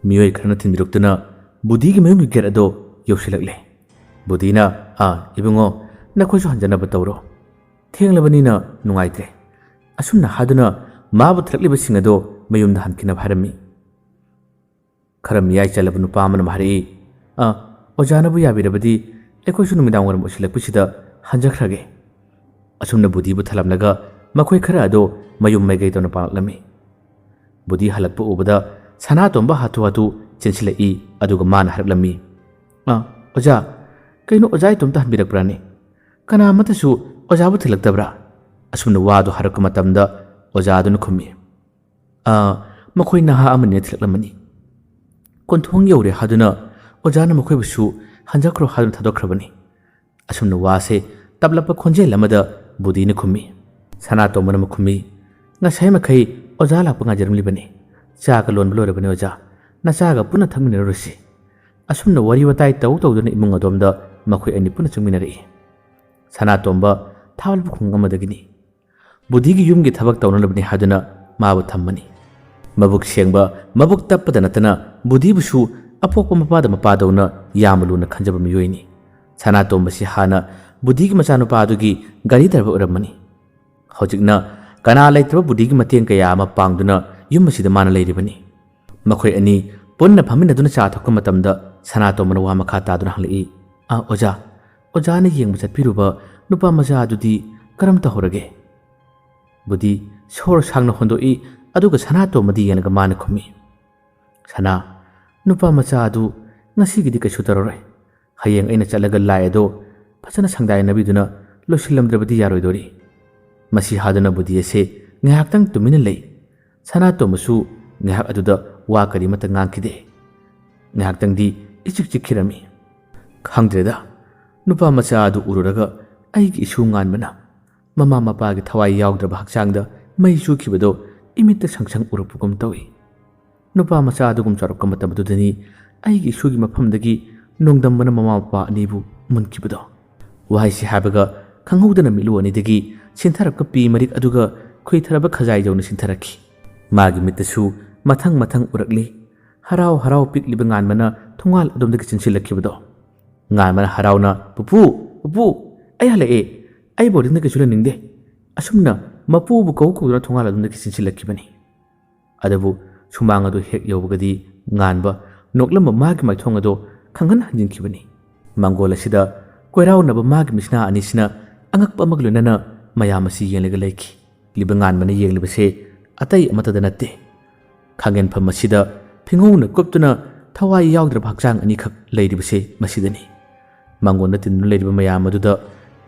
मियोय Kharna थिनबिरुक्तुना बुद्धीगी मयुंगी gate अदो यौसिलक्ले बुद्धीना इबुंगो नखोइसु हंजनब तौरो थेंगलबनिना नुंगाइत्रे असुमना हादुना माबु थरक्लिबसिंग अदो मयुमदा हनकिना हारमी खरा मियाय चलब नुपा अमना मारी ओजानबु याबिरबदी एखोइसु नुमिदांग वरम उसिलक्पिसिदा हंजख्रगे असुमना बुद्धीबु थलमलगा मखोइ खरा अदो मयुम मैगै तोना पालमी बुद्धि हलक्पु उबदा सनातोंबा हाथु हाथु चेंसिलई अदुगा मान हरलमी ओजा कइनो ओजाय तोमता हनबिरकप्रानी कना मतसु ओजाबु थिलक्तब्रा असुमना वादो हरक मतमदा ओजादुन खुमी मखोइ नहा अमने थिलक्लमनी कोंथोंग you're हादुना ओजाना मखोइबुसु हंजख्रो हादुन थादोख्रबनी असुमना Wasay तबलप खोंजेल अमदा बुद्धीन खुमी सनातोंबना मखुमी ngasai makai oja lakpa ngajarumli bani chaga lon blore bani oja nachaga puna thangmina rusi asumna wari watai tau tau duna imung adomda makhoi ani puna chungmina ri sana tomba thawal bu khungam madagini budhi gi yumgi thabak tawna labni haduna mabu thammani mabuk sengba mabuk tappada natana budhi busu apokpa mapada mapadawna yamuluna khanjaba miyoini sana tomba si hana budhi gi machanu padugi gari darba uramani hojikna kana laitraba budigi mateng kaya ama pangduna yum masida mana leiribani makhoi ani punna phamina duna cha thokka matamda sanato manwa makha ta duna hali oja na yeng machat piruba nupa maja adudi karam ta horage budi sor sangna hondo I aduga sanato madi yanaga mana khumi sana nupa maja adu ngasi gidi ka shutarore hayeng aina chalaga laedo phachana sangdai nabiduna losilamdrabadi yaroidori masi haduna budhi ase ngahaktang tumina lei sanato masu ngahak aduda wa kari mata ngangkide ngahaktang di ichik chikhirami khangdreda nupa macha adu ururaga aigi isu nganbana mama mapa gi thawai yaugdraba hakchangda mai su khibado imitta sangsang urupugum tawi nupa macha adugum charokka matabudani aigi isu gi mafamdagi nongdambana mama mapa anibu munkhibado wahai si habaga khanghodana milu anidagi sintarapka pi marik aduga khoitharaba khajai jawna sintarakhi magi mitasu mathang mathang urakli harau harau pikliba nganmana thungal adomdagi chinsilakhibodo nganmana harauna pupu ai halae ai bodina ke chula ningde asumna mapu bu kau kuduna thungal adomdagi chinsilakhibani adabu sumang adu hek yobugadi nganba noklamba magi mai thong ado khangan hanjinkhibani mangola sida koirau naba magi misna anisina angakpa maglunana mayamasi yenglega leki libangan mana yenglibase atai amatada natte khangen pham masida phingona koptuna thawai yaudra bhakchang ani khak leiribase masidani mangona tin leiriba mayam aduda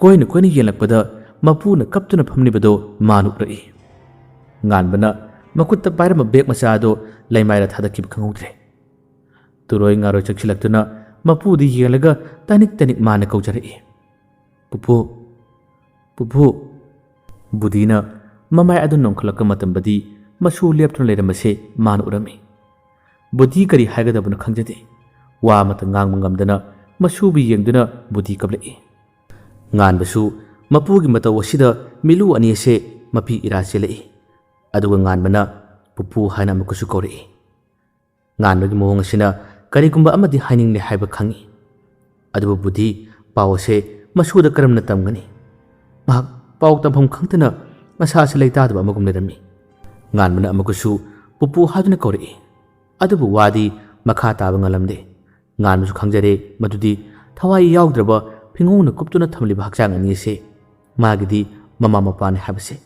koina yelakpada mapuna kaptuna phamnibado manu rai nganbana makutta pairama bek masado laimaira thadakib khangudre turoi ngaro chakchilaktuna mapudi yelaga tanik mana kaujari pupu budina mamai adu nongkhlaka matambadi masu leptun leiramase man urami budi kari haigadabuna khangjade wa mata ngang mangamdana masu bi yengduna budi kablai ngan basu mapugi mata wasida milu ani se mapi irachelai aduga ngan bana pupu haina makusu kori ngan bagi mohong sina kari gumba amadi haining ne haiba khangi aduba budi pawse masu da karamna tamgani mak pau tampham khangtana masa se leita da amagum lerami ngan bana amakusu pupu haduna kori adubu wadi makha ta bangalamde ngan musu khangjare madudi thawai yaugdraba phingona kuptuna thamli bhakchang ani se magidi mama mapane habse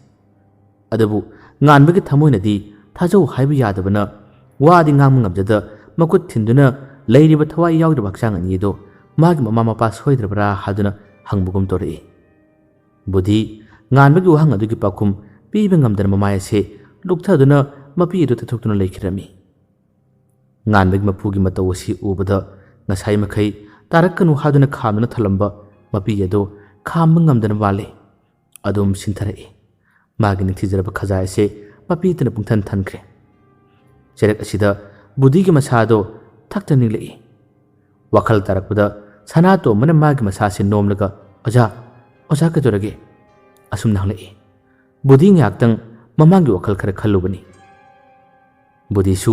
adabu ngan bagi thamoinadi thajau haibu yadabana wadi ngang ngamjada makut thinduna leiriba thawai yaugdraba bhakchang ani do magi mama mapa soidrabra haduna hangbugum tori budi ngan bagi wahang adugi pakum piba ngamdana mamaya se lukthaduna mapi do thathuktuna leikhirami ngan bagi mapugi matawasi ubada ngasai makai tarakanu haduna khamna thalamba mapi yado kham ngamdana wale adum sintarai magi nithijraba khajai se mapi tana pungthan thankre cherak asida budi gi masado thaktani lei wakhal tarakpada sanato mana magi masase nomlaga oja ka dorage asum nahlei budi ngaktang mamangi wakhal khara khallubani budi su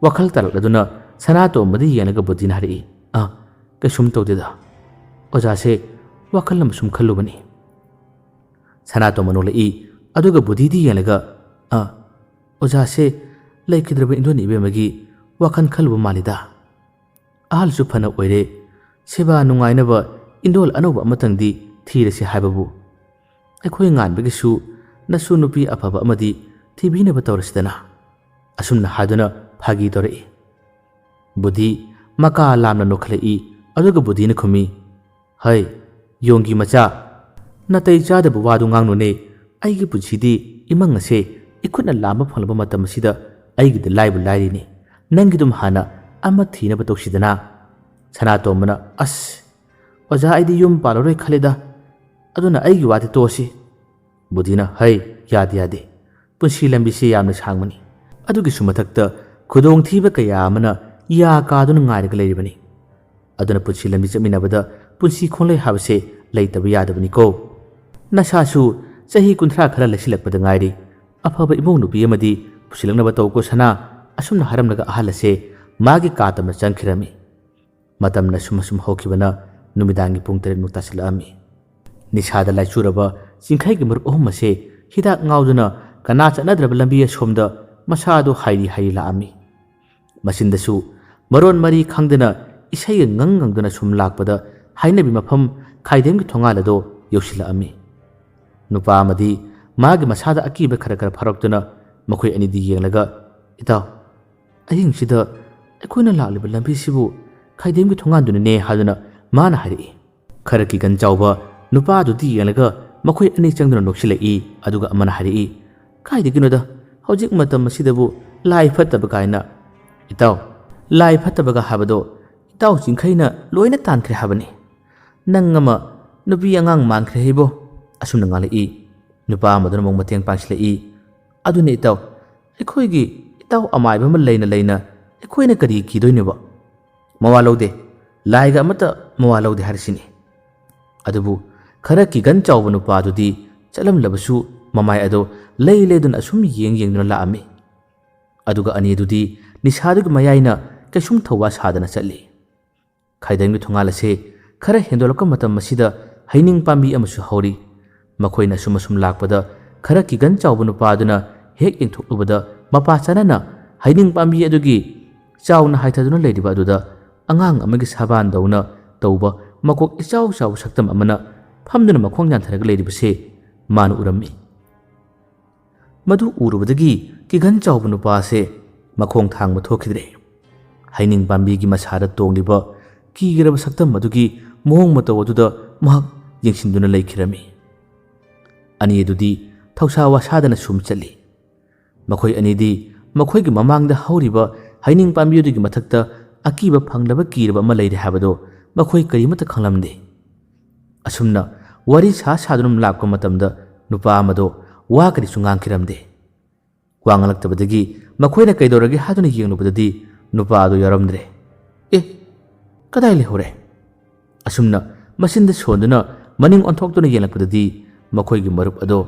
wakhal tarakladuna ꯁꯅꯥꯇꯣꯝꯕꯗ ꯌꯦꯡꯂꯒ ꯕꯨꯙꯤꯅ ꯍꯥꯏꯔꯛꯏ, ꯀꯩꯁꯨꯝ ꯇꯧꯗꯦꯗ, ꯑꯣꯖꯥꯁꯦ ꯋꯥꯈꯜ ꯑꯃ ꯁꯨꯝ ꯈꯜꯂꯨꯕꯅꯤ꯫ ꯁꯅꯥꯇꯣꯝꯕ ꯅꯣꯛꯂꯛꯏ, ꯑꯗꯨꯒ ꯕꯨꯙꯤꯗꯤ ꯌꯦꯡꯂꯒ ꯑꯣꯖꯥꯁꯦ ꯂꯩꯈꯤꯗ꯭ꯔꯕ ꯏꯟꯗꯣꯟ ꯏꯕꯦꯝꯃꯒꯤ ꯋꯥꯈꯜ ꯈꯜꯂꯨꯕ ꯃꯥꯜꯂꯤꯗ꯫ ꯑꯍꯜꯁꯨ ꯐꯅ ꯑꯣꯏꯔꯦ, ꯁꯦꯕꯥ ꯅꯨꯡꯉꯥꯏꯅꯕ ꯏꯟꯗꯣꯜ ꯑꯅꯧꯕ ꯑꯃꯇꯪꯗꯤ ꯊꯤꯔꯁꯤ ꯍꯥꯏꯕꯕꯨ ꯑꯩꯈꯣꯏ ꯉꯥꯟꯕꯒꯤꯁꯨ ꯅꯁꯨ ꯅꯨꯄꯤ ꯑꯐꯕ ꯑꯃꯗꯤ ꯊꯤꯕꯤꯅꯕ ꯇꯧꯔꯁꯤꯗꯅ꯫ ꯑꯁꯨꯝꯅ ꯍꯥꯏꯗꯨꯅ ꯐꯥꯒꯤ ꯇꯧꯔꯛꯏ꯫ ꯕꯨꯙꯤ ꯃꯀꯥ ꯂꯥꯝꯅ ꯅꯣꯛꯈꯠꯂꯛꯏ, ꯑꯗꯨꯒ ꯕꯨꯙꯤꯅ ꯈꯨꯝꯃꯤ, ꯍꯩ ꯌꯣꯡꯒꯤ ꯃꯆꯥ, ꯅꯥꯇꯩ ꯆꯥꯗꯕ ꯋꯥꯗꯨ ꯉꯥꯡꯅꯨꯅꯦ꯫ ꯑꯩꯒꯤ ꯄꯨꯟꯁꯤꯗꯤ ꯏꯃꯪ ꯑꯁꯦ ꯏꯈꯨꯠꯅ ꯂꯥꯝꯕ ꯐꯪꯂꯕ ꯃꯇꯝ ꯑꯁꯤꯗ ꯑꯩꯒꯤꯗ ꯂꯥꯏꯕꯨ ꯂꯥꯏꯔꯤꯅꯤ꯫ ꯅꯪꯒꯤꯗꯨꯝ ꯍꯥꯟꯅ ꯑꯃ ꯊꯤꯅꯕ ꯇꯧꯁꯤꯗꯅ꯫ ꯁꯅꯥꯇꯣꯝꯕꯅ, ꯑꯣꯖꯥ ꯑꯩꯗꯤ ꯌꯨꯝ ꯄꯥꯜꯂꯔꯣꯏ ꯈꯜꯂꯤꯗ, ꯑꯗꯨꯅ ꯑꯩꯒꯤ ꯋꯥꯗꯤ ꯇꯣꯛꯑꯁꯤ꯫ ꯕꯨꯙꯤꯅ, ꯍꯩ ꯌꯥꯗꯦ ꯌꯥꯗꯦ, ꯄꯨꯟꯁꯤ ꯂꯝꯕꯤꯁꯤ ꯌꯥꯝꯅ ꯁꯥꯡꯕꯅꯤ, ꯑꯗꯨꯒꯤꯁꯨ ꯃꯊꯛꯇ ꯈꯨꯗꯣꯡꯊꯤꯕ ꯀꯌꯥ ꯑꯃꯅ ꯌꯥ ꯀꯥꯗꯨꯅ ꯉꯥꯏꯔꯒ ꯂꯩꯔꯤꯕꯅꯤ꯫ ꯑꯗꯨꯅ ꯄꯨꯟꯁꯤ ꯂꯝꯕꯤ ꯆꯠꯃꯤꯟꯅꯕꯗ ꯄꯨꯟꯁꯤ ꯈꯣꯡꯂꯩ ꯍꯥꯏꯕꯁꯦ ꯂꯩꯇꯕ ꯌꯥꯗꯕꯅꯤꯀꯣ꯫ ꯅꯁꯥꯁꯨ ꯆꯍꯤ 30 ꯈꯔ ꯂꯩꯁꯤꯜꯂꯛꯄꯗ ꯉꯥꯏꯔꯤ, ꯑꯐꯕ ꯏꯃꯧ ꯅꯨꯄꯤ ꯑꯃꯗꯤ ꯄꯨꯁꯤꯜꯂꯛꯅꯕ ꯇꯧꯀꯣ ꯁꯅꯥ꯫ ꯑꯁꯨꯝꯅ ꯍꯥꯏꯔꯝꯂꯒ ꯑꯍꯜ ꯑꯁꯦ ꯃꯥꯒꯤ ꯀꯥ ꯇꯝꯅ ꯆꯪꯈꯤꯔꯝꯃꯤ꯫ ꯃꯇꯝꯅ ꯁꯨꯝ ꯍꯧꯈꯤꯕꯅ ꯅꯨꯃꯤꯗꯥꯡꯒꯤ ꯄꯨꯡ 8ꯃꯨꯛ ꯇꯥꯁꯤꯜꯂꯛꯑꯝꯃꯤ꯫ ꯅꯤꯁꯥꯗ ꯂꯥꯏꯆꯨꯔꯕ ꯆꯤꯡꯈꯩꯒꯤ ꯃꯔꯨꯞ ꯑꯍꯨꯝ ꯑꯁꯦ ꯍꯤꯗꯥꯛ ꯉꯥꯎꯗꯨꯅ ꯀꯅꯥ ꯆꯠꯅꯗ꯭ꯔꯕ ꯂꯝꯕꯤ ꯑꯁꯣꯝꯗ ꯃꯁꯥꯗꯣ ꯍꯥꯏꯔꯤ ꯂꯥꯛꯑꯝꯃꯤ꯫ ꯃꯆꯤꯟꯗꯁꯨ ꯃꯔꯣꯟ ꯃꯔꯤ ꯈꯪꯗꯅ ꯏꯁꯩꯒ ꯉꯪꯗꯨꯅ ꯁꯨꯝ ꯂꯥꯛꯄꯗ ꯍꯩꯅꯕꯤ ꯃꯐꯝ ꯈꯥꯏꯗꯦꯝꯒꯤ ꯊꯣꯡꯒꯥꯜ ꯑꯗꯣ ꯌꯧꯁꯤꯜꯂꯛꯑꯝꯃꯤ꯫ ꯅꯨꯄꯥ ꯑꯃꯗꯤ ꯃꯥꯒꯤ ꯃꯁꯥꯗ ꯑꯀꯤꯕ ꯈꯔ ꯐꯥꯎꯔꯛꯇꯨꯅ ꯃꯈꯣꯏ ꯑꯅꯤꯗꯤ ꯌꯦꯡꯂꯒ, ꯏꯇꯥꯎ, ꯑꯍꯤꯡꯁꯤꯗ ꯑꯩꯈꯣꯏꯅ ꯂꯥꯛꯂꯤꯕ ꯂꯝꯕꯤꯁꯤꯕꯨ ꯈꯥꯏꯗꯦꯝꯒꯤ ꯊꯣꯡꯒꯥꯟꯗꯨꯅꯅꯦ ꯍꯥꯏꯗꯨꯅ ꯃꯥꯅ ꯍꯥꯏꯔꯛꯏ꯫ ꯈꯔ ꯀꯤꯒꯟ ꯆꯥꯎꯕ ꯅꯨꯄꯥꯗꯨꯗꯤ ꯌꯦꯡꯂꯒ ꯃꯈꯣꯏ ꯑꯅꯤ ꯆꯪꯗꯨꯅ ꯅꯣꯛꯁꯤꯜꯂꯛꯏ꯫ ꯑꯗꯨꯒ ꯑꯃꯅ ꯍꯥꯏꯔꯛꯏ, ꯀꯥꯏꯗꯒꯤꯅꯣꯗ, ꯍꯧꯖꯤꯛ ꯃꯇꯝ ꯑꯁꯤꯗꯕꯨ ꯂꯥꯏ ꯐꯠꯇꯕ ꯀꯥꯏꯅ꯫ ꯏꯇꯥꯎ, ꯂꯥꯏ ꯐꯠꯇꯕꯒ ꯍꯥꯏꯕꯗꯣ ꯏꯇꯥꯎ ꯆꯤꯡꯈꯩꯅ ꯂꯣꯏꯅ ꯇꯥꯟꯈ꯭ꯔꯦ ꯍꯥꯏꯕꯅꯤ꯫ ꯅꯪ ꯑꯃ ꯅꯨꯄꯤ ꯑꯉꯥꯡ ꯃꯥꯟꯈ꯭ꯔꯦ ꯍꯩꯕꯣ꯫ ꯑꯁꯨꯝꯅ ꯉꯥꯡꯂꯛꯏ꯫ ꯅꯨꯄꯥ ꯑꯃꯗꯨꯅ ꯑꯃꯨꯛ ꯃꯇꯦꯡ ꯄꯥꯡꯁꯤꯜꯂꯛꯏ, ꯑꯗꯨꯅ ꯏꯇꯥꯎ, ꯑꯩꯈꯣꯏꯒꯤ ꯏꯇꯥꯎ ꯑꯃꯥꯏꯕ ꯑꯃ ꯂꯩꯅ ꯑꯩꯈꯣꯏꯅ ꯀꯔꯤ ꯀꯤꯗꯣꯏꯅꯣꯕ? ꯃꯋꯥ ꯂꯧꯗꯦ, ꯂꯥꯏꯒ ꯑꯃꯠꯇ ꯃꯋꯥ ꯂꯧꯗꯦ ꯍꯥꯏꯔꯁꯤꯅꯤ꯫ ꯑꯗꯨꯕꯨ ꯈꯔ ꯀꯤꯒꯟ ꯆꯥꯎꯕ ꯅꯨꯄꯥꯗꯨꯗꯤ ꯆꯠꯂꯝꯂꯕꯁꯨ ꯃꯃꯥꯏ ꯑꯗꯣ ꯂꯩꯗꯨꯅ ꯑꯁꯨꯝ ꯌꯦꯡꯗꯨꯅ ꯂꯥꯛꯑꯝꯃꯤ꯫ ꯑꯗꯨꯒ ꯑꯅꯤꯗꯨꯗꯤ ꯅꯤꯁꯥꯗꯨꯒꯤ ꯃꯌꯥꯏꯅ ꯀꯩꯁꯨꯝ ꯊꯧꯋꯥ ꯁꯥꯗꯅ ꯆꯠꯂꯤ꯫ ꯈꯥꯏꯗꯦꯝꯒꯤ ꯊꯣꯡꯒꯥꯜ ꯑꯁꯦ ꯈꯔ ꯍꯦꯟꯗꯣꯛꯂꯛꯄ ꯃꯇꯝ ꯑꯁꯤꯗ ꯍꯩꯅꯤꯡ ꯄꯥꯝꯕꯤ ꯑꯃꯁꯨ ꯍꯧꯔꯤ꯫ ꯃꯈꯣꯏꯅ ꯑꯁꯨꯝ ꯂꯥꯛꯄꯗ ꯈꯔ ꯀꯤꯒꯟ ꯆꯥꯎꯕ ꯅꯨꯄꯥꯗꯨꯅ ꯍꯦꯛ ꯌꯦꯡꯊꯣꯛꯂꯨꯕꯗ ꯃꯄꯥ ꯆꯥꯅꯅ ꯍꯩꯅꯤꯡ ꯄꯥꯝꯕꯤ ꯑꯗꯨꯒꯤ ꯆꯥꯎꯅ ꯍꯥꯏꯊꯗꯨꯅ ꯂꯩꯔꯤꯕ ꯑꯗꯨꯗ ꯑꯉꯥꯡ ꯑꯃꯒꯤ ꯁꯥꯕꯥꯟꯗꯧꯅ ꯇꯧꯕ ꯃꯀꯣꯛ ꯏꯆꯥꯎ ꯆꯥꯎꯕ ꯁꯛꯇꯝ ꯑꯃꯅ ꯐꯝꯗꯨꯅ ꯃꯈꯣꯡ ꯌꯥꯟꯊꯔꯒ ꯂꯩꯔꯤꯕꯁꯦ ꯃꯥꯅ ꯎꯔꯝꯃꯤ꯫ ꯃꯗꯨ ꯎꯔꯨꯕꯗꯒꯤ ꯀꯤꯒꯟ ꯆꯥꯎꯕ ꯅꯨꯄꯥ ꯑꯁꯦ ꯃꯈꯣꯡ ꯊꯥꯡꯕ ꯊꯣꯛꯈꯤꯗ꯭ꯔꯦ꯫ ꯍꯩꯅꯤꯡ ꯄꯥꯝꯕꯤꯒꯤ ꯃꯁꯥꯗ ꯇꯣꯡꯂꯤꯕ ꯀꯤꯒ꯭ꯔꯕ ꯁꯛꯇꯝ ꯑꯗꯨꯒꯤ ꯃꯑꯣꯡ ꯃꯇꯧ ꯑꯗꯨꯗ ꯃꯍꯥꯛ ꯌꯦꯡꯁꯤꯟꯗꯨꯅ ꯂꯩꯈꯤꯔꯝꯃꯤ꯫ ꯑꯅꯤ ꯑꯗꯨꯗꯤ ꯊꯧꯁꯥ ꯋꯥꯁꯥꯗꯅ ꯁꯨꯝ ꯆꯠꯂꯤ꯫ ꯃꯈꯣꯏ ꯑꯅꯤꯗꯤ ꯃꯈꯣꯏꯒꯤ ꯃꯃꯥꯡꯗ ꯍꯧꯔꯤꯕ ꯍꯩꯅꯤꯡ ꯄꯥꯝꯕꯤ ꯑꯗꯨꯒꯤ ꯃꯊꯛꯇ ꯑꯀꯤꯕ ꯐꯪꯂꯕ ꯀꯤꯔꯕ ꯑꯃ ꯂꯩꯔꯦ ꯍꯥꯏꯕꯗꯣ ꯃꯈꯣꯏ ꯀꯔꯤꯃꯠꯇ ꯈꯪꯂꯝꯗꯦ꯫ ꯑꯁꯨꯝꯅ ꯋꯥꯔꯤ ꯁꯥꯗꯨꯅ ꯂꯥꯛꯄ ꯃꯇꯝꯗ ꯅꯨꯄꯥ ꯑꯃꯗꯣ ꯋꯥ ꯀꯔꯤꯁꯨ ꯉꯥꯡꯈꯤꯔꯝꯗꯦ꯫ ꯋꯥ ꯉꯥꯡꯂꯛꯇꯕꯗꯒꯤ ꯃꯈꯣꯏꯅ ꯀꯩꯗꯧꯔꯒꯦ ꯍꯥꯏꯗꯨꯅ ꯌꯦꯡꯂꯨꯕꯗꯗꯤ ꯅꯨꯄꯥ ꯑꯗꯨ ꯌꯥꯎꯔꯝꯗ꯭ꯔꯦ꯫ ꯀꯗꯥꯏ ꯂꯩꯍꯧꯔꯦ? ꯑꯁꯨꯝꯅ ꯃꯆꯤꯟꯗ ꯁꯣꯟꯗꯨꯅ ꯃꯅꯤꯡ ꯑꯣꯟꯊꯣꯛꯇꯨꯅ ꯌꯦꯡꯂꯛꯄꯗꯗꯤ ꯃꯈꯣꯏꯒꯤ ꯃꯔꯨꯞ ꯑꯗꯣ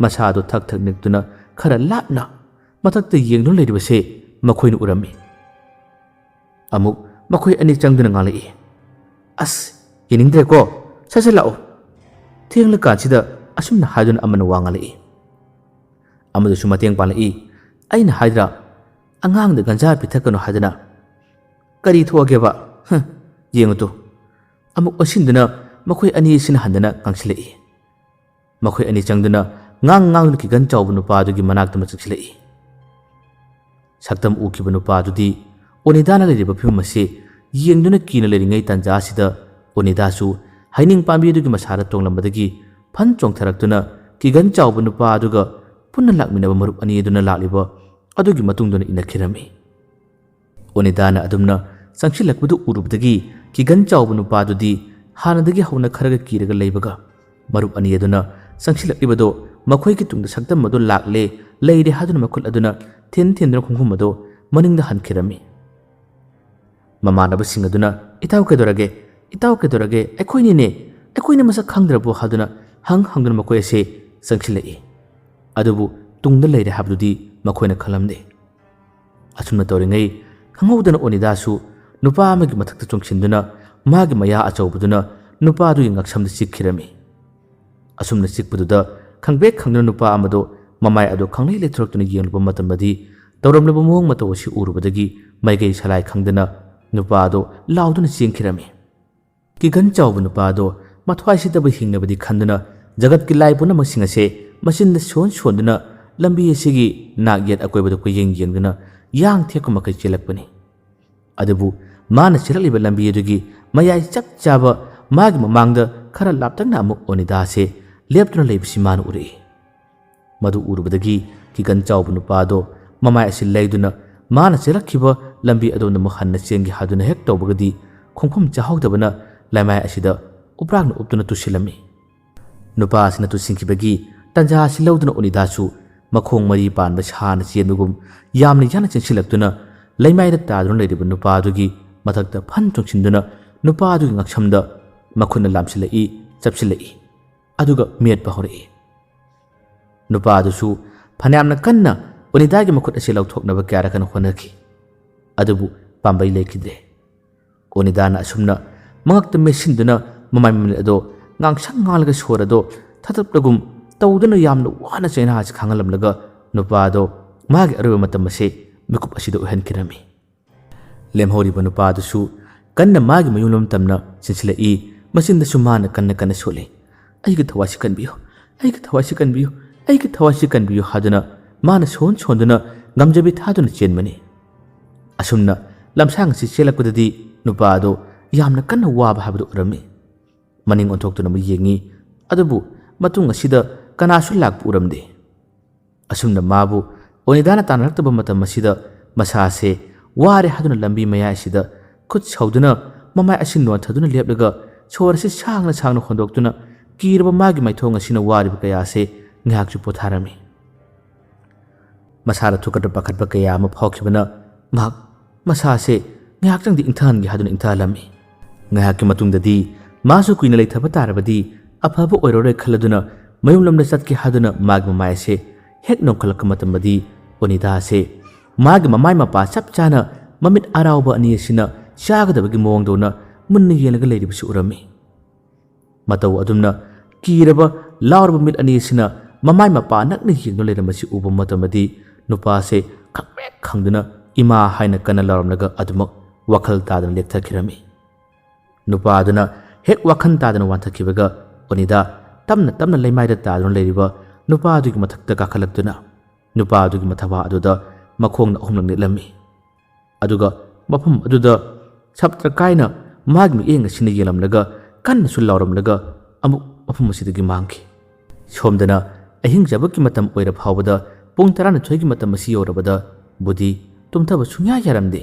ꯃꯁꯥꯗꯣ ꯊꯛ ꯅꯤꯛꯇꯨꯅ ꯈꯔ ꯂꯥꯞꯅ ꯃꯊꯛꯇ ꯌꯦꯡꯗꯨꯅ ꯂꯩꯔꯤꯕꯁꯦ ꯃꯈꯣꯏꯅ ꯎꯔꯝꯃꯤ꯫ ꯑꯃꯨꯛ ꯃꯈꯣꯏ ꯑꯅꯤ ꯆꯪꯗꯨꯅ ꯉꯥꯡꯂꯛꯏ, ꯌꯦꯡꯅꯤꯡꯗ꯭ꯔꯦꯀꯣ, ꯁꯠ ꯂꯥꯛꯑꯣ꯫ ꯊꯦꯡꯂꯀꯥꯟꯁꯤꯗ ꯑꯁꯨꯝꯅ ꯍꯥꯏꯗꯨꯅ ꯑꯃꯅ ꯋꯥ ꯉꯥꯡꯂꯛꯏ꯫ ꯑꯃꯗꯨꯁꯨ ꯃꯇꯦꯡ ꯄꯥꯡꯂꯛꯏ, ꯑꯩꯅ ꯍꯥꯏꯗ꯭ꯔꯥ ꯑꯉꯥꯡꯗ ꯒꯟꯖꯥ ꯄꯤꯊꯛꯀꯅꯨ ꯍꯥꯏꯗꯅ? ꯀꯔꯤ ꯊꯣꯛꯑꯒꯦꯕ? ꯌꯦꯡꯉꯨꯇꯨ꯫ ꯑꯃꯨꯛ ꯑꯣꯟꯁꯤꯟꯗꯨꯅ ꯃꯈꯣꯏ ꯑꯅꯤꯁꯤꯅ ꯍꯟꯗꯅ ꯉꯥꯡꯁꯤꯜꯂꯛꯏ꯫ ꯃꯈꯣꯏ ꯑꯅꯤ ꯆꯪꯗꯨꯅ ꯉꯥꯡꯗꯨꯅ ꯀꯤꯒꯟ ꯆꯥꯎꯕ ꯅꯨꯄꯥꯗꯨꯒꯤ ꯃꯅꯥꯛꯇ ꯆꯪꯁꯤꯜꯂꯛꯏ꯫ ꯁꯛꯇꯝ ꯎꯈꯤꯕ ꯅꯨꯄꯥꯗꯨꯗꯤ ꯑꯣꯅꯤꯗꯥꯅ ꯂꯩꯔꯤꯕ ꯐꯤꯕꯝ ꯑꯁꯤ ꯌꯦꯡꯗꯨꯅ ꯀꯤꯅ ꯂꯩꯔꯤꯉꯩ ꯇꯥꯟꯖꯥꯁꯤꯗ ꯑꯣꯅꯤꯗꯥꯁꯨ ꯍꯩꯅꯤꯡ ꯄꯥꯝꯕꯤ ꯑꯗꯨꯒꯤ ꯃꯁꯥꯗ ꯇꯣꯡꯂꯝꯕꯗꯒꯤ ꯐꯟ ꯆꯣꯡꯊꯔꯛꯇꯨꯅ ꯀꯤꯒꯟ ꯆꯥꯎꯕ ꯅꯨꯄꯥ ꯑꯗꯨꯒ ꯄꯨꯟꯅ ꯂꯥꯛꯃꯤꯟꯅꯕ ꯃꯔꯨꯞ ꯑꯅꯤ ꯑꯗꯨꯅ ꯂꯥꯛꯂꯤꯕ ꯑꯗꯨꯒꯤ ꯃꯇꯨꯡꯗꯨꯅ ꯏꯟꯅꯈꯤꯔꯝꯃꯤ꯫ ꯑꯣꯅꯤꯗꯥꯅ ꯑꯗꯨꯝꯅ ꯆꯪꯁꯤꯜꯂꯛꯄꯗꯨ ꯎꯔꯨꯕꯗꯒꯤ ꯀꯤꯒꯟ ꯆꯥꯎꯕ ꯅꯨꯄꯥꯗꯨꯗꯤ ꯍꯥꯟꯅꯗꯒꯤ ꯍꯧꯅ ꯈꯔꯒ ꯀꯤꯔꯒ ꯂꯩꯕꯒ ꯃꯔꯨꯞ ꯑꯅꯤ ꯑꯗꯨꯅ ꯆꯪꯁꯤꯜꯂꯛꯂꯤꯕꯗꯣ ꯃꯈꯣꯏꯒꯤ ꯇꯨꯡꯗ ꯁꯛꯇꯝ ꯑꯗꯨ ꯂꯩꯔꯦ ꯍꯥꯏꯗꯨꯅ ꯃꯈꯨꯠ ꯑꯗꯨꯅ ꯊꯤꯟꯗꯨꯅ ꯈꯣꯡꯐꯝ ꯑꯗꯣ ꯃꯅꯤꯡꯗ ꯍꯟꯈꯤꯔꯝꯃꯤ꯫ ꯃꯃꯥꯟꯅꯕꯁꯤꯡ ꯑꯗꯨꯅ ꯏꯇꯥꯎ ꯀꯩꯗꯧꯔꯒꯦ, ꯑꯩꯈꯣꯏꯅ ꯃꯁꯛ ꯈꯪꯗ꯭ꯔꯕꯣ ꯍꯥꯏꯗꯨꯅ ꯍꯪꯗꯨꯅ ꯃꯈꯣꯏ ꯑꯁꯦ ꯆꯪꯁꯤꯜꯂꯛꯏ꯫ ꯑꯗꯨꯕꯨ ꯇꯨꯡꯗ ꯂꯩꯔꯦ ꯍꯥꯏꯕꯗꯨꯗꯤ ꯃꯈꯣꯏꯅ ꯈꯪꯂꯝꯗꯦ꯫ ꯑꯁꯨꯝꯅ ꯇꯧꯔꯤꯉꯩ ꯈꯪꯍꯧꯗꯅ ꯑꯣꯅꯤꯗꯥꯁꯨ ꯅꯨꯄꯥ ꯑꯃꯒꯤ ꯃꯊꯛꯇ ꯆꯣꯡꯁꯤꯟꯗꯨꯅ ꯃꯥꯒꯤ ꯃꯌꯥ ꯑꯆꯧꯕꯗꯨꯅ ꯅꯨꯄꯥꯗꯨꯒꯤ ꯉꯛꯁꯝꯗ ꯆꯤꯛꯈꯤꯔꯝꯃꯤ꯫ ꯑꯁꯨꯝꯅ ꯆꯤꯛꯄꯗꯨꯗ ꯈꯪꯕꯦꯛ ꯈꯪꯗꯅ ꯅꯨꯄꯥ ꯑꯃꯗꯣ ꯃꯃꯥꯏ ꯑꯗꯨ ꯈꯪꯂꯩ ꯂꯩꯊꯣꯔꯛꯇꯨꯅ ꯌꯦꯡꯂꯨꯕ ꯃꯇꯝꯗꯗꯤ ꯇꯧꯔꯝꯂꯤꯕ ꯃꯑꯣꯡ ꯃꯇꯧ ꯑꯁꯤ ꯎꯔꯨꯕꯗꯒꯤ ꯃꯥꯏꯀꯩ ꯁꯂꯥꯏ ꯈꯪꯗꯅ ꯅꯨꯄꯥ ꯑꯗꯣ ꯂꯥꯎꯗꯨꯅ ꯆꯦꯟꯈꯤꯔꯝꯃꯤ꯫ ꯀꯤꯒꯟ ꯆꯥꯎꯕ ꯅꯨꯄꯥ ꯑꯗꯣ ꯃꯊ꯭ꯋꯥꯏ ꯁꯤꯠꯇꯕ ꯍꯤꯡꯅꯕꯗꯤ ꯈꯟꯗꯨꯅ ꯖꯒꯠꯀꯤ ꯂꯥꯏ ꯄꯨꯝꯅꯃꯛꯁꯤꯡ ꯑꯁꯦ ꯃꯆꯤꯟꯗ ꯁꯣꯟꯗꯨꯅ ꯂꯝꯕꯤ ꯑꯁꯤꯒꯤ ꯅꯥꯛ ꯌꯦꯠ ꯑꯀꯣꯏꯕꯗ ꯀꯣꯏꯌꯦꯡ ꯌꯦꯡꯗꯨꯅ ꯌꯥꯡ ꯊꯦꯛꯄ ꯃꯈꯩ ꯆꯦꯜꯂꯛꯄꯅꯤ꯫ ꯑꯗꯨꯕꯨ ꯃꯥꯅ ꯆꯦꯜꯂꯛꯂꯤꯕ ꯂꯝꯕꯤ ꯑꯗꯨꯒꯤ ꯃꯌꯥꯏ ꯆꯞ ꯆꯥꯕ ꯃꯥꯒꯤ ꯃꯃꯥꯡꯗ ꯈꯔ ꯂꯥꯞꯇꯛꯅ ꯑꯃꯨꯛ ꯑꯣꯅꯤꯗꯥꯁꯦ ꯂꯦꯞꯇꯨꯅ ꯂꯩꯕꯁꯤ ꯃꯥꯅ ꯎꯔꯛꯏ꯫ ꯃꯗꯨ ꯎꯔꯨꯕꯗꯒꯤ ꯀꯤꯒꯟ ꯆꯥꯎꯕ ꯅꯨꯄꯥ ꯑꯗꯣ ꯃꯃꯥꯏ ꯑꯁꯤ ꯂꯩꯗꯨꯅ ꯃꯥꯅ ꯆꯦꯜꯂꯛꯈꯤꯕ ꯂꯝꯕꯤ ꯑꯗꯣꯝꯗ ꯑꯃꯨꯛ ꯍꯟꯅ ꯆꯦꯟꯒꯦ ꯍꯥꯏꯗꯨꯅ ꯍꯦꯛ ꯇꯧꯕꯒꯗꯤ ꯈꯣꯡꯐꯝ ꯆꯥꯍꯧꯗꯕꯅ ꯂꯩꯃꯥꯏ ꯑꯁꯤꯗ ꯎꯄ꯭ꯔꯥꯛꯅ ꯎꯞꯇꯨꯅ ꯇꯨꯁꯤꯜꯂꯝꯃꯤ꯫ ꯅꯨꯄꯥ ꯑꯁꯤꯅ ꯇꯨꯁꯤꯟꯈꯤꯕꯒꯤ ꯇꯟꯖꯥ ꯑꯁꯤ ꯂꯧꯗꯨꯅ ꯑꯣꯅꯤꯗꯥꯁꯨ ꯃꯈꯣꯡ ꯃꯔꯤ ꯄꯥꯟꯕ ꯁꯥꯅ ꯆꯦꯟꯕꯒꯨꯝ ꯌꯥꯝꯅ ꯌꯥꯡꯅ ꯆꯦꯟꯁꯤꯜꯂꯛꯇꯨꯅ ꯂꯩꯃꯥꯏꯗ ꯇꯥꯗꯨꯅ ꯂꯩꯔꯤꯕ ꯅꯨꯄꯥ ꯑꯗꯨꯒꯤ ꯃꯊꯛꯇ ꯐꯟ ꯆꯣꯡꯁꯤꯟꯗꯨꯅ ꯅꯨꯄꯥ ꯑꯗꯨꯒꯤ ꯉꯛꯁꯝꯗ ꯃꯈꯨꯠꯅ ꯂꯥꯝꯁꯤꯜꯂꯛꯏ, ꯆꯞꯁꯤꯜꯂꯛꯏ, ꯑꯗꯨꯒ ꯃꯦꯠꯄ ꯍꯧꯔꯛꯏ꯫ ꯅꯨꯄꯥ ꯑꯗꯨꯁꯨ ꯐꯅꯌꯥꯝꯅ ꯀꯟꯅ ꯑꯣꯅꯤꯗꯥꯒꯤ ꯃꯈꯨꯠ ꯑꯁꯤ ꯂꯧꯊꯣꯛꯅꯕ ꯀꯌꯥꯔꯛ ꯍꯣꯠꯅꯈꯤ, ꯑꯗꯨꯕꯨ ꯄꯥꯝꯕꯩ ꯂꯩꯈꯤꯗ꯭ꯔꯦ꯫ ꯑꯣꯅꯤꯗꯥꯅ ꯑꯁꯨꯝꯅ ꯃꯉꯛꯇ ꯃꯦꯠꯁꯤꯟꯗꯨꯅ ꯃꯃꯥꯏ ꯃꯃꯤꯠ ꯑꯗꯣ ꯉꯥꯡꯁꯪ ꯉꯥꯡꯂꯒ ꯁꯣꯔ ꯑꯗꯣ ꯊꯥꯗꯠꯄꯒꯨꯝ ꯇꯧꯗꯨꯅ ꯌꯥꯝꯅ ꯋꯥꯅ ꯆꯩꯅꯥ ꯑꯁꯤ ꯈꯥꯡꯍꯜꯂꯝꯂꯒ ꯅꯨꯄꯥ ꯑꯗꯣ ꯃꯥꯒꯤ ꯑꯔꯣꯏꯕ ꯃꯇꯝ ꯑꯁꯦ ꯃꯤꯀꯨꯞ ꯑꯁꯤꯗ ꯑꯣꯏꯍꯟꯈꯤꯔꯝꯃꯤ꯫ ꯂꯦꯝꯍꯧꯔꯤꯕ ꯅꯨꯄꯥ ꯑꯗꯨꯁꯨ ꯀꯟꯅ ꯃꯥꯒꯤ ꯃꯌꯨꯝꯂꯣꯝ ꯇꯝꯅ ꯆꯦꯟꯁꯤꯜꯂꯛꯏ, ꯃꯆꯤꯟꯗꯁꯨ ꯃꯥꯅ ꯀꯟꯅ ꯀꯟꯅ ꯁꯣꯜꯂꯤ, "ꯑꯩꯒꯤ ꯊꯋꯥꯏꯁꯤ ꯀꯟꯕꯤꯌꯨ, ꯑꯩꯒꯤ ꯊꯋꯥꯏꯁꯤ ꯀꯟꯕꯤꯌꯨ, ꯑꯩꯒꯤ ꯊꯋꯥꯏꯁꯤ ꯀꯟꯕꯤꯌꯨ" ꯍꯥꯏꯗꯨꯅ ꯃꯥꯅ ꯁꯣꯟꯗꯨꯅ ꯉꯝꯖꯕꯤ ꯊꯥꯗꯨꯅ ꯆꯦꯟꯕꯅꯤ꯫ ꯑꯁꯨꯝꯅ ꯂꯝꯁꯥꯡ ꯑꯁꯤ ꯆꯦꯜꯂꯛꯄꯗꯗꯤ ꯅꯨꯄꯥ ꯑꯗꯣ ꯌꯥꯝꯅ ꯀꯟꯅ ꯋꯥꯕ ꯍꯥꯏꯕꯗꯨ ꯑꯣꯏꯔꯝꯃꯤ꯫ ꯃꯅꯤꯡ ꯑꯣꯟꯊꯣꯛꯇꯨꯅ ꯑꯃꯨꯛ ꯌꯦꯡꯉꯤ, ꯑꯗꯨꯕꯨ ꯃꯇꯨꯡ ꯑꯁꯤꯗ ꯀꯅꯥꯁꯨ ꯂꯥꯛꯄ ꯎꯔꯝꯗꯦ꯫ ꯑꯁꯨꯝꯅ ꯃꯥꯕꯨ ꯑꯣꯅꯤꯗꯥꯅ ꯇꯥꯟꯅꯔꯛꯇꯕ ꯃꯇꯝ ꯑꯁꯤꯗ ꯃꯁꯥꯁꯦ ꯋꯥꯔꯦ ꯍꯥꯏꯗꯨꯅ ꯂꯝꯕꯤ ꯃꯌꯥꯏ ꯑꯁꯤꯗ ꯈꯨꯠ ꯁꯧꯗꯨꯅ ꯃꯃꯥꯏ ꯑꯁꯤ ꯅꯣꯟꯊꯗꯨꯅ ꯂꯦꯞꯂꯒ ꯁꯣꯔ ꯑꯁꯤ ꯁꯥꯡꯅ ꯁꯥꯡꯅ ꯍꯣꯟꯗꯣꯛꯇꯨꯅ ꯀꯤꯔꯕ ꯃꯥꯒꯤ ꯃꯥꯏꯊꯣꯡ ꯑꯁꯤꯅ ꯋꯥꯔꯤꯕ ꯀꯌꯥ ꯑꯁꯦ ꯉꯥꯏꯍꯥꯛꯁꯨ ꯄꯣꯊꯥꯔꯝꯃꯤ꯫ ꯃꯁꯥꯗ ꯊꯨꯀꯠꯄ ꯄꯥꯈꯠꯄ ꯀꯌꯥ ꯑꯃ ꯐꯥꯎꯈꯤꯕꯅ ꯃꯍꯥꯛ ꯃꯁꯥꯁꯦ ꯉꯥꯏꯍꯥꯛꯇꯪꯗꯤ ꯏꯪꯊꯍꯟꯒꯦ ꯍꯥꯏꯗꯨꯅ ꯏꯪꯊꯍꯜꯂꯝꯃꯤ꯫ ꯉꯥꯏꯍꯥꯛꯀꯤ ꯃꯇꯨꯡꯗꯗꯤ ꯃꯥꯁꯨ ꯀꯨꯏꯅ ꯂꯩꯊꯕ ꯇꯥꯔꯕꯗꯤ ꯑꯐꯕ ꯑꯣꯏꯔꯔꯣꯏ ꯈꯜꯂꯗꯨꯅ ꯃꯌꯨꯝꯂꯣꯝꯗ ꯆꯠꯀꯦ ꯍꯥꯏꯗꯨꯅ ꯃꯥꯒꯤ ꯃꯃꯥꯏ ꯑꯁꯦ ꯍꯦꯛ ꯅꯣꯟꯈꯠꯂꯛꯄ ꯃꯇꯝꯗꯗꯤ ꯑꯣꯅꯤꯗꯥ ꯑꯁꯦ ꯃꯥꯒꯤ ꯃꯃꯥꯏ ꯃꯄꯥ ꯆꯞ ꯆꯥꯅ ꯃꯃꯤꯠ ꯑꯔꯥꯎꯕ ꯑꯅꯤ ꯑꯁꯤꯅ ꯆꯥꯒꯗꯕꯒꯤ ꯃꯑꯣꯡꯗꯧꯅ ꯃꯨꯟꯅ ꯌꯦꯡꯂꯒ ꯂꯩꯔꯤꯕꯁꯤ ꯎꯔꯝꯃꯤ꯫ ꯃꯇꯧ ꯑꯗꯨꯝꯅ ꯀꯤꯔꯕ ꯂꯥꯎꯔꯕ ꯃꯤꯠ ꯑꯅꯤ ꯑꯁꯤꯅ ꯃꯃꯥꯏ ꯃꯄꯥ ꯅꯛꯅ ꯌꯦꯡꯗꯨꯅ ꯂꯩꯔꯝꯕꯁꯤ ꯎꯕ ꯃꯇꯝꯗꯗꯤ ꯅꯨꯄꯥ ꯑꯁꯦ ꯈꯪꯄ꯭ꯔꯦꯛ ꯈꯪꯗꯨꯅ ꯏꯃꯥ ꯍꯥꯏꯅ ꯀꯟꯅ ꯂꯥꯎꯔꯝꯂꯒ ꯑꯗꯨꯃꯛ ꯋꯥꯈꯜ ꯇꯥꯗꯅ ꯂꯦꯞꯊꯈꯤꯔꯝꯃꯤ꯫ ꯅꯨꯄꯥ ꯑꯗꯨꯅ ꯍꯦꯛ ꯋꯥꯈꯜ ꯇꯥꯗꯅ ꯋꯥꯟꯊꯈꯤꯕꯒ ꯑꯣꯅꯤꯗꯥ ꯇꯞꯅ ꯇꯞꯅ ꯂꯩꯃꯥꯏꯗ ꯇꯥꯗꯨꯅ ꯂꯩꯔꯤꯕ ꯅꯨꯄꯥ ꯑꯗꯨꯒꯤ ꯃꯊꯛꯇ ꯀꯥꯈꯠꯂꯛꯇꯨꯅ ꯅꯨꯄꯥ ꯑꯗꯨꯒꯤ ꯃꯊꯕꯥꯛ ꯑꯗꯨꯗ ꯃꯈꯣꯡꯅ ꯑꯍꯨꯝꯂꯛ ꯅꯦꯠꯂꯝꯃꯤ꯫ ꯑꯗꯨꯒ ꯃꯐꯝ ꯑꯗꯨꯗ ꯁꯞꯇ꯭ꯔ ꯀꯥꯏꯅ ꯃꯥꯒꯤ ꯃꯤꯠꯌꯦꯡ ꯑꯁꯤꯅ ꯌꯦꯡꯂꯝꯂꯒ ꯀꯟꯅꯁꯨ ꯂꯥꯎꯔꯝꯂꯒ ꯑꯃꯨꯛ ꯃꯐꯝ ꯑꯁꯤꯗꯒꯤ ꯃꯥꯡꯈꯤ꯫ ꯁꯣꯝꯗꯅ ꯑꯍꯤꯡ ꯆꯕꯛꯀꯤ ꯃꯇꯝ ꯑꯣꯏꯔ ꯐꯥꯎꯕꯗ ꯄꯨꯡ 12ꯒꯤ ꯃꯇꯝ ꯑꯁꯤ ꯌꯧꯔꯕꯗ ꯕꯨꯙꯤ ꯇꯨꯝꯊꯕ ꯁꯨꯡꯌꯥ ꯌꯥꯔꯝꯗꯦ꯫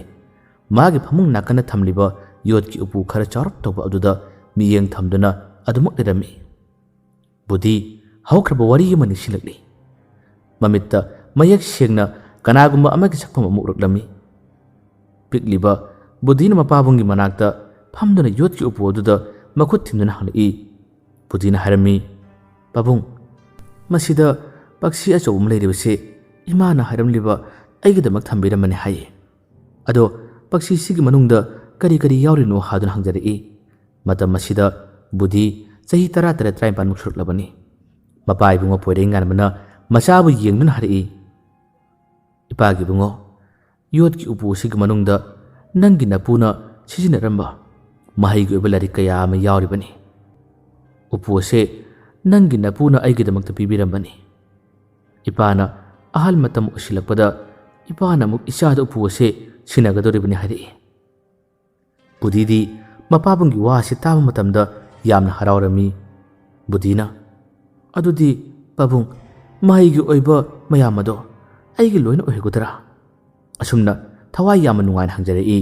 ꯃꯥꯒꯤ ꯐꯃꯨꯡ ꯅꯥꯀꯟꯗ ꯊꯝꯂꯤꯕ ꯌꯣꯠꯀꯤ ꯎꯄꯨ ꯈꯔ ꯆꯥꯎꯔꯞ ꯇꯧꯕ ꯑꯗꯨꯗ ꯃꯤꯠꯌꯦꯡ ꯊꯝꯗꯨꯅ ꯑꯗꯨꯃꯛ ꯂꯩꯔꯝꯃꯤ꯫ ꯕꯨꯙꯤ ꯍꯧꯈ꯭ꯔꯕ ꯋꯥꯔꯤ ꯑꯃ ꯅꯤꯡꯁꯤꯡꯂꯛꯂꯤ꯫ ꯃꯃꯤꯠꯇ ꯃꯌꯦꯛ ꯁꯦꯡꯅ ꯀꯅꯥꯒꯨꯝꯕ ꯑꯃꯒꯤ ꯁꯛꯐꯝ ꯑꯃ ꯎꯔꯛꯂꯝꯃꯤ꯫ ꯄꯤꯛꯂꯤꯕ ꯕꯨꯙꯤꯅ ꯃꯄꯥꯕꯨꯡꯒꯤ ꯃꯅꯥꯛꯇ ꯐꯝꯗꯨꯅ ꯌꯣꯠꯀꯤ ꯎꯄꯨ ꯑꯗꯨꯗ ꯃꯈꯨꯠ ꯊꯤꯟꯗꯨꯅ ꯍꯪꯂꯛꯏ꯫ ꯕꯨꯙꯤꯅ ꯍꯥꯏꯔꯝꯃꯤ, "ꯄꯥꯕꯨꯡ, ꯃꯁꯤꯗ ꯄꯛꯁꯤ ꯑꯆꯧꯕ ꯑꯃ ꯂꯩꯔꯤꯕꯁꯦ ꯏꯃꯥꯅ ꯍꯥꯏꯔꯝꯂꯤꯕ ꯑꯩꯒꯤꯗꯃꯛ ꯊꯝꯕꯤꯔꯝꯕꯅꯤ ꯍꯥꯏꯌꯦ꯫ ꯑꯗꯣ ꯄꯛꯁꯤꯁꯤꯒꯤ ꯃꯅꯨꯡꯗ ꯀꯔꯤ ꯀꯔꯤ ꯌꯥꯎꯔꯤꯅꯣ ꯍꯥꯏꯗꯨꯅ ꯍꯪꯖꯔꯛꯏ꯫ ꯃꯇꯝ ꯑꯁꯤꯗ ꯕꯨꯙꯤ ꯆꯍꯤ 13-13 ꯁꯨꯔꯛꯂꯕꯅꯤ꯫ ꯃꯄꯥ ꯏꯕꯨꯡꯉꯣ ꯄꯣꯏꯔꯩꯉꯥꯟꯕꯅ ꯃꯆꯥꯕꯨ ꯌꯦꯡꯗꯨꯅ ꯍꯥꯏꯔꯛꯏ, "ꯏꯄꯥꯒꯤ ꯏꯕꯨꯡꯉꯣ, ꯌꯣꯠꯀꯤ ꯎꯄꯨ ꯑꯁꯤꯒꯤ ꯃꯅꯨꯡꯗ ꯅꯪꯒꯤ ꯅꯄꯨꯅ ꯁꯤꯖꯤꯟꯅꯔꯝꯕ ꯃꯍꯩꯒꯤ ꯑꯣꯏꯕ ꯂꯥꯏꯔꯤꯛ ꯀꯌꯥ ꯑꯃ ꯌꯥꯎꯔꯤꯕꯅꯤ꯫ ꯎꯄꯨ ꯑꯁꯦ ꯅꯪꯒꯤ ꯅꯄꯨꯅ ꯑꯩꯒꯤꯗꯃꯛꯇ ꯄꯤꯕꯤꯔꯝꯕꯅꯤ꯫ ꯏꯄꯥꯅ ꯑꯍꯜ ꯃꯇꯝ ꯑꯣꯏꯁꯤꯜꯂꯛꯄꯗ ꯏꯄꯥꯅ ꯑꯃꯨꯛ ꯏꯆꯥꯗ ꯎꯄꯨ ꯑꯁꯦ ꯁꯤꯟꯅꯒꯗꯧꯔꯤꯕꯅꯤ" ꯍꯥꯏꯔꯛꯏ꯫ ꯕꯨꯙꯤꯗꯤ ꯃꯄꯥꯕꯨꯡꯒꯤ ꯋꯥ ꯑꯁꯤ ꯇꯥꯕ ꯃꯇꯝꯗ ꯌꯥꯝꯅ ꯍꯔꯥꯎꯔꯝꯃꯤ꯫ ꯕꯨꯙꯤꯅ, "ꯑꯗꯨꯗꯤ ꯄꯥꯕꯨꯡ, ꯃꯍꯩꯒꯤ ꯑꯣꯏꯕ ꯃꯌꯥꯝ ꯑꯗꯣ ꯑꯩꯒꯤ ꯂꯣꯏꯅ ꯑꯣꯏꯍꯧꯒꯗ꯭ꯔꯥ?" ꯑꯁꯨꯝꯅ ꯊꯋꯥꯏ ꯌꯥꯝꯅ ꯅꯨꯡꯉꯥꯏꯅ ꯍꯪꯖꯔꯛꯏ꯫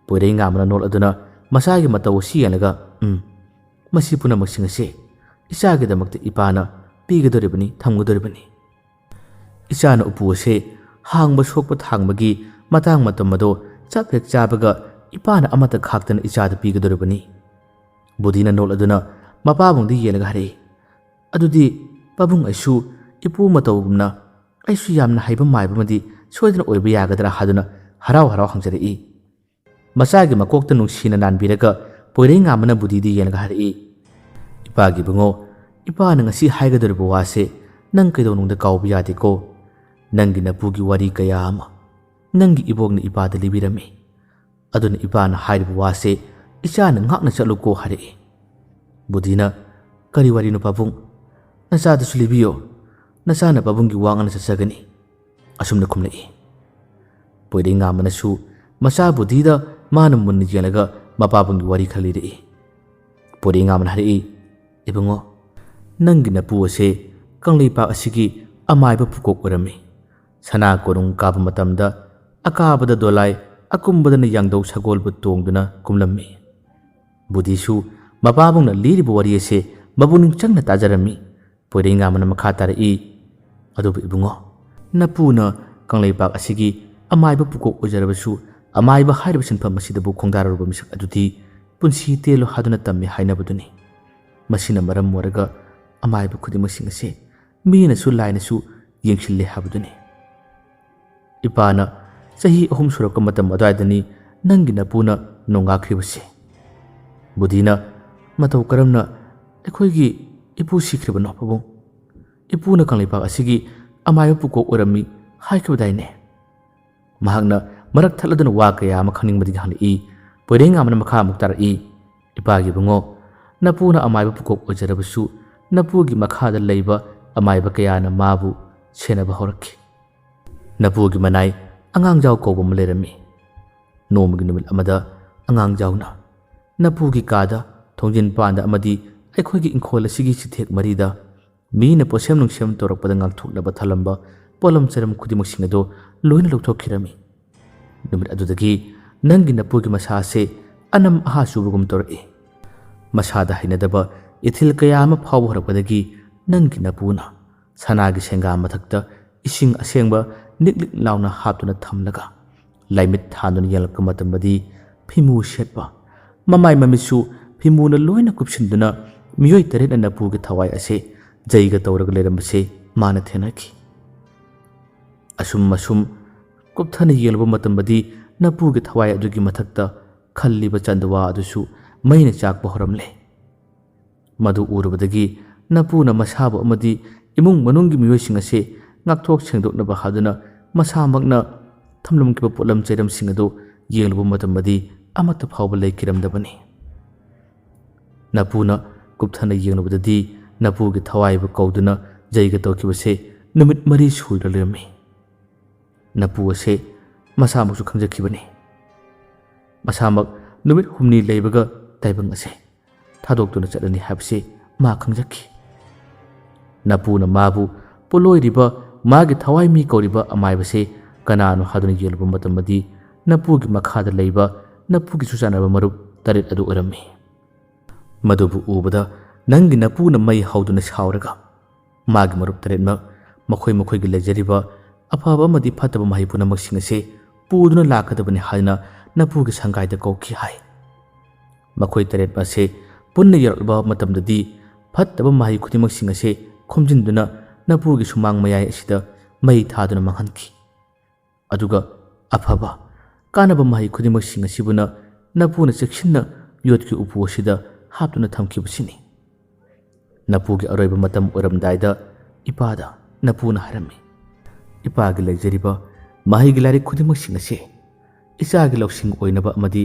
ꯄꯣꯏꯔꯩꯉꯥꯟꯕꯅ ꯅꯣꯛꯂꯗꯨꯅ ꯃꯆꯥꯒꯤ ꯃꯇꯧ ꯑꯁꯤ ꯌꯦꯡꯂꯒ, "ꯃꯁꯤ ꯄꯨꯝꯅꯃꯛꯁꯤꯡ ꯑꯁꯤ ꯏꯆꯥꯒꯤꯗꯃꯛꯇ ꯏꯄꯥꯅ ꯄꯤꯒꯗꯧꯔꯤꯕꯅꯤ, ꯊꯝꯒꯗꯧꯔꯤꯕꯅꯤ꯫ ꯏꯆꯥꯅ ꯎꯄꯨ ꯑꯁꯦ ꯍꯥꯡꯕ ꯁꯣꯛꯄ ꯊꯥꯡꯕꯒꯤ ꯃꯇꯥꯡ ꯃꯇꯝ ꯑꯗꯣ ꯆꯞ ꯍꯦꯛ ꯆꯥꯕꯒ ꯏꯄꯥꯅ ꯑꯃꯠꯇ ꯈꯥꯛꯇꯅ ꯏꯆꯥꯗ ꯄꯤꯒꯗꯧꯔꯤꯕꯅꯤ." ꯕꯨꯙꯤꯅ ꯅꯣꯛꯂꯗꯨꯅ ꯃꯄꯥꯕꯨꯡꯗ ꯌꯦꯡꯂꯒ ꯍꯥꯏꯔꯛꯏ, "ꯑꯗꯨꯗꯤ ꯄꯥꯕꯨꯡ, ꯑꯩꯁꯨ ꯏꯄꯨ ꯃꯇꯧꯒꯨꯝꯅ ꯑꯩꯁꯨ ꯌꯥꯝꯅ ꯍꯩꯕ ꯃꯥꯏꯕ ꯑꯃꯗꯤ ꯁꯣꯏꯗꯅ ꯑꯣꯏꯕ ꯌꯥꯒꯗ꯭ꯔꯥ?" ꯍꯥꯏꯗꯨꯅ ꯍꯔꯥꯎ ꯍꯔꯥꯎ ꯍꯪꯖꯔꯛꯏ꯫ ꯃꯆꯥꯒꯤ ꯃꯀꯣꯛꯇ ꯅꯨꯡꯁꯤꯅ ꯅꯥꯟꯕꯤꯔꯒ ꯄꯣꯏꯔꯩ ꯉꯥꯟꯕꯅ ꯕꯨꯙꯤꯗ ꯌꯦꯡꯂꯒ ꯍꯥꯏꯔꯛꯏ, ꯏꯄꯥꯒꯤ ꯏꯕꯨꯡꯉꯣ, ꯏꯄꯥꯅ ꯉꯁꯤ ꯍꯥꯏꯒꯗꯧꯔꯤꯕ ꯋꯥꯁꯦ ꯅꯪ ꯀꯩꯗꯧꯅꯨꯡꯗ ꯀꯥꯎꯕ ꯌꯥꯗꯦꯀꯣ. ꯅꯪꯒꯤ ꯅꯄꯨꯒꯤ ꯋꯥꯔꯤ ꯀꯌꯥ ꯑꯃ ꯅꯪꯒꯤ ꯏꯕꯣꯛꯅ ꯏꯄꯥꯗ ꯂꯤꯕꯤꯔꯝꯃꯤ. ꯑꯗꯨꯅ ꯏꯄꯥꯅ ꯍꯥꯏꯔꯤꯕ ꯋꯥꯁꯦ ꯏꯆꯥꯅ ꯉꯥꯛꯅ ꯆꯠꯂꯨꯀꯣ ꯍꯥꯏꯔꯛꯏ. ꯕꯨꯙꯤꯅ, ꯀꯔꯤ ꯋꯥꯔꯤꯅꯣ ꯄꯥꯕꯨꯡ? ꯅꯆꯥꯗꯁꯨ ꯂꯤꯕꯤꯌꯣ. ꯅꯆꯥꯅ ꯄꯥꯕꯨꯡꯒꯤ ꯋꯥ ꯉꯥꯛꯅ ꯆꯠꯆꯒꯅꯤ. ꯑꯁꯨꯝꯅ ꯈꯨꯝꯂꯛꯏ. ꯄꯣꯏꯔꯩ ꯉꯥꯟꯕꯅꯁꯨ ꯃꯆꯥ ꯕꯨꯙꯤꯗ ꯃꯥꯅ ꯃꯨꯟꯅ ꯌꯦꯡꯂꯒ ꯃꯄꯥꯕꯨꯡꯒꯤ ꯋꯥꯔꯤ ꯈꯔ ꯂꯤꯔꯛꯏ. ꯄꯣꯏꯔꯩ ꯉꯥꯟꯕꯅ ꯍꯥꯏꯔꯛꯏ, ꯏꯕꯨꯡꯉꯣ, ꯅꯪꯒꯤ ꯅꯄꯨ ꯑꯁꯦ ꯀꯪꯂꯩꯄꯥꯛ ꯑꯁꯤꯒꯤ ꯑꯃꯥꯏꯕ ꯄꯨꯀꯣꯛ ꯑꯣꯏꯔꯝꯃꯤ. ꯁꯅꯥ ꯀꯣꯅꯨꯡ ꯀꯥꯕ ꯃꯇꯝꯗ ꯑꯀꯥꯕꯗ ꯗꯣꯂꯥꯏ, ꯑꯀꯨꯝꯕꯗꯅ ꯌꯥꯡꯗꯧ ꯁꯒꯣꯜꯕꯨ ꯇꯣꯡꯗꯨꯅ ꯀꯨꯝꯂꯝꯃꯤ. ꯕꯨꯙꯤꯁꯨ ꯃꯄꯥꯕꯨꯡꯅ ꯂꯤꯔꯤꯕ ꯋꯥꯔꯤ ꯑꯁꯦ ꯃꯄꯨꯛꯅꯤꯡ ꯆꯪꯅ ꯇꯥꯖꯔꯝꯃꯤ. ꯄꯣꯏꯔꯩ ꯉꯥꯟꯕꯅ ꯃꯈꯥ ꯇꯥꯔꯛꯏ, ꯑꯗꯨꯕꯨ ꯏꯕꯨꯡꯉꯣ, ꯅꯄꯨꯅ ꯀꯪꯂꯩꯄꯥꯛ ꯑꯁꯤꯒꯤ ꯑꯃꯥꯏꯕ ꯄꯨꯀꯣꯛ ꯑꯣꯏꯖꯔꯕꯁꯨ ꯑꯃꯥꯏꯕ ꯍꯥꯏꯔꯤꯕ ꯁꯤꯟꯐꯝ ꯑꯁꯤꯗꯕꯨ ꯈꯣꯡꯗꯥꯔꯨꯔꯕ ꯃꯤꯁꯛ ꯑꯗꯨꯗꯤ ꯄꯨꯟꯁꯤ ꯇꯦꯜꯂꯨ ꯍꯥꯗꯨꯅ ꯇꯝꯃꯤ ꯍꯥꯏꯅꯕꯗꯨꯅꯤ. ꯃꯁꯤꯅ ꯃꯔꯝ ꯑꯣꯏꯔꯒ ꯑꯃꯥꯏꯕ ꯈꯨꯗꯤꯡꯃꯛꯁꯤꯡ ꯑꯁꯦ ꯃꯤꯅꯁꯨ ꯂꯥꯏꯅꯁꯨ ꯌꯦꯡꯁꯤꯜꯂꯦ ꯍꯥꯏꯕꯗꯨꯅꯤ. ꯏꯄꯥꯅ ꯆꯍꯤ 3 ꯁꯨꯔꯛꯄ ꯃꯇꯝ ꯑꯗꯨꯋꯥꯏꯗꯅꯤ ꯅꯪꯒꯤ ꯅꯄꯨꯅ ꯅꯣꯡꯒꯥꯈ꯭ꯔꯤꯕꯁꯦ. ꯕꯨꯙꯤꯅ, ꯃꯇꯧ ꯀꯔꯝꯅ ꯑꯩꯈꯣꯏꯒꯤ ꯏꯄꯨ ꯁꯤꯈ꯭ꯔꯤꯕꯅꯣ ꯄꯥꯕꯨꯡ? ꯏꯄꯨꯅ ꯀꯪꯂꯩꯄꯥꯛ ꯑꯁꯤꯒꯤ ꯑꯃꯥꯏꯕ ꯄꯨꯀꯣꯛ ꯑꯣꯏꯔꯝꯃꯤ ꯍꯥꯏꯈꯤꯕꯗꯥꯏꯅꯦ? ꯃꯍꯥꯛꯅ ꯃꯔꯛ ꯊꯠꯂꯗꯨꯅ ꯋꯥ ꯀꯌꯥ ꯑꯃ ꯈꯪꯅꯤꯡꯕꯗꯒꯤ ꯍꯪꯂꯛꯏ. ꯄꯣꯏꯔꯩ ꯉꯥꯟꯕꯅ ꯃꯈꯥ ꯑꯃꯨꯛ ꯇꯥꯔꯛꯏ, ꯏꯄꯥꯒꯤ ꯏꯕꯨꯡꯉꯣ, ꯅꯄꯨꯅ ꯑꯃꯥꯏꯕ ꯄꯨꯀꯣꯛ ꯑꯣꯏꯖꯔꯕꯁꯨ ꯅꯄꯨꯒꯤ ꯃꯈꯥꯗ ꯂꯩꯕ ꯑꯃꯥꯏꯕ ꯀꯌꯥꯅ ꯃꯥꯕꯨ ꯁꯦꯟꯅꯕ ꯍꯧꯔꯛꯈꯤ. ꯅꯄꯨꯒꯤ ꯃꯅꯥꯏ ꯑꯉꯥꯡꯖꯥꯎ ꯀꯧꯕ ꯑꯃ ꯂꯩꯔꯝꯃꯤ. ꯅꯣꯡꯃꯒꯤ ꯅꯨꯃꯤꯠ ꯑꯃꯗ ꯑꯉꯥꯡꯖꯥꯎꯅ ꯅꯄꯨꯒꯤ ꯀꯥꯗ, ꯊꯣꯡꯖꯤꯟꯄꯥꯟꯗ ꯑꯃꯗꯤ ꯑꯩꯈꯣꯏꯒꯤ ꯏꯪꯈꯣꯜ ꯑꯁꯤꯒꯤ ꯆꯤꯊꯦꯛ ꯃꯔꯤꯗ ꯃꯤꯅ ꯄꯣꯠꯁꯦꯝ ꯅꯨꯡꯁꯦꯝ ꯇꯧꯔꯛꯄꯗ ꯉꯥꯛꯊꯣꯛꯅꯕ ꯊꯜꯂꯝꯕ ꯄꯣꯠꯂꯝ ꯆꯔꯝ ꯈꯨꯗꯤꯡꯃꯛꯁꯤꯡ ꯑꯗꯨ ꯂꯣꯏꯅ ꯂꯧꯊꯣꯛꯈꯤꯔꯝꯃꯤ. ꯅꯨꯃꯤꯠ ꯑꯗꯨꯗꯒꯤ ꯅꯪꯒꯤ ꯅꯄꯨꯒꯤ ꯃꯁꯥ ꯑꯁꯦ ꯑꯅꯝ ꯑꯍꯥ ꯆꯨꯕꯒꯨꯝ ꯇꯧꯔꯛꯏ. ꯃꯁꯥꯗ ꯍꯩꯅꯗꯕ ꯏꯊꯤꯜ ꯀꯌా ꯑꯃ ꯐꯥꯎꯕ ꯍꯧꯔꯛꯄꯗꯒꯤ ꯅꯪꯒꯤ ꯅꯄꯨꯅ ꯁꯅꯥꯒꯤ ꯁꯦꯡꯒꯥ ꯃꯊꯛꯇ ꯏꯁꯤꯡ ꯑꯁꯦꯡꯕ ꯅꯤꯛ ꯂꯥꯎꯅ ꯍꯥꯞꯇꯨꯅ ꯊꯝꯂꯒ ꯂꯥꯏꯃꯤꯠ ꯊꯥꯟꯗꯨꯅ ꯌꯦꯡꯂꯛꯄ ꯃꯇꯝꯗꯗꯤ ꯐꯤꯃꯨ ꯁꯦꯠꯄ, ꯃꯃꯥꯏ ꯃꯃꯤꯠꯁꯨ ꯐꯤꯃꯨꯅ ꯂꯣꯏꯅ ꯀꯨꯞꯁꯤꯟꯗꯨꯅ ꯃꯤꯑꯣꯏ 8ꯅ ꯅꯄꯨꯒꯤ ꯊꯋꯥꯏ ꯑꯁꯦ ꯖꯩꯒ ꯇꯧꯔꯒ ꯂꯩꯔꯝꯕꯁꯦ ꯃꯥꯅ ꯊꯦꯡꯅꯈꯤ. ꯑꯁꯨꯝ ꯀꯨꯞꯊꯅ ꯌꯦꯡꯂꯨꯕ ꯃꯇꯝꯗꯗꯤ ꯅꯄꯨꯒꯤ ꯊꯋꯥꯏ ꯑꯗꯨꯒꯤ ꯃꯊꯛꯇ ꯈꯜꯂꯤꯕ ꯆꯟꯗꯋꯥ ꯑꯗꯨꯁꯨ ꯃꯩꯅ ꯆꯥꯛꯄ ꯍꯧꯔꯝꯂꯦ. ꯃꯗꯨ ꯎꯔꯨꯕꯗꯒꯤ ꯅꯄꯨꯅ ꯃꯁꯥꯕꯨ ꯑꯃꯗꯤ ꯏꯃꯨꯡ ꯃꯅꯨꯡꯒꯤ ꯃꯤꯑꯣꯏꯁꯤꯡ ꯑꯁꯦ ꯉꯥꯛꯊꯣꯛ ꯁꯦꯡꯗꯣꯛꯅꯕ ꯍꯥꯏꯗꯨꯅ ꯃꯁꯥꯃꯛꯅ ꯊꯝꯂꯝꯈꯤꯕ ꯄꯣꯠꯂꯝ ꯆꯩꯔꯝꯁꯤꯡ ꯑꯗꯨ ꯌꯦꯡꯂꯨꯕ ꯃꯇꯝꯗꯗꯤ ꯑꯃꯠꯇ ꯐꯥꯎꯕ ꯂꯩꯈꯤꯔꯝꯗꯕꯅꯤ. ꯅꯄꯨꯅ ꯀꯨꯞꯊꯅ ꯌꯦꯡꯂꯨꯕꯗꯗꯤ ꯅꯄꯨꯒꯤ ꯊꯋꯥꯏꯕꯨ ꯀꯧꯗꯨꯅ ꯖꯩꯒ ꯇꯧꯈꯤꯕꯁꯦ ꯅꯨꯃꯤꯠ 4 ꯁꯨꯔ ꯂꯩꯔꯝꯃꯤ. ꯅꯄꯨ ꯑꯁꯦ ꯃꯁꯥꯃꯛꯁꯨ ꯈꯪꯖꯈꯤꯕꯅꯤ. ꯃꯁꯥꯃꯛ ꯅꯨꯃꯤꯠ 7 ꯂꯩꯕꯒ ꯇꯥꯏꯕꯪ ꯑꯁꯦ ꯊꯥꯗꯣꯛꯇꯨꯅ ꯆꯠꯂꯅꯤ ꯍꯥꯏꯕꯁꯦ ꯃꯥ ꯈꯪꯖꯈꯤ. ꯅꯄꯨꯅ ꯃꯥꯕꯨ ꯄꯣꯠꯂꯣꯏꯔꯤꯕ ꯃꯥꯒꯤ ꯊꯋꯥꯏ ꯃꯤ ꯀꯧꯔꯤꯕ ꯑꯃꯥꯏꯕꯁꯦ ꯀꯅꯥꯅꯣ ꯍꯥꯏꯗꯨꯅ ꯌꯦꯡꯂꯨꯕ ꯃꯇꯝꯗꯗꯤ ꯅꯄꯨꯒꯤ ꯃꯈꯥꯗ ꯂꯩꯕ ꯅꯄꯨꯒꯤꯁꯨ ꯆꯥꯟꯅꯕ ꯃꯔꯨꯞ 8 ꯑꯗꯨ ꯑꯣꯏꯔꯝꯃꯤ. ꯃꯗꯨꯕꯨ ꯎꯕꯗ ꯅꯪꯒꯤ ꯅꯄꯨꯅ ꯃꯩ ꯍꯧꯗꯨꯅ ꯁꯥꯎꯔꯒ ꯃꯥꯒꯤ ꯃꯔꯨꯞ 8ꯃꯛ ꯃꯈꯣꯏꯒꯤ ꯂꯩꯖꯔꯤꯕ ꯑꯐꯕ ꯑꯃꯗꯤ ꯐꯠꯇꯕ ꯃꯍꯩ ꯄꯨꯝꯅꯃꯛꯁꯤꯡ ꯑꯁꯦ ꯄꯨꯗꯨꯅ ꯂꯥꯛꯀꯗꯕꯅꯤ ꯍꯥꯏꯅ ꯅꯄꯨꯒꯤ ꯁꯪꯒꯥꯏꯗ ꯀꯧꯈꯤ ꯍꯥꯏ. ꯃꯈꯣꯏ 8 ꯑꯁꯦ ꯄꯨꯟꯅ ꯌꯧꯔꯛꯂꯕ ꯃꯇꯝꯗꯗꯤ ꯐꯠꯇꯕ ꯃꯍꯩ ꯈꯨꯗꯤꯡꯃꯛꯁꯤꯡ ꯑꯁꯦ ꯈꯣꯝꯖꯤꯟꯗꯨꯅ ꯅꯄꯨꯒꯤ ꯁꯨꯃꯥꯡ ꯃꯌꯥꯏ ꯑꯁꯤꯗ ꯃꯩ ꯊꯥꯗꯨꯅ ꯃꯥꯡꯍꯟꯈꯤ. ꯑꯗꯨꯒ ꯑꯐꯕ ꯀꯥꯟꯅꯕ ꯃꯍꯩ ꯈꯨꯗꯤꯡꯃꯛꯁꯤꯡ ꯑꯁꯤꯕꯨꯅ ꯅꯄꯨꯅ ꯆꯦꯛꯁꯤꯟꯅ ꯌꯣꯠꯀꯤ ꯎꯄꯨ ꯑꯁꯤꯗ ꯍꯥꯞꯇꯨꯅ ꯊꯝꯈꯤꯕꯁꯤꯅꯤ. ꯅꯄꯨꯒꯤ ꯑꯔꯣꯏꯕ ꯃꯇꯝ ꯑꯣꯏꯔꯝꯗꯥꯏꯗ ꯏꯄꯥꯗ ꯅꯄꯨꯅ ꯍꯥꯏꯔꯝꯃꯤ, ꯏꯄꯥꯒꯤ ꯂꯩꯖꯔꯤꯕ ꯃꯍꯩꯒꯤ ꯂꯥꯏꯔꯤꯛ ꯈꯨꯗꯤꯡꯃꯛꯁꯤꯡ ꯑꯁꯤ ꯏꯆꯥꯒꯤ ꯂꯧꯁꯤꯡ ꯑꯣꯏꯅꯕ ꯑꯃꯗꯤ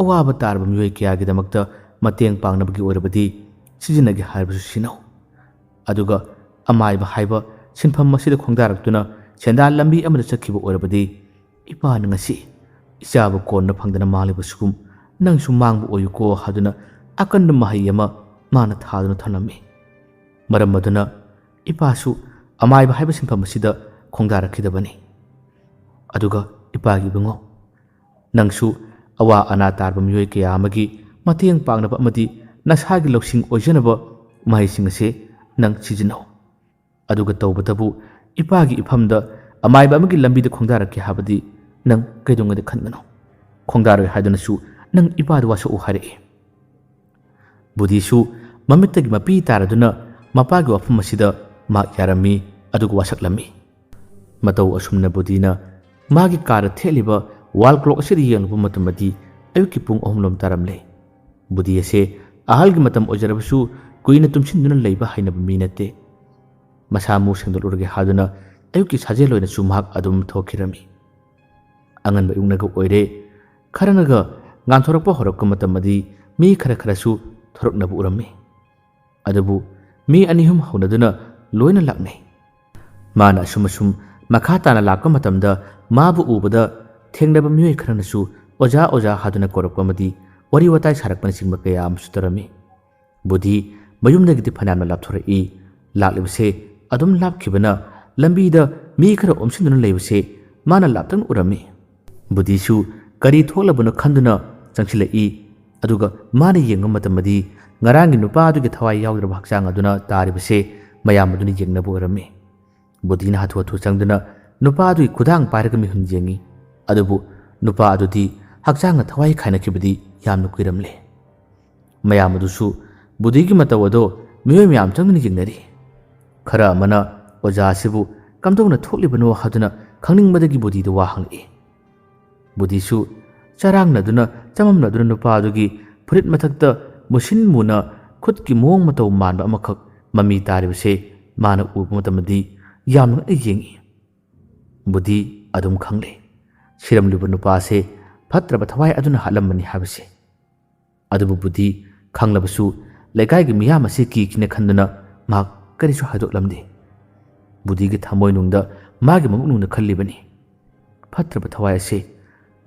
ꯑꯋꯥꯕ ꯇꯥꯔꯕ ꯃꯤꯑꯣꯏ ꯀꯌꯥꯒꯤꯗꯃꯛꯇ ꯃꯇꯦꯡ ꯄꯥꯡꯅꯕꯒꯤ ꯑꯣꯏꯔꯕꯗꯤ ꯁꯤꯖꯤꯟꯅꯒꯦ ꯍꯥꯏꯔꯕꯁꯨ ꯁꯤꯖꯤꯟꯅꯧ. ꯑꯗꯨꯒ ꯑꯃꯥꯏꯕ ꯍꯥꯏꯕ ꯁꯤꯟꯐꯝ ꯑꯁꯤꯗ ꯈꯣꯡꯗꯥꯔꯛꯇꯨꯅ ꯁꯦꯟꯗꯥꯟ ꯂꯝꯕꯤ ꯑꯃꯗ ꯆꯠꯈꯤꯕ ꯑꯣꯏꯔꯕꯗꯤ ꯏꯄꯥꯅ ꯉꯁꯤ ꯏꯆꯥꯕꯨ ꯀꯣꯟꯅ ꯐꯪꯗꯅ ꯃꯥꯡꯂꯤꯕꯁꯨꯒꯨꯝ ꯅꯪꯁꯨ ꯃꯥꯡꯕ ꯑꯣꯏꯌꯨꯀꯣ ꯍꯥꯏꯗꯨꯅ ꯑꯀꯟꯕ ꯃꯍꯩ ꯑꯃ ꯃꯥꯅ ꯊꯥꯗꯨꯅ ꯊꯝꯂꯝꯃꯤ. ꯃꯔꯝ ꯑꯗꯨꯅ ꯏꯄꯥꯁꯨ ꯑꯃꯥꯏꯕ ꯍꯥꯏꯕ ꯁꯤꯟꯐꯝ ꯑꯁꯤꯗ ꯈꯣꯡꯗꯥꯔꯛꯈꯤꯗꯕꯅꯤ. ꯑꯗꯨꯒ ꯏꯄꯥꯒꯤ ꯏꯕꯨꯡꯉꯣ, ꯅꯪꯁꯨ ꯑꯋꯥ ꯑꯅꯥ ꯇꯥꯔꯕ ꯃꯤꯑꯣꯏ ꯀꯌా ꯑꯃꯒꯤ ꯃꯇꯦꯡ ꯄꯥꯡꯅꯕ ꯑꯃꯗꯤ ꯅꯁꯥꯒꯤ ꯂꯧꯁꯤꯡ ꯑꯣꯏꯖꯅꯕ ꯃꯍꯩꯁꯤꯡ ꯑꯁꯤ ꯅꯪ ꯁꯤꯖꯤꯟꯅꯧ. ꯑꯗꯨꯒ ꯇꯧꯕꯇꯕꯨ ꯏꯄꯥꯒꯤ ꯏꯐꯝꯗ ꯑꯃꯥꯏꯕ ꯑꯃꯒꯤ ꯂꯝꯕꯤꯗ ꯈꯣꯡꯗꯥꯔꯛꯀꯦ ꯍꯥꯏꯕꯗꯤ ꯅꯪ ꯀꯩꯗꯧꯉꯩꯗ ꯈꯟꯒꯅꯣ. ꯈꯣꯡꯗꯥꯔꯣꯏ ꯍꯥꯏꯗꯨꯅꯁꯨ ꯅꯪ ꯏꯄꯥꯗ ꯋꯥꯁꯛꯎ ꯍꯥꯏꯔꯛꯏ. ꯕꯨꯙꯤꯁꯨ ꯃꯃꯤꯠꯇꯒꯤ ꯃꯄꯤ ꯇꯥꯔꯗꯨꯅ ꯃꯄꯥꯒꯤ ꯋꯥꯐꯝ ꯑꯁꯤꯗ ꯃꯥ ꯌꯥꯔꯝꯃꯤ ꯑꯗꯨꯒ ꯋꯥꯁꯛꯂꯝꯃꯤ. ꯃꯇꯧ ꯑꯁꯨꯝꯅ ꯕꯨꯙꯤꯅ ꯃꯥꯒꯤ ꯀꯥꯗ ꯊꯦꯠꯂꯤꯕ ꯋꯥꯜ ꯀ꯭ꯂꯣꯛ ꯑꯁꯤꯗ ꯌꯦꯡꯂꯨꯕ ꯃꯇꯝꯗꯗꯤ ꯑꯌꯨꯛꯀꯤ ꯄꯨꯡ 3 ꯇꯥꯔꯝꯂꯦ꯫ ꯕꯨꯗꯤ ꯑꯁꯦ ꯑꯍꯜꯒꯤ ꯃꯇꯝ ꯑꯣꯏꯖꯔꯕꯁꯨ ꯀꯨꯏꯅ ꯇꯨꯝꯁꯤꯟꯗꯨꯅ ꯂꯩꯕ ꯍꯩꯅꯕ ꯃꯤ ꯅꯠꯇꯦ꯫ ꯃꯁꯥ ꯃꯎ ꯁꯦꯡꯗꯣꯛꯂꯨꯔꯒꯦ ꯍꯥꯏꯗꯨꯅ ꯑꯌꯨꯛꯀꯤ ꯁꯥꯖꯦꯜ ꯑꯣꯏꯅꯁꯨ ꯃꯍꯥꯛ ꯑꯗꯨꯝ ꯊꯣꯛꯈꯤꯔꯝꯃꯤ꯫ ꯑꯉꯟꯕ ꯑꯌꯨꯛꯅꯒ ꯑꯣꯏꯔꯦ, ꯈꯔꯅꯒ ꯉꯥꯟꯊꯣꯔꯛꯄ ꯍꯧꯔꯛꯄ ꯃꯇꯝꯗꯤ ꯃꯤ ꯈꯔꯁꯨ ꯊꯣꯔꯛꯅꯕ ꯎꯔꯝꯃꯤ꯫ ꯑꯗꯨꯕꯨ ꯃꯤ 2-3 ꯍꯧꯅꯗꯨꯅ ꯂꯣꯏꯅ ꯂꯥꯛꯅꯩ꯫ ꯃꯥꯅ ꯑꯁꯨꯝ ꯃꯈꯥ ꯇꯥꯅ ꯂꯥꯛꯄ ꯃꯇꯝꯗ ꯃꯥꯕꯨ ꯎꯕꯗ ꯊꯦꯡꯅꯕ ꯃꯤꯑꯣꯏ ꯈꯔꯅꯁꯨ ꯑꯣꯖꯥ ꯍꯥꯗꯨꯅ ꯀꯧꯔꯛꯄ ꯑꯃꯗꯤ ꯋꯥꯔꯤ ꯋꯥꯇꯥꯏ ꯁꯥꯔꯛꯄꯅꯆꯤꯡꯕ ꯀꯌꯥ ꯑꯃꯁꯨ ꯇꯧꯔꯝꯃꯤ꯫ ꯕꯨꯙꯤ ꯃꯌꯨꯝꯗꯒꯤꯗꯤ ꯐꯅꯌꯥꯝꯅ ꯂꯥꯞꯊꯣꯔꯛꯏ꯫ ꯂꯥꯛꯂꯤꯕꯁꯦ ꯑꯗꯨꯝ ꯂꯥꯞꯈꯤꯕꯅ ꯂꯝꯕꯤꯗ ꯃꯤ ꯈꯔ ꯑꯣꯝꯁꯤꯟꯗꯨꯅ ꯂꯩꯕꯁꯦ ꯃꯥꯅ ꯂꯥꯞꯇꯛꯅ ꯎꯔꯝꯃꯤ꯫ ꯕꯨꯙꯤꯁꯨ ꯀꯔꯤ ꯊꯣꯛꯂꯕꯅꯣ ꯈꯟꯗꯨꯅ ꯆꯪꯁꯤꯜꯂꯛꯏ꯫ ꯑꯗꯨꯒ ꯃꯥꯅ ꯌꯦꯡꯕ ꯃꯇꯝꯗꯗꯤ ꯉꯔꯥꯡꯒꯤ ꯅꯨꯄꯥ ꯑꯗꯨꯒꯤ ꯊꯋꯥꯏ ꯌꯥꯎꯗ꯭ꯔꯕ ꯍꯛꯆꯥꯡ ꯑꯗꯨꯅ ꯇꯥꯔꯤꯕꯁꯦ ꯃꯌꯥꯝ ꯑꯗꯨꯅ ꯌꯦꯡꯅꯕ ꯑꯣꯏꯔꯝꯃꯤ꯫ ꯕꯨꯙꯤꯅ ꯍꯥꯊꯨ ꯆꯪꯗꯨꯅ ꯅꯨꯄꯥ ꯑꯗꯨꯒꯤ ꯈꯨꯗꯥꯡ ꯄꯥꯏꯔꯒ ꯃꯤꯍꯨꯟ ꯌꯦꯡꯉꯤ꯫ ꯑꯗꯨꯕꯨ ꯅꯨꯄꯥ ꯑꯗꯨꯗꯤ ꯍꯛꯆꯥꯡꯅ ꯊꯋꯥꯏ ꯈꯥꯏꯅꯈꯤꯕꯗꯤ ꯌꯥꯝꯅ ꯀꯨꯏꯔꯝꯂꯦ꯫ ꯃꯌꯥꯝ ꯑꯗꯨꯁꯨ ꯕꯨꯙꯤꯒꯤ ꯃꯇꯧ ꯑꯗꯣ ꯃꯤꯑꯣꯏ ꯃꯌꯥꯝ ꯆꯪꯗꯨꯅ ꯌꯦꯡꯅꯔꯤ꯫ ꯈꯔ ꯑꯃꯅ ꯑꯣꯖꯥ ꯑꯁꯤꯕꯨ ꯀꯝꯗꯧꯅ ꯊꯣꯛꯂꯤꯕꯅꯣ ꯍꯥꯏꯗꯨꯅ ꯈꯪꯅꯤꯡꯕꯗꯒꯤ ꯕꯨꯙꯤꯗ ꯋꯥ ꯍꯪꯂꯛꯏ꯫ ꯕꯨꯙꯤꯁꯨ ꯆꯔꯥꯡꯅꯗꯨꯅ ꯆꯃꯝꯅꯗꯨꯅ ꯅꯨꯄꯥ ꯑꯗꯨꯒꯤ ꯐꯨꯔꯤꯠ ꯃꯊꯛꯇ ꯃꯨꯁꯤꯟ ꯃꯨꯅ ꯈꯨꯠꯀꯤ ꯃꯑꯣꯡ ꯃꯇꯧ ꯃꯥꯟꯕ ꯑꯃꯈꯛ ꯃꯃꯤ ꯇꯥꯔꯤꯕꯁꯦ ꯃꯥꯅ ꯎꯕ ꯃꯇꯝꯗꯗꯤ ꯌꯥꯝꯅ ꯉꯛꯅ ꯌꯦꯡꯉꯤ꯫ ꯕꯨꯙꯤ ꯑꯗꯨꯝ ꯈꯪꯂꯦ ꯁꯤꯔꯝꯂꯤꯕ ꯅꯨꯄꯥꯁꯦ ꯐꯠꯇ꯭ꯔꯕ ꯊꯋꯥꯏ ꯑꯗꯨꯅ ꯍꯥꯠꯂꯝꯕꯅꯤ ꯍꯥꯏꯕꯁꯦ꯫ ꯑꯗꯨꯕꯨ ꯕꯨꯙꯤ ꯈꯪꯂꯕꯁꯨ ꯂꯩꯀꯥꯏꯒꯤ ꯃꯤꯌꯥꯝ ꯑꯁꯤ ꯀꯤꯈꯤꯅ ꯈꯟꯗꯨꯅ ꯃꯍꯥꯛ ꯀꯔꯤꯁꯨ ꯍꯥꯏꯗꯣꯛꯂꯝꯗꯦ꯫ ꯕꯨꯙꯤꯒꯤ ꯊꯃꯣꯏꯅꯨꯡꯗ ꯃꯥꯒꯤ ꯃꯕꯨꯛꯅꯨꯡꯗ ꯈꯜꯂꯤꯕꯅꯤ, ꯐꯠꯇ꯭ꯔꯕ ꯊꯋꯥꯏ ꯑꯁꯦ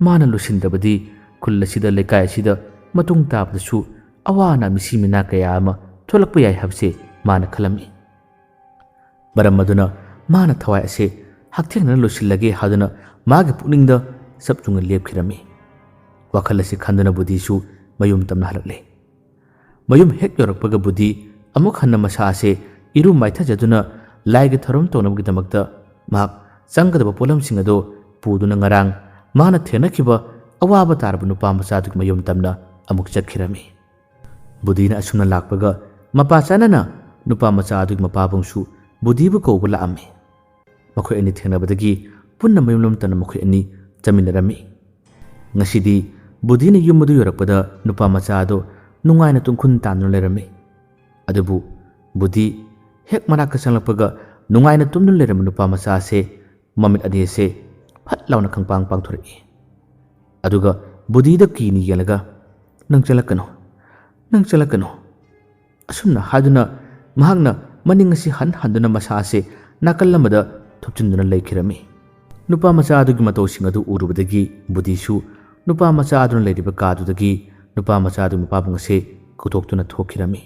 ꯃꯥꯅ ꯂꯣꯏꯁꯤꯟꯗ꯭ꯔꯕꯗꯤ ꯈꯨꯜ ꯑꯁꯤꯗ ꯂꯩꯀꯥꯏ ꯑꯁꯤꯗ ꯃꯇꯨꯡ ꯇꯥꯕꯗꯁꯨ ꯑꯋꯥ ꯑꯅꯥ ꯃꯤꯁꯤ ꯃꯤꯅꯥ ꯀꯌꯥ ꯑꯃ ꯊꯣꯛꯂꯛꯄ ꯌꯥꯏ ꯍꯥꯏꯕꯁꯦ ꯃꯥꯅ ꯈꯜꯂꯝꯃꯤ꯫ ꯃꯔꯝ ꯑꯗꯨꯅ ꯃꯥꯅ ꯊꯋꯥꯏ ꯑꯁꯦ ꯍꯛꯊꯦꯡꯅꯅ ꯂꯣꯏꯁꯤꯜꯂꯒꯦ ꯍꯥꯏꯗꯨꯅ ꯃꯥꯒꯤ ꯄꯨꯛꯅꯤꯡꯗ ꯆꯞ ꯌꯨꯡꯅ ꯂꯦꯞꯈꯤꯔꯝꯃꯤ꯫ ꯋꯥꯈꯜ ꯑꯁꯤ ꯈꯟꯗꯨꯅ ꯕꯨꯙꯤꯁꯨ ꯃꯌꯨꯝ ꯇꯝꯅ ꯍꯜꯂꯛꯂꯦ꯫ ꯃꯌꯨꯝ ꯍꯦꯛ ꯌꯧꯔꯛꯄꯒ ꯕꯨꯙꯤ ꯑꯃꯨꯛ ꯍꯟꯅ ꯃꯁꯥ ꯑꯁꯦ ꯏꯔꯨ ꯃꯥꯏꯊꯖꯗꯨꯅ ꯂꯥꯏꯒꯤ ꯊꯧꯔꯝ ꯇꯧꯅꯕꯒꯤꯗꯃꯛꯇ ꯃꯍꯥꯛ ꯆꯪꯒꯗꯕ ꯄꯣꯠꯂꯝꯁꯤꯡ ꯑꯗꯣ ꯄꯨꯗꯨꯅ ꯉꯔꯥꯡ ꯃꯥꯅ ꯊꯦꯡꯅꯈꯤꯕ ꯑꯋꯥꯕ ꯇꯥꯔꯕ ꯅꯨꯄꯥ ꯃꯆꯥꯗꯨꯒꯤ ꯃꯌꯨꯝ ꯇꯝꯅ ꯑꯃꯨꯛ ꯆꯠꯈꯤꯔꯝꯃꯤ꯫ ꯕꯨꯙꯤꯅ ꯑꯁꯨꯝꯅ ꯂꯥꯛꯄꯒ ꯃꯄꯥ ꯆꯥꯅꯅ ꯅꯨꯄꯥ ꯃꯆꯥ ꯑꯗꯨꯒꯤ ꯃꯄꯥꯕꯨꯡꯁꯨ ꯕꯨꯙꯤꯕꯨ ꯀꯧꯕ ꯂꯥꯛꯑꯝꯃꯤ꯫ ꯃꯈꯣꯏ ꯑꯅꯤ ꯊꯦꯡꯅꯕꯗꯒꯤ ꯄꯨꯟꯅ ꯃꯌꯨꯝꯂꯣꯝ ꯇꯝꯅ ꯃꯈꯣꯏ ꯑꯅꯤ ꯆꯠꯃꯤꯟꯅꯔꯝꯃꯤ꯫ ꯉꯁꯤꯗꯤ ꯕꯨꯙꯤꯅ ꯌꯨꯝ ꯑꯗꯨ ꯌꯧꯔꯛꯄꯗ ꯅꯨꯄꯥ ꯃꯆꯥ ꯑꯗꯣ ꯅꯨꯡꯉꯥꯏꯅ ꯇꯨꯝꯈꯨꯟ ꯇꯥꯟꯗꯨꯅ ꯂꯩꯔꯝꯃꯤ꯫ ꯑꯗꯨꯕꯨ ꯕꯨꯙꯤ ꯍꯦꯛ ꯃꯅꯥꯛꯇ ꯆꯪꯂꯛꯄꯒ ꯅꯨꯡꯉꯥꯏꯅ ꯇꯨꯝꯗꯨꯅ ꯂꯩꯔꯝꯕ ꯅꯨꯄꯥ ꯃꯆꯥ ꯑꯁꯦ ꯃꯃꯤꯠ ꯑꯅꯤ ꯑꯁꯦ ꯐꯠ ꯂꯥꯎꯅ ꯈꯪꯄꯥꯡ ꯄꯥꯡꯊꯣꯔꯛꯏ꯫ ꯑꯗꯨꯒ ꯕꯨꯙꯤꯗ ꯀꯤꯅ ꯌꯦꯡꯂꯒ ꯅꯪ ꯆꯠꯂꯛꯀꯅꯨ ꯑꯁꯨꯝꯅ ꯍꯥꯏꯗꯨꯅ ꯃꯍꯥꯛꯅ ꯃꯅꯤꯡ ꯑꯁꯤ ꯍꯟꯗꯨꯅ ꯃꯁꯥ ꯑꯁꯦ ꯅꯥꯀꯜ ꯑꯃꯗ ꯊꯨꯞꯆꯤꯟꯗꯨꯅ ꯂꯩꯈꯤꯔꯝꯃꯤ꯫ ꯅꯨꯄꯥ ꯃꯆꯥ ꯑꯗꯨꯒꯤ ꯃꯇꯧꯁꯤꯡ ꯑꯗꯨ ꯎꯔꯨꯕꯗꯒꯤ ꯕꯨꯙꯤꯁꯨ ꯅꯨꯄꯥ ꯃꯆꯥ ꯑꯗꯨꯅ ꯂꯩꯔꯤꯕ ꯀꯥꯗꯨꯗꯒꯤ ꯅꯨꯄꯥ ꯃꯆꯥ ꯑꯗꯨꯒꯤ ꯃꯄꯥꯕꯨꯡ ꯑꯁꯦ ꯀꯧꯊꯣꯛꯇꯨꯅ ꯊꯣꯛꯈꯤꯔꯝꯃꯤ꯫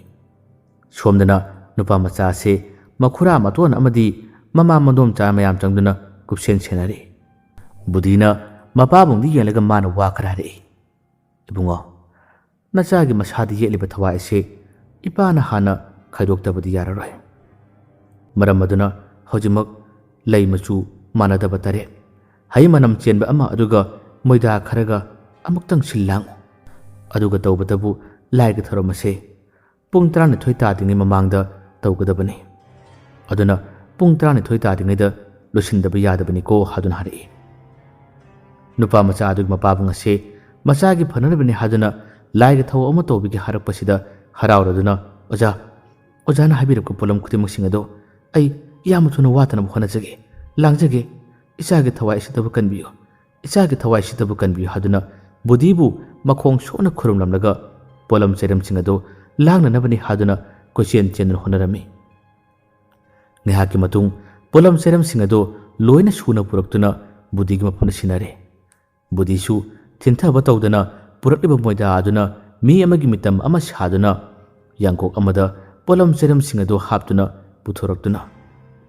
ꯁꯣꯝꯗꯅ ꯅꯨꯄꯥ ꯃꯆꯥ ꯑꯁꯦ ꯃꯈꯨꯔꯥ ꯃꯇꯣꯟ ꯑꯃꯗꯤ ꯃꯃꯥ ꯃꯗꯣꯝꯆꯥ ꯃꯌꯥꯝ ꯆꯪꯗꯨꯅ ꯀꯨꯞꯁꯦꯟ ꯁꯦꯟꯅꯔꯤ꯫ ꯕꯨꯙꯤꯅ ꯃꯄꯥꯕꯨꯡꯗ ꯌꯦꯡꯂꯒ ꯃꯥꯅ ꯋꯥ ꯈꯔ ꯍꯥꯏꯔꯛꯏ꯫ ꯏꯕꯨꯡꯉꯣ, ꯅꯆꯥꯒꯤ ꯃꯁꯥꯗ ꯌꯦꯠꯂꯤꯕ ꯊꯋꯥꯏ ꯑꯁꯦ ꯏꯄꯥꯅ ꯍꯥꯟꯅ ꯈꯥꯏꯗꯣꯛꯇꯕꯗꯤ ꯌꯥꯔꯔꯣꯏ꯫ ꯃꯔꯝ ꯑꯗꯨꯅ ꯍꯧꯖꯤꯛꯃꯛ ꯂꯩ ꯃꯆꯨ ꯃꯥꯟꯅꯗꯕ 8, ꯍꯩ ꯃꯅꯝ ꯆꯦꯟꯕ ꯑꯃ ꯑꯗꯨꯒ ꯃꯣꯏꯗꯥ ꯈꯔꯒ ꯑꯃꯨꯛꯇꯪ ꯁꯤꯜ ꯂꯥꯡꯉꯨ꯫ ꯑꯗꯨꯒ ꯇꯧꯕꯇꯕꯨ ꯂꯥꯏꯒꯤ ꯊꯧꯔꯝ ꯑꯁꯦ ꯄꯨꯡ 12 ꯇꯥꯗ꯭ꯔꯤꯉꯩ ꯃꯃꯥꯡꯗ ꯇꯧꯒꯗꯕꯅꯤ꯫ ꯑꯗꯨꯅ ꯄꯨꯡ 12 ꯇꯥꯗ꯭ꯔꯤꯉꯩꯗ ꯂꯣꯏꯁꯤꯟꯗꯕ ꯌꯥꯗꯕꯅꯤꯀꯣ ꯍꯥꯏꯗꯨꯅ ꯍꯥꯏꯔꯛꯏ꯫ ꯅꯨꯄꯥ ꯃꯆꯥ ꯑꯗꯨꯒꯤ ꯃꯄꯥꯕꯨꯡ ꯑꯁꯦ ꯃꯆꯥꯒꯤ ꯐꯅꯅꯕꯅꯤ ꯍꯥꯏꯗꯨꯅ ꯂꯥꯏꯒꯤ ꯊꯧ ꯑꯃ ꯇꯧꯕꯤꯒꯦ ꯍꯥꯏꯔꯛꯄꯁꯤꯗ ꯍꯔꯥꯎꯔꯗꯨꯅ ꯑꯣꯖꯥꯅ ꯍꯥꯏꯕꯤꯔꯛꯄ ꯄꯣꯠꯂꯝ ꯈꯨꯗꯤꯡꯃꯛꯁꯤꯡ ꯑꯗꯣ ꯑꯩ ꯌꯥꯝꯅ ꯊꯨꯅ ꯋꯥꯠꯇꯅꯕ ꯍꯣꯠꯅꯖꯒꯦ, ꯂꯥꯡꯖꯒꯦ, ꯏꯆꯥꯒꯤ ꯊꯋꯥꯏ ꯁꯤꯗꯕꯨ ꯀꯟꯕꯤꯌꯨ ꯍꯥꯏꯗꯨꯅ ꯕꯨꯙꯤꯕꯨ ꯃꯈꯣꯡ ꯁꯣꯛꯅ ꯈꯨꯔꯨꯝꯂꯝꯂꯒ ꯄꯣꯠꯂꯝ ꯆꯩꯔꯝꯁꯤꯡ ꯑꯗꯣ ꯂꯥꯡꯅꯅꯕꯅꯤ ꯍꯥꯏꯗꯨꯅ ꯀꯣꯏꯆꯦꯟ ꯆꯦꯟꯗꯨꯅ ꯍꯣꯠꯅꯔꯝꯃꯤ꯫ ꯉꯥꯏꯍꯥꯛꯀꯤ ꯃꯇꯨꯡ ꯄꯣꯠꯂꯝ ꯆꯩꯔꯝꯁꯤꯡ ꯑꯗꯣ ꯂꯣꯏꯅ ꯁꯨꯅ ꯄꯨꯔꯛꯇꯨꯅ ꯕꯨꯙꯤꯒꯤ ꯃꯐꯝꯗ ꯁꯤꯟꯅꯔꯦ꯫ ꯕꯨꯙꯤꯁꯨ ꯊꯤꯟꯊꯕ ꯇꯧꯗꯅ ꯄꯨꯔꯛꯂꯤꯕ ꯃꯣꯏꯗꯥ ꯑꯗꯨꯅ ꯃꯤ ꯑꯃꯒꯤ ꯃꯤꯇꯝ ꯑꯃ ꯁꯥꯗꯨꯅ ꯌꯥꯡꯀꯣꯛ ꯑꯃꯗ ꯄꯣꯠꯂꯝ ꯆꯩꯔꯝꯁꯤꯡ ꯑꯗꯣ ꯍꯥꯞꯇꯨꯅ ꯄꯨꯊꯣꯔꯛꯇꯨꯅ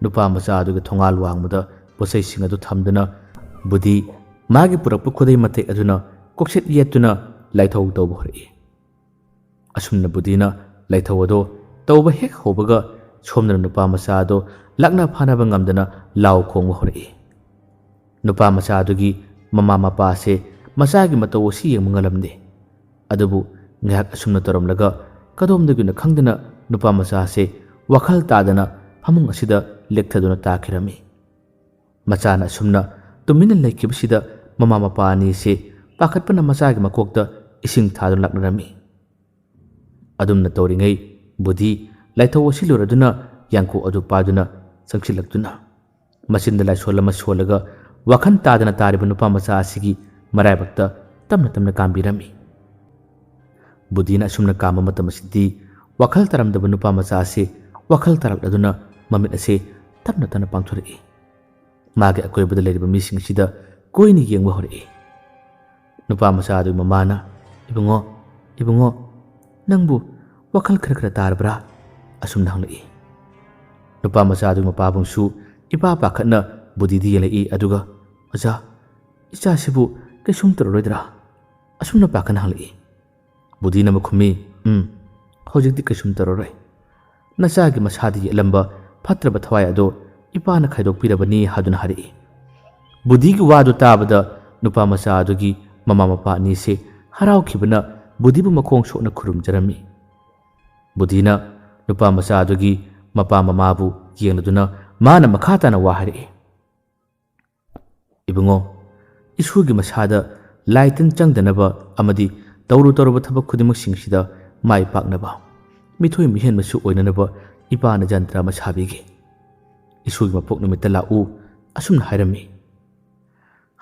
ꯅꯨꯄꯥ ꯃꯆꯥ ꯑꯗꯨꯒꯤ ꯊꯣꯡꯒꯥꯜ ꯋꯥꯡꯃꯗ ꯄꯣꯠꯆꯩꯁꯤꯡ ꯑꯗꯨ ꯊꯝꯗꯨꯅ ꯕꯨꯙꯤ ꯃꯥꯒꯤ ꯄꯨꯔꯛꯄ ꯈꯨꯗꯩ ꯃꯇꯦꯛ ꯑꯗꯨꯅ ꯀꯣꯛꯁꯦꯠ ꯌꯦꯠꯇꯨꯅ ꯂꯥꯏꯊꯧ ꯇꯧꯕ ꯍꯧꯔꯛꯏ꯫ ꯑꯁꯨꯝꯅ ꯕꯨꯙꯤꯅ ꯂꯥꯏꯊꯧ ꯑꯗꯣ ꯇꯧꯕ ꯍꯦꯛ ꯍꯧꯕꯒ ꯁꯣꯝꯗꯅ ꯅꯨꯄꯥ ꯃꯆꯥ ꯑꯗꯣ ꯂꯥꯛꯅ ꯐꯥꯅꯕ ꯉꯝꯗꯅ ꯂꯥꯎ ꯈꯣꯡꯕ ꯍꯧꯔꯛꯏ꯫ ꯅꯨꯄꯥ ꯃꯆꯥ ꯑꯗꯨꯒꯤ ꯃꯃꯥ ꯃꯄꯥ ꯑꯁꯦ ꯃꯆꯥꯒꯤ ꯃꯇꯧ ꯑꯁꯤ ꯌꯦꯡꯕ ꯉꯝꯂꯝꯗꯦ꯫ ꯑꯗꯨꯕꯨ ꯉꯥꯏꯍꯥꯛ ꯑꯁꯨꯝꯅ ꯇꯧꯔꯝꯂꯒ ꯀꯗꯣꯝꯗꯒꯤꯅꯣ ꯈꯪꯗꯅ ꯅꯨꯄꯥ ꯃꯆꯥ ꯑꯁꯦ ꯋꯥꯈꯜ ꯇꯥꯗꯅ ꯐꯃꯨꯡ ꯑꯁꯤꯗ ꯂꯦꯛꯊꯗꯨꯅ ꯇꯥꯈꯤꯔꯝꯃꯤ꯫ ꯃꯆꯥꯅ ꯑꯁꯨꯝꯅ ꯇꯨꯃꯤꯟꯅ ꯂꯩꯈꯤꯕꯁꯤꯗ ꯃꯃꯥ ꯃꯄꯥ ꯑꯅꯤ ꯑꯁꯤ ꯄꯥꯈꯠꯄꯅ ꯃꯆꯥꯒꯤ ꯃꯀꯣꯛꯇ ising thadun laknarami. Adumna tawringai Budi laithau asiluraduna yangko adu paduna sangsilaktuna. Masinda laisolama solaga wakhan tadana tariba nupa macha asigi maraibakta tamna kambirami. Budina asumna kama matam asidi wakhal taramdaba nupa macha ase wakhal tarakladuna mamit ase tamna pangthori. Mage akoibada leiriba mising sida koini yengba hori. Nupa macha adu mamana ibungo nangbu wakhal khara tarbra asumna hanglai. Nupa macha adu mapabungsu ipa pakhatna Budidi yelai aduga aja icha sibu kaisum taroidra asumna pakana hanglai. Budina makhumi hojikti kaisum taroroi. Nasagi masadi yelamba phatraba thawai ado ipana khaidok pirabani haduna hari. Budigi wadu tabada nupa macha adugi mama mapa ni se harau khibana Budibu makhong sokna khurum jarami. Budina nupa macha adugi mapa mamabu yengladuna mana makhatana wahari. Ibungo isugi masada laitan changdanaba amadi tawru thabak khudimuk singsida mai paknaba mithoi mihen masu oinanaba ipana jantra mashabigi. Isugi mapok numitta lau asumna hairami.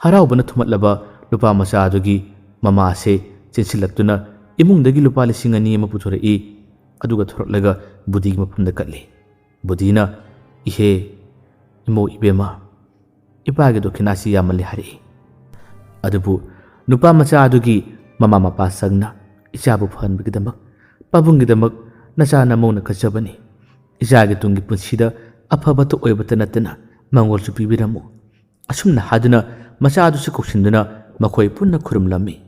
Haraubana thumatlaba nupa macha adugi mama ase chensilaktuna imungdagi lupa 2,000 ama puthorei aduga thorlaga Budigi mapumda katli. Budina ihe imo ibema ipage dokhinasi yamali hari. Adubu nupa macha adugi mama mapa sangna ichabu phanbigidamak pabungidamak nacha namona khachabani. Ichage tungi punsida afaba to oibata natana mangol chu pibiramu. Asumna haduna macha adu se koksinduna makhoi punna khurumlami.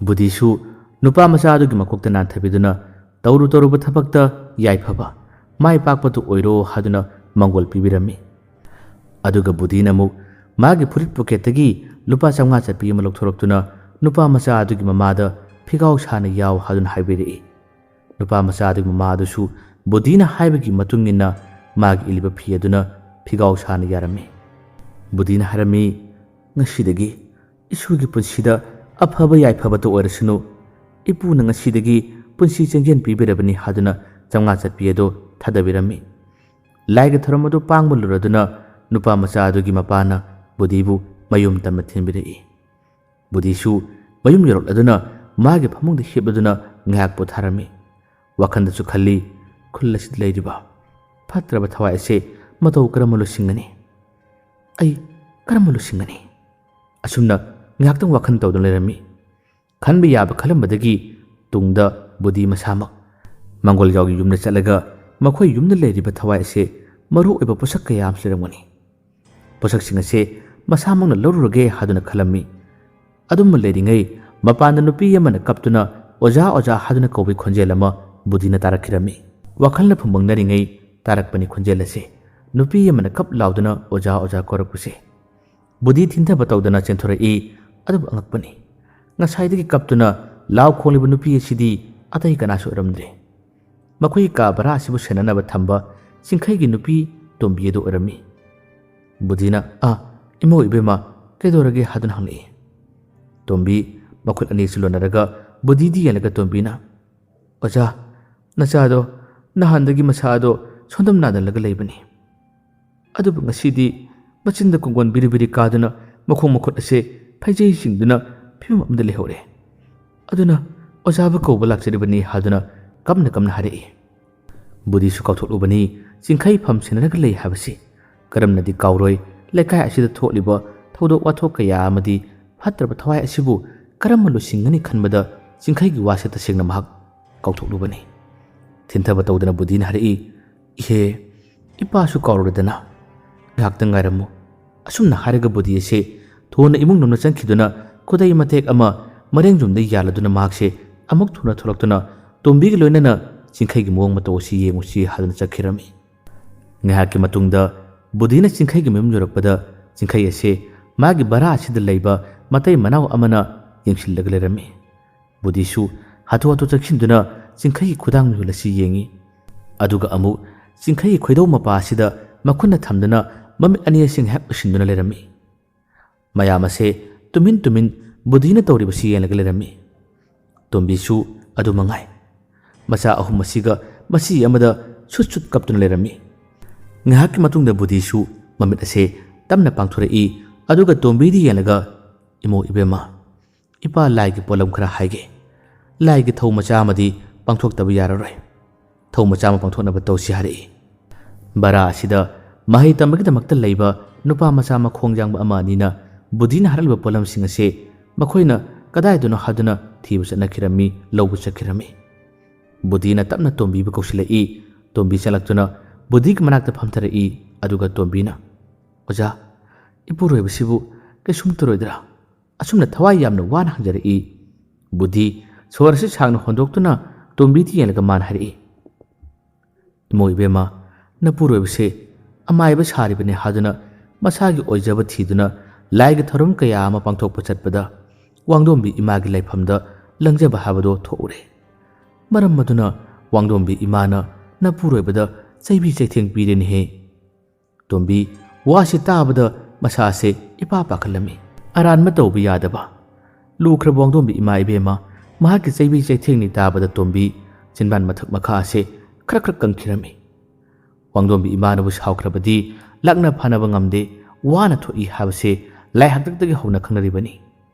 Budisu nupa macha adugi makokta nan thabiduna tawru thabakta yaifaba mai pakpatu oiro haduna mangol pibirami. Aduga Budina mu magi purit poketagi lupa 500 chappi ama lokthoroktuna nupa macha adugi mamada phigau sana yaw haduna haibiri. Nupa macha adugi mamada su Budina haibagi matungina magi iliba phi aduna phigau sana yarami. Budina harami ngasidagi isugi punsida afaba yaifaba to oirasunu ipuna ngasidagi punsi chenggen pibirabani haduna 500 chappi ado thadabirami. Laiga tharamadu pangbuluraduna nupa macha adugi mapana Budibu mayum tamna thinbirei. Budisu mayum yorokladuna magi phamungda hibladuna ngak potharami. Wakhandasu khalli khullasid leiriba phatraba thawai ase matau karamalu singani. Ai karamalu singani asumna ngaktang wakhan tawdun lerami. Khanbi yaba khalambadagi tungda Budi masamak Mangol yawgi yumna chalaga makhoi yumna leiriba thawai ase maru oiba posak kaya amsiramani. Posak sing ase masamangna lorurage haduna khalami. Adum leiringai mapanda nupi yamana kaptuna oja haduna kobi khonjelama Budina tarakhirami. Wakhalna phumangnaringai tarakpani khonjelase nupi yamana kap lauduna oja korakuse. Budi thinta batawdana chenthorei adub angakpani. Ngasaidagi kaptuna law kholiba nupi asidi atai kanasu ramdre. Makhoi ka bara asibu senanaba thamba singkhaigi nupi tombiedo arami. Budina imo ibema kedorage hadun hangli. Tombi makhut ani silonaraga Budidi yalaga tombina. Oja nachado nahandagi masado sondam nadalaga leibani. Adubu ngasidi machinda kongwan biri kaduna makhong makhut ase phaijei singduna phimam amda lehore. Aduna ojaba ko balak ceribani haduna kamna hari. Budi su kauthulubani singkhai pham sinaraga lei habasi karamnadi kauroi lekai asida tholiba thodok wathok kaya amadi phatraba thawai asibu karamalu singani khanbada singkhai gi waseta singna mahak kauthulubani. Thintaba tawdana Budina hari ihe ipa su kaurodana ngaktang ngairamu asumna haraga Budi ase thona imung nomna changkhiduna kodai matek ama marengjumda yaladuna mahakse amuk thuna tholaktuna tombi gi loinana singkhai gi mong mato si yengusi haduna chakhirami. Ngahaki matungda Budina singkhai gi mem yorakpada singkhai ase magi bara asida leiba matai manaw amana yengsillaga lerami. Budisu hatu chakhinduna singkhai khudang yulasi yengi. Aduga amu singkhai khoidau mapa asida makhunna thamduna mamit ani sing hak usinduna lerami. Mayam ase tumin Budina tawribasi yenglaga lerami. ꯇꯣꯝꯕꯤꯁꯨ ꯑꯗꯨ ꯃꯉꯥꯏ ꯃꯆꯥ ꯑꯍꯨꯝ ꯑꯁꯤꯒ ꯃꯁꯤ ꯑꯃꯗ ꯁꯨꯠ ꯁꯨꯠ ꯀꯞꯇꯨꯅ ꯂꯩꯔꯝꯃꯤ ꯉꯥꯏꯍꯥꯛꯀꯤ ꯃꯇꯨꯡꯗ ꯕꯨꯙꯤꯁꯨ ꯃꯃꯤꯠ ꯑꯁꯦ ꯇꯞꯅ ꯄꯥꯡꯊꯣꯔꯛꯏ ꯑꯗꯨꯒ ꯇꯣꯝꯕꯤꯗ ꯌꯦꯡꯂꯒ ꯏꯃꯧ ꯏꯕꯦꯝꯃ ꯏꯄꯥ ꯂꯥꯏꯒꯤ ꯄꯣꯠꯂꯝ ꯈꯔ ꯍꯥꯏꯒꯦ ꯂꯥꯏꯒꯤ ꯊꯧ ꯃꯆꯥ ꯑꯃꯗꯤ ꯄꯥꯡꯊꯣꯛꯇꯕ ꯌꯥꯔꯔꯣꯏ ꯊꯧ ꯃꯆꯥ ꯑꯃ ꯄꯥꯡꯊꯣꯛꯅꯕ ꯇꯧꯁꯤ ꯍꯥꯏꯔꯛꯏ ꯕꯔꯥ ꯑꯁꯤꯗ ꯃꯍꯩ ꯇꯝꯕꯒꯤꯗꯃꯛꯇ ꯂꯩꯕ ꯅꯨꯄꯥ ꯃꯆꯥ ꯃꯈꯣꯡ ꯌꯥꯡꯕ ꯑꯃ ꯑꯅꯤꯅ ꯕꯨꯙꯤꯅ ꯍꯥꯏꯔꯛꯂꯤꯕ ꯄꯣꯠꯂꯝꯁꯤꯡ ꯑꯁꯤ ꯃꯈꯣꯏꯅ ꯀꯗꯥꯏꯗꯅꯣ ꯍꯥꯏꯗꯨꯅ ꯊꯤꯕ ꯆꯠꯅꯈꯤꯔꯝꯃꯤ ꯂꯧꯕ ꯆꯠꯈꯤꯔꯝꯃꯤ ꯕꯨꯙꯤꯅ ꯇꯞꯅ ꯇꯣꯝꯕꯤꯕꯨ ꯀꯧꯁꯤꯜꯂꯛꯏ ꯇꯣꯝꯕꯤ ꯆꯠꯂꯛꯇꯨꯅ ꯕꯨꯙꯤꯒꯤ ꯃꯅꯥꯛꯇ ꯐꯝꯊꯔꯛꯏ ꯑꯗꯨꯒ ꯇꯣꯝꯕꯤꯅ ꯑꯣꯖꯥ ꯏꯄꯨꯔꯣꯏꯕꯁꯤꯕꯨ ꯀꯩꯁꯨꯝꯇꯔꯣꯏꯗ꯭ꯔꯥ ꯑꯁꯨꯝꯅ ꯊꯋꯥꯏ ꯌꯥꯝꯅ ꯋꯥꯅ ꯍꯪꯖꯔꯛꯏ ꯕꯨꯙꯤ ꯁꯣꯔ ꯑꯁꯤ ꯁꯥꯡꯅ ꯍꯣꯟꯗꯣꯛꯇꯨꯅ ꯇꯣꯝꯕꯤꯗ ꯌꯦꯡꯂꯒ ꯃꯥꯅ ꯍꯥꯏꯔꯛꯏ ꯏꯃꯧ ꯏꯕꯦꯝꯃ ꯅꯄꯨꯔꯣꯏꯕꯁꯦ ꯑꯃꯥꯏꯕ ꯁꯥꯔꯤꯕꯅꯤ ꯍꯥꯏꯗꯨꯅ ꯃꯁꯥꯒꯤ ꯑꯣꯏꯖꯕ ꯊꯤꯗꯨꯅ ꯂꯥꯏꯒꯤ ꯊꯧꯔꯝ ꯀꯌꯥ ꯑꯃ ꯄꯥꯡꯊꯣꯛꯄ ꯆꯠꯄꯗ ꯋꯥꯡꯗꯣꯝꯕꯤ ꯏꯃꯥꯒꯤ ꯂꯩꯐꯝꯗ ꯂꯪꯖꯕ ꯍꯥꯏꯕꯗꯣ ꯊꯣꯛꯎꯔꯦ ꯃꯔꯝ ꯑꯗꯨꯅ ꯋꯥꯡꯗꯣꯝꯕꯤ ꯏꯃꯥꯅ ꯅꯄꯨꯔꯣꯏꯕꯗ ꯆꯩꯕꯤ ꯆꯩꯊꯦꯡ ꯄꯤꯔꯦꯅꯦꯍꯦ ꯇꯣꯝꯕꯤ ꯋꯥꯁꯤ ꯇꯥꯕꯗ ꯃꯁꯥꯁꯦ ꯏꯄꯥ ꯄꯥꯈꯠꯂꯝꯃꯤ ꯑꯔꯥꯟꯕ ꯇꯧꯕ ꯌꯥꯗꯕ ꯂꯨꯈ꯭ꯔꯕ ꯋꯥꯡꯗꯣꯝꯕꯤ ꯏꯃꯥ ꯏꯕꯦꯝꯃ ꯃꯍꯥꯛꯀꯤ ꯆꯩꯕꯤ ꯆꯩꯊꯦꯡꯅꯤ ꯇꯥꯕꯗ ꯇꯣꯝꯕꯤ ꯆꯤꯟꯕꯥꯟ ꯃꯊꯛ ꯃꯈꯥ ꯑꯁꯦ ꯈꯔ ꯀꯪꯈꯤꯔꯝꯃꯤ ꯋꯥꯡꯗꯣꯝꯕꯤ ꯏꯃꯥꯅꯕꯨ ꯁꯥꯎꯈ꯭ꯔꯕꯗꯤ ꯂꯛꯅ ꯐꯅꯕ ꯉꯝꯗꯦ ꯋꯥꯅ ꯊꯣꯛꯏ ꯍꯥꯏꯕꯁꯦ ꯂꯥꯏ ꯍꯥꯛꯇꯛꯇꯒꯤ ꯍꯧꯅ ꯈꯪꯅꯔꯤꯕꯅꯤ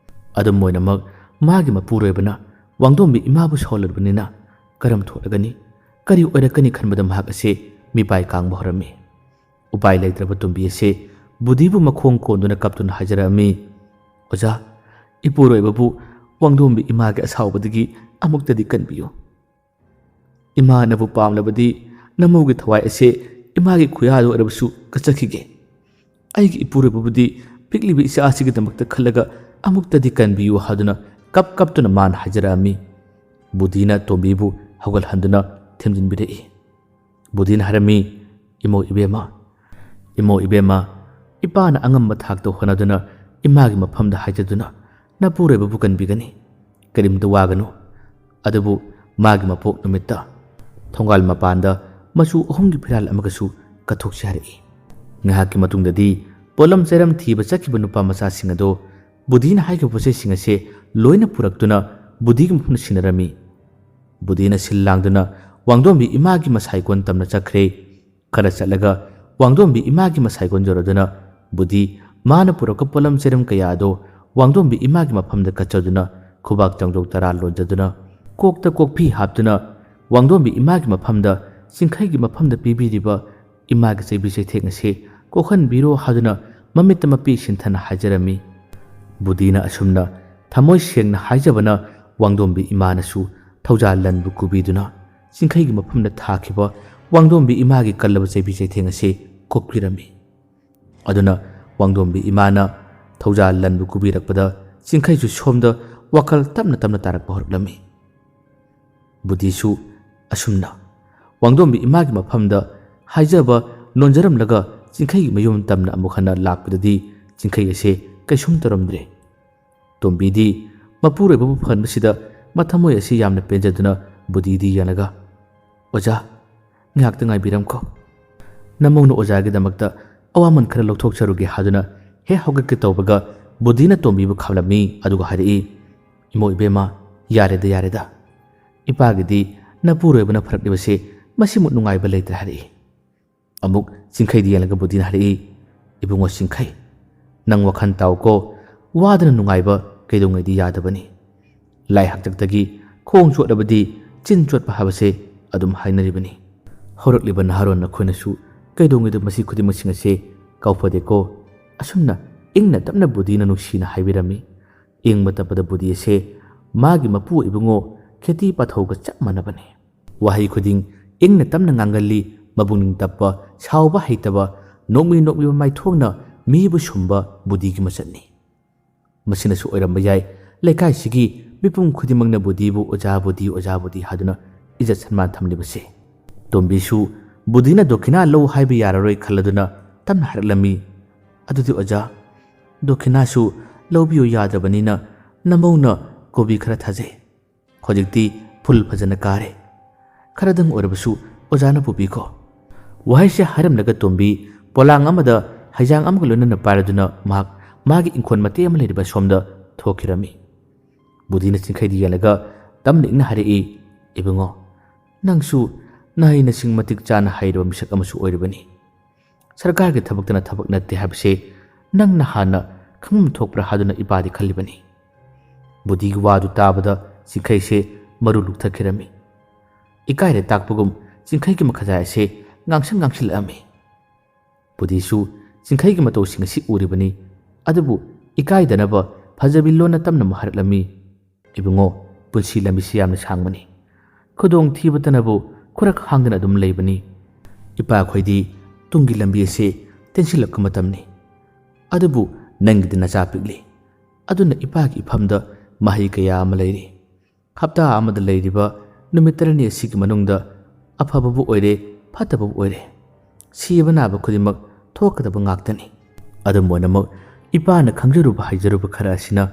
ꯑꯗꯨꯝ ꯑꯣꯏꯅꯃꯛ ꯃꯥꯒꯤ ꯃꯄꯨꯔꯣꯏꯕꯅ ꯋꯥꯡꯗꯣꯝꯕꯤ ꯏꯃꯥꯕꯨ ꯁꯥꯎꯂꯔꯕꯅꯤꯅ ꯀꯔꯝ ꯊꯣꯛꯂꯒꯅꯤ ꯀꯔꯤ ꯑꯣꯏꯔꯛꯀꯅꯤ ꯈꯟꯕꯗ ꯃꯍꯥꯛ ꯑꯁꯦ ꯃꯤꯄꯥꯏ ꯀꯥꯡꯕ ꯍꯧꯔꯝꯃꯤ ꯎꯄꯥꯏ ꯂꯩꯇ꯭ꯔꯕ ꯇꯣꯝꯕꯤ ꯑꯁꯦ ꯕꯨꯙꯤꯕꯨ ꯃꯈꯣꯡ ꯀꯣꯟꯗꯨꯅ ꯀꯞꯇꯨꯅ ꯍꯥꯏꯖꯔꯛꯑꯝꯃꯤ ꯑꯣꯖꯥ ꯏꯄꯨꯔꯣꯏꯕꯕꯨ ꯋꯥꯡꯗꯣꯝꯕꯤ ꯏꯃꯥꯒꯤ ꯑꯁꯥꯎꯕꯗꯒꯤ ꯑꯃꯨꯛꯇꯗꯤ ꯀꯟꯕꯤꯌꯨ ꯏꯃꯥꯅꯕꯨ ꯄꯥꯝꯂꯕꯗꯤ ꯅꯃꯧꯒꯤ ꯊꯋꯥꯏ ꯑꯁꯦ ꯏꯃꯥꯒꯤ ꯈꯨꯌꯥꯗ ꯑꯣꯏꯔꯕꯁꯨ ꯀꯠꯆꯈꯤꯒꯦ ꯑꯩꯒꯤ ꯏꯄꯨꯔꯣꯏꯕꯕꯨꯗꯤ ꯄꯤꯛꯂꯤꯕ ꯏꯆꯥ ꯑꯁꯤꯒꯤꯗꯃꯛꯇ ꯈꯜꯂꯒ ꯑꯃꯨꯛꯇꯗꯤ ꯀꯟꯕꯤꯌꯨ ꯍꯥꯏꯗꯨꯅ ꯀꯞꯇꯨꯅ ꯃꯥꯅ ꯍꯥꯏꯖꯔꯛꯑꯝꯃꯤ ꯕꯨꯙꯤꯅ ꯇꯣꯝꯕꯤꯕꯨ ꯍꯧꯒꯠꯍꯟꯗꯨꯅ ꯊꯦꯝꯖꯤꯟꯕꯤꯔꯛꯏ ꯕꯨꯙꯤꯅ ꯍꯥꯏꯔꯝꯃꯤ ꯏꯃꯧ ꯏꯕꯦꯝꯃ ꯏꯄꯥꯅ ꯑꯉꯝꯕ ꯊꯥꯛꯇ ꯍꯣꯠꯅꯗꯨꯅ ꯏꯃꯥꯒꯤ ꯃꯐꯝꯗ ꯍꯥꯏꯖꯗꯨꯅ ꯅꯄꯨꯔꯣꯏꯕꯕꯨ ꯀꯟꯕꯤꯒꯅꯤ ꯀꯔꯤꯝꯇ ꯋꯥꯒꯅꯨ ꯑꯗꯨꯕꯨ ꯃꯥꯒꯤ ꯃꯄꯣꯛ ꯅꯨꯃꯤꯠꯇ ꯊꯣꯡꯒꯥꯜ ꯃꯄꯥꯟꯗ ꯃꯆꯨ ꯑꯍꯨꯝꯒꯤ ꯐꯤꯔꯥꯜ ꯑꯃꯒꯁꯨ ꯀꯠꯊꯣꯛꯁꯤ ꯍꯥꯏꯔꯛꯏ ꯉꯥꯏꯍꯥꯛꯀꯤ ꯃꯇꯨꯡꯗꯗꯤ ꯄꯣꯠꯂꯝ ꯆꯩꯔꯝ ꯊꯤꯕ ꯆꯠꯈꯤꯕ ꯅꯨꯄꯥ ꯃꯆꯥꯁꯤꯡ ꯑꯗꯣ ꯕꯨꯙꯤꯅ ꯍꯥꯏꯈꯤꯕ ꯄꯣꯠꯆꯩꯁꯤꯡ ꯑꯁꯦ ꯂꯣꯏꯅ ꯄꯨꯔꯛꯇꯨꯅ ꯕꯨꯙꯤꯒꯤ ꯃꯐꯝꯗ ꯁꯤꯟꯅꯔꯝꯃꯤ ꯕꯨꯙꯤꯅ ꯁꯤꯜ ꯂꯥꯡꯗꯨꯅ ꯋꯥꯡꯗꯣꯝꯕꯤ ꯏꯃꯥꯒꯤ ꯃꯁꯥꯏꯀꯣꯟ ꯇꯝꯅ ꯆꯠꯈ꯭ꯔꯦ ꯈꯔ ꯆꯠꯂꯒ ꯋꯥꯡꯗꯣꯝꯕꯤ ꯏꯃꯥꯒꯤ ꯃꯁꯥꯏꯀꯣꯟ ꯌꯧꯔꯗꯨꯅ ꯕꯨꯙꯤ ꯃꯥꯅ ꯄꯨꯔꯛꯄ ꯄꯣꯠꯂꯝ ꯆꯩꯔꯝ ꯀꯌꯥ ꯑꯗꯣ ꯋꯥꯡꯗꯣꯝꯕꯤ ꯏꯃꯥꯒꯤ ꯃꯐꯝꯗ ꯀꯠꯆꯗꯨꯅ ꯈꯨꯕꯥꯛ ꯆꯥꯡꯖꯧ ꯇꯔꯥ ꯂꯣꯟꯖꯗꯨꯅ ꯀꯣꯛꯇ ꯀꯣꯛꯐꯤ ꯍꯥꯞꯇꯨꯅ ꯋꯥꯡꯗꯣꯝꯕꯤ ꯏꯃꯥꯒꯤ ꯃꯐꯝꯗ ꯆꯤꯡꯈꯩꯒꯤ ꯃꯐꯝꯗ ꯄꯤꯕꯤꯔꯤꯕ ꯏꯃꯥꯒꯤ ꯆꯩꯕꯤ ꯆꯩꯊꯦꯡ ꯑꯁꯤ ꯀꯣꯛꯍꯟꯕꯤꯔꯣ ꯍꯥꯏꯗꯨꯅ ꯃꯃꯤꯠꯇ ꯃꯄꯤ ꯁꯤꯟꯊꯅ ꯍꯥꯏꯖꯔꯝꯃꯤ ꯕꯨꯙꯤꯅ ꯑꯁꯨꯝꯅ ꯊꯃꯣꯏ ꯁꯦꯡꯅ ꯍꯥꯏꯖꯕꯅ ꯋꯥꯡꯗꯣꯝꯕꯤ ꯏꯃꯥꯅꯁꯨ ꯊꯧꯖꯥꯜ ꯂꯟꯕꯨ ꯀꯨꯕꯤꯗꯨꯅ ꯆꯤꯡꯈꯩꯒꯤ ꯃꯐꯝꯗ ꯊꯥꯈꯤꯕ ꯋꯥꯡꯗꯣꯝꯕꯤ ꯏꯃꯥꯒꯤ ꯀꯜꯂꯕ ꯆꯩꯕꯤ ꯆꯩꯊꯦꯡ ꯑꯁꯤ ꯀꯣꯛꯄꯤꯔꯝꯃꯤ ꯑꯗꯨꯅ ꯋꯥꯡꯗꯣꯝꯕꯤ ꯏꯃꯥꯅ ꯊꯧꯖꯥꯜ ꯂꯟꯕꯨ ꯀꯨꯕꯤꯔꯛꯄꯗ ꯆꯤꯡꯈꯩꯁꯨ ꯁꯣꯝꯗ ꯋꯥꯈꯜ ꯇꯞꯅ ꯇꯞꯅ ꯇꯥꯔꯛꯄ ꯍꯧꯔꯛꯂꯝꯃꯤ ꯕꯨꯙꯤꯁꯨ ꯑꯁꯨꯝꯅ ꯋꯥꯡꯗꯣꯝꯕꯤ ꯏꯃꯥꯒꯤ ꯃꯐꯝꯗ ꯍꯥꯏꯖꯕ ꯅꯣꯟꯖꯔꯝꯂꯒ ꯆꯤꯡꯈꯩꯒꯤ ꯃꯌꯨꯝ ꯇꯝꯅ ꯑꯃꯨꯛ ꯍꯟꯅ ꯂꯥꯛꯄꯗꯗꯤ ꯆꯤꯡꯈꯩ ꯑꯁꯦ ꯀꯩꯁꯨꯝ ꯇꯧꯔꯝꯗ꯭ꯔꯦ ꯇꯣꯝꯕꯤꯗꯤ ꯃꯄꯨꯔꯣꯏꯕꯕꯨ ꯐꯍꯟꯕꯁꯤꯗ ꯃꯊꯃꯣꯏ ꯑꯁꯤ ꯌꯥꯝꯅ ꯄꯦꯟꯖꯗꯨꯅ ꯕꯨꯙꯤꯗꯤ ꯌꯦꯡꯂꯒ ꯑꯣꯖꯥ ꯉꯥꯏꯍꯥꯛꯇ ꯉꯥꯏꯕꯤꯔꯝꯈꯣ ꯅꯃꯧꯅ ꯑꯣꯖꯥꯒꯤꯗꯃꯛꯇ ꯑꯋꯥꯃꯟ ꯈꯔ ꯂꯧꯊꯣꯛꯆꯔꯨꯒꯦ ꯍꯥꯏꯗꯨꯅ ꯍꯦꯛ ꯍꯧꯒꯠꯀꯦ ꯇꯧꯕꯒ ꯕꯨꯙꯤꯅ ꯇꯣꯝꯕꯤꯕꯨ ꯈꯥꯝꯂꯝꯃꯤ ꯑꯗꯨꯒ ꯍꯥꯏꯔꯛꯏ ꯏꯃꯧ ꯏꯕꯦꯝꯃ ꯌꯥꯔꯦꯗ ꯏꯄꯥꯒꯤꯗꯤ ꯅꯄꯨꯔꯣꯏꯕꯅ ꯐꯔꯛꯂꯤꯕꯁꯦ ꯃꯁꯤꯃꯨꯛ ꯅꯨꯡꯉꯥꯏꯕ ꯂꯩꯇ꯭ꯔꯦ ꯍꯥꯏꯔꯛꯏ ꯑꯃꯨꯛ ꯆꯤꯡꯈꯩꯗ ꯌꯦꯡꯂꯒ ꯕꯨꯙꯤꯅ ꯍꯥꯏꯔꯛꯏ ꯏꯕꯨꯡꯉꯣ ꯆꯤꯡꯈꯩ ꯅꯪ ꯋꯥꯈꯜ ꯇꯥꯎꯀꯣ ꯋꯥꯗꯅ ꯅꯨꯡꯉꯥꯏꯕ ꯀꯩꯗꯧꯉꯩꯗꯤ ꯌꯥꯗꯕꯅꯤ ꯂꯥꯏ ꯍꯥꯛꯇꯛꯇꯒꯤ ꯈꯣꯡ ꯆꯣꯠꯂꯕꯗꯤ ꯆꯤꯟ ꯆꯣꯠꯄ ꯍꯥꯏꯕꯁꯦ ꯑꯗꯨꯝ ꯍꯥꯏꯅꯔꯤꯕꯅꯤ ꯍꯧꯔꯛꯂꯤꯕ ꯅꯍꯥꯔꯣꯟ ꯑꯩꯈꯣꯏꯅꯁꯨ ꯀꯩꯗꯧꯉꯩꯗ ꯃꯁꯤ ꯈꯨꯗꯤꯡꯃꯛꯁꯤꯡ ꯑꯁꯦ ꯀꯥꯎꯐꯗꯦꯀꯣ ꯑꯁꯨꯝꯅ ꯏꯪꯅ ꯇꯞꯅ ꯕꯨꯙꯤꯅ ꯅꯨꯡꯁꯤꯅ ꯍꯥꯏꯕꯤꯔꯝꯃꯤ ꯏꯪꯕ ꯇꯞꯄꯗ ꯕꯨꯙꯤ ꯑꯁꯦ ꯃꯥꯒꯤ ꯃꯄꯨ ꯏꯕꯨꯡꯉꯣ ꯈꯦꯇꯤ ꯄꯥꯊꯧꯒ ꯆꯞ ꯃꯥꯟꯅꯕꯅꯤ ꯋꯥꯍꯩ ꯈꯨꯗꯤꯡ ꯏꯪꯅ ꯇꯞꯅ ꯉꯥꯡꯒꯜꯂꯤ ꯃꯕꯨꯛꯅꯤꯡ ꯇꯞꯄ ꯁꯥꯎꯕ ꯍꯩꯇꯕ ꯅꯣꯛꯃꯤꯕ ꯃꯥꯏꯊꯣꯡꯅ ꯃꯤꯕꯨ ꯁꯨꯝꯕ ꯕꯨꯙꯤꯒꯤ ꯃꯆꯠꯅꯤ ꯃꯁꯤꯅꯁꯨ ꯑꯣꯏꯔꯝꯕ ꯌꯥꯏ ꯂꯩꯀꯥꯏꯁꯤꯒꯤ ꯃꯤꯄꯨꯝ ꯈꯨꯗꯤꯡꯃꯛꯅ ꯕꯨꯙꯤꯕꯨ ꯑꯣꯖꯥ ꯕꯨꯙꯤ ꯍꯥꯏꯗꯨꯅ ꯏꯖꯠ ꯁꯟꯃꯥꯟ ꯊꯝꯂꯤꯕꯁꯦ ꯇꯣꯝꯕꯤꯁꯨ ꯕꯨꯙꯤꯅ ꯗꯣꯈꯤꯅꯥ ꯂꯧ ꯍꯥꯏꯕ ꯌꯥꯔꯔꯣꯏ ꯈꯜꯂꯗꯨꯅ ꯇꯞꯅ ꯍꯥꯏꯔꯛꯂꯝꯃꯤ ꯑꯗꯨꯗꯤ ꯑꯣꯖꯥ ꯗꯣꯈꯤꯅꯥꯁꯨ ꯂꯧꯕꯤꯌꯨ ꯌꯥꯗ꯭ꯔꯕꯅꯤꯅ ꯅꯃꯧꯅ ꯀꯣꯕꯤ ꯈꯔ ꯊꯥꯖꯩ ꯍꯧꯖꯤꯛꯇꯤ ꯐꯨꯜ ꯐꯖꯅ ꯀꯥꯔꯦ ꯈꯔꯗꯪ ꯑꯣꯏꯔꯕꯁꯨ ꯑꯣꯖꯥꯅ ꯄꯨꯕꯤꯈꯣ ꯋꯥꯍꯩꯁꯦ ꯍꯥꯏꯔꯝꯂꯒ ꯇꯣꯝꯕꯤ ꯄꯣꯂꯥꯡ ꯑꯃꯗ ꯍꯩꯖꯥꯡ ꯑꯃꯒ ꯂꯣꯏꯅꯅ ꯄꯥꯏꯔꯗꯨꯅ ꯃꯍꯥꯛ ꯃꯥꯒꯤ ꯏꯪꯈꯣꯜ ꯃꯇꯦꯛ ꯑꯃ ꯂꯩꯔꯤꯕ ꯁꯣꯝꯗ ꯊꯣꯛꯈꯤꯔꯝꯃꯤ ꯕꯨꯙꯤꯅ ꯆꯤꯡꯈꯩꯗ ꯌꯦꯡꯂꯒ tamna ingna hari ibungo nangsu nahina sing matik chana hairo misak amasu oiribani sarkar ge thabak natte habse nang na hana khangum thokpra haduna ibadi khalibani budi gi wadu tabada sinkhai se maru lukta khirami ikai re takpugum sinkhai ki makhaja se ngangsil ami budi su sinkhai ki mato sing si uribani adubu ikai danaba phajabi lona tamna maharlami ibungo pulsi lambi siamna sangmani khudong thibatanabu kurak hangdana dum leibani ipa khoidi tungi lambi se tensilak matamni adubu nangi na chapigli aduna ipa ki famda mahi kaya amalairi hapta amada leiriba numitarani sigi manungda afababu oire phatababu oire sibana ba khudimak thokadaba ngaktani adum monamak ipa na khangjaruba haijaruba khara asina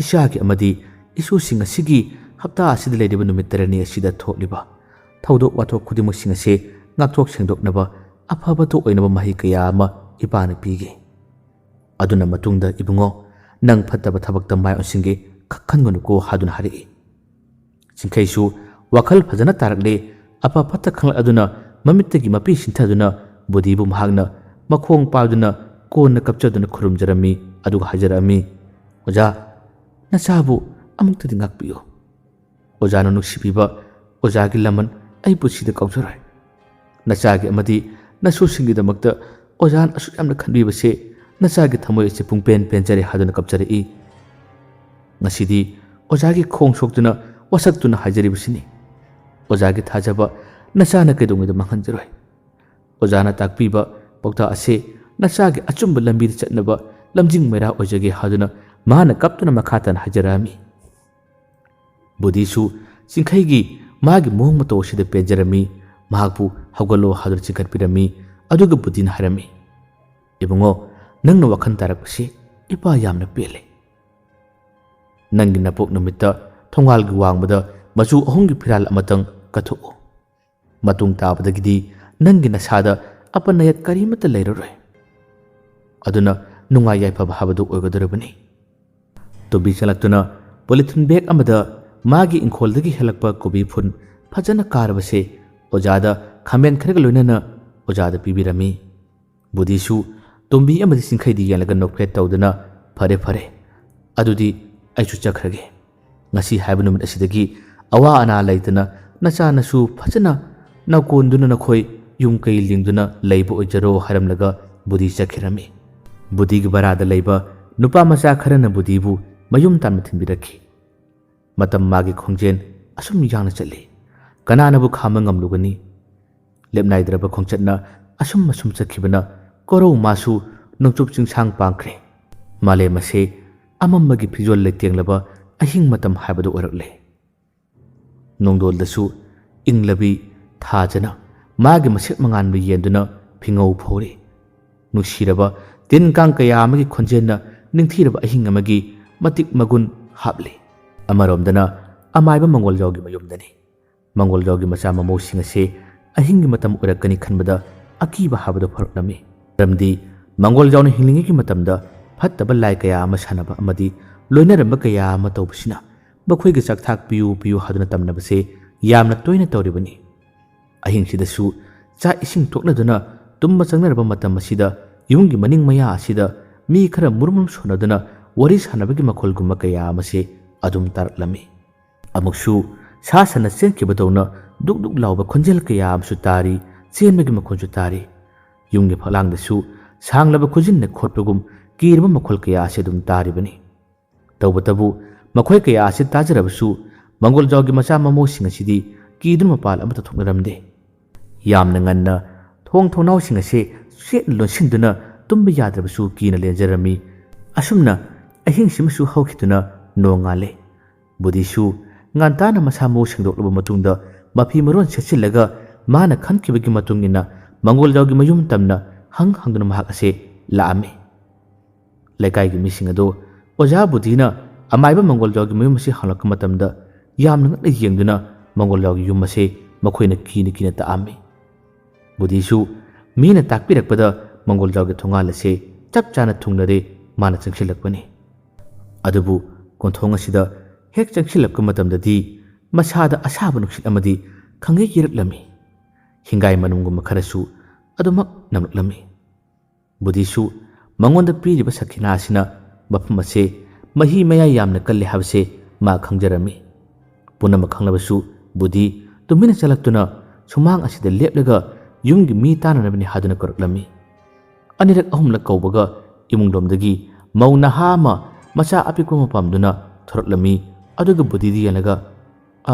isagi amadi isu singa sigi hapta asida leiriba numitarani asida thokliba thaudo wathok khudimak singa se ngakthok sengdoknaba afaba to oinaba mahi kaya ama ipa na pige aduna matungda ibungo nang phattaba thabakta mai osinge khakhangon ko haduna hari sinkhaisu wakhal phajana tarakle apa phatta khang aduna mamittagi mapi sinthaduna bodibu mahagna makhong pauduna konna kapchaduna khurumjarami aduga hajarami oja nasabu amuktadi ngakpiyo oja na nuksibiba oja gi laman ai pusida kaujrai nachagi amadi nasu singidamakta ojan asu yamna khanbibase nachagi thamoi se pungpen penjare haduna kapchari ngasidi ojagi khong soktuna wasaktuna hajaribasini ojagi thajaba nachana kedongida manghanjaroi ojana takpiba pokta ase nachagi achumba lambi chatnaba lamjing mera ojagi haduna mana kaptuna makhatan hajarami budisu singkhaigi magi mohong mato sida penjarami mahakpu hawgalo hadur chikhat pirami aduga budin harami ibungo nangna wakhan tarakpasi ipa yamna pele nangi napok numitta thongal gi wangbada machu ahongi phiral amatang kathu matung tabadagidi nangi nasada apanayat karimata leiroroi aduna nungai yai phaba habadu oigodorabani to bi chalaktuna polythene bag amada magi inkholdagi helakpa kobi phun phajana karabase ojada khamen kharaga loinana ojada pibirami budisu tombi amadi singkhaidi yalaga nokphet tawduna fare adudi aichu chakhrage ngasi haibnu mit asidagi awa ana laitana nacha nasu phajana nakonduna nakhoi yung kai lingduna leibo ojaro haramlaga budi chakhirami budi gi barada leiba nupa macha kharana budibu mayum tan thinbirakhi matam magi khongjen asum yangna chali kananabu khama ngamlugani lepnaidraba khongchatna asum chakhibana koro masu nongchup chingsang pangkhre male mase amamagi phijol letenglaba ahing matam haibadu orakle nongdol dasu inglabi thajana magi masek mangan bi yenduna phingau phori nuksiraba tin kang kaya amagi khonjenna ningthiraba ahing amagi matik magun hapli amaromdana amaiba mangol jogi mayumdani mangol jogi macha mamo singase ahingi matam orakani khanbada akiba habadu phornami ramdi mangol jawna hinglingi ki matamda phattaba lai kaya ama sanaba amadi loinaramba kaya ama tawbsina bakhoi gi chakthak piyu haduna tamnabase yamna toina tawribani ahing sidasu cha ising toknaduna tumma changnaraba matam asida yumgi maning maya asida mi khara murmum sonaduna wari sanabagi makholgumma kaya amase adum taraklami amuksu sa sana senkibadawna duk lawba khonjel kaya amsu tari chenmagi makhonju tari yumgi phalangdasu sanglaba khujinna khotpagum kirba makhol kaya ase dum taribani tawbatabu makhoi kaya ase tajarabasu mangol jawgi macha mamo singa sidi kidun mapal amata thoknaramde yamna nganna thong thonaw singa se set lonsinduna tumba yadrabasu kina lenjarami asumna ahing simsu hawkhituna nongale budisu ngantana masamo singdokluba matungda mafi maron sechillaga mana khankibagi matungina mangol jawgi mayum tamna hangduna mahak ase laame lekai gi mising ado oja budina amaiba mangol jawgi mayum ase halak matamda yamna ngai yengduna mangol jawgi yum ase makhoina kina taame budisu mina takpirakpada mangol jawgi thongal ase chap chana thungnare mana changsilakpani adubu konthong asida hek changsilakka matamdadi ꯃꯁꯥꯗ ꯑꯁꯥꯕ ꯅꯨꯡꯁꯤꯠ ꯑꯃꯗꯤ ꯈꯪꯒꯩ ꯌꯦꯔꯛꯂꯝꯃꯤ꯫ ꯍꯤꯡꯒꯥꯏ ꯃꯅꯨꯡꯒꯨꯝꯕ ꯈꯔꯁꯨ ꯑꯗꯨꯃꯛ ꯅꯝꯂꯛꯂꯝꯃꯤ꯫ ꯕꯨꯙꯤꯁꯨ ꯃꯉꯣꯟꯗ ꯄꯤꯔꯤꯕ ꯁꯈꯤꯅꯥ ꯑꯁꯤꯅ ꯃꯐꯝ ꯑꯁꯤ ꯃꯍꯤ ꯃꯌꯥꯏ ꯌꯥꯝꯅ ꯀꯜꯂꯤ ꯍꯥꯏꯕꯁꯤ ꯃꯥ ꯈꯪꯖꯔꯝꯃꯤ꯫ ꯄꯨꯝꯅꯃꯛ ꯈꯪꯂꯕꯁꯨ ꯕꯨꯙꯤ ꯇꯨꯃꯤꯟꯅ ꯆꯠꯂꯛꯇꯨꯅ ꯁꯨꯃꯥꯡ ꯑꯁꯤꯗ ꯂꯦꯞꯂꯒ ꯌꯨꯝꯒꯤ ꯃꯤ ꯇꯥꯅꯅꯕꯅꯤ ꯍꯥꯏꯗꯨꯅ ꯀꯧꯔꯛꯂꯝꯃꯤ꯫ ꯑꯅꯤꯔꯛ ꯑꯍꯨꯝꯂꯛ ꯀꯧꯕꯒ ꯏꯃꯨꯡꯂꯣꯝꯗꯒꯤ ꯃꯧ ꯅꯍꯥ ꯑꯃ ꯃꯆꯥ ꯑꯄꯤꯛꯄ ꯑꯃ ꯄꯥꯝꯗꯨꯅ ꯊꯣꯔꯛꯂꯝꯃꯤ꯫ ꯑꯗꯨꯒ ꯕꯨꯙꯤꯗ ꯌꯦꯡꯂꯒ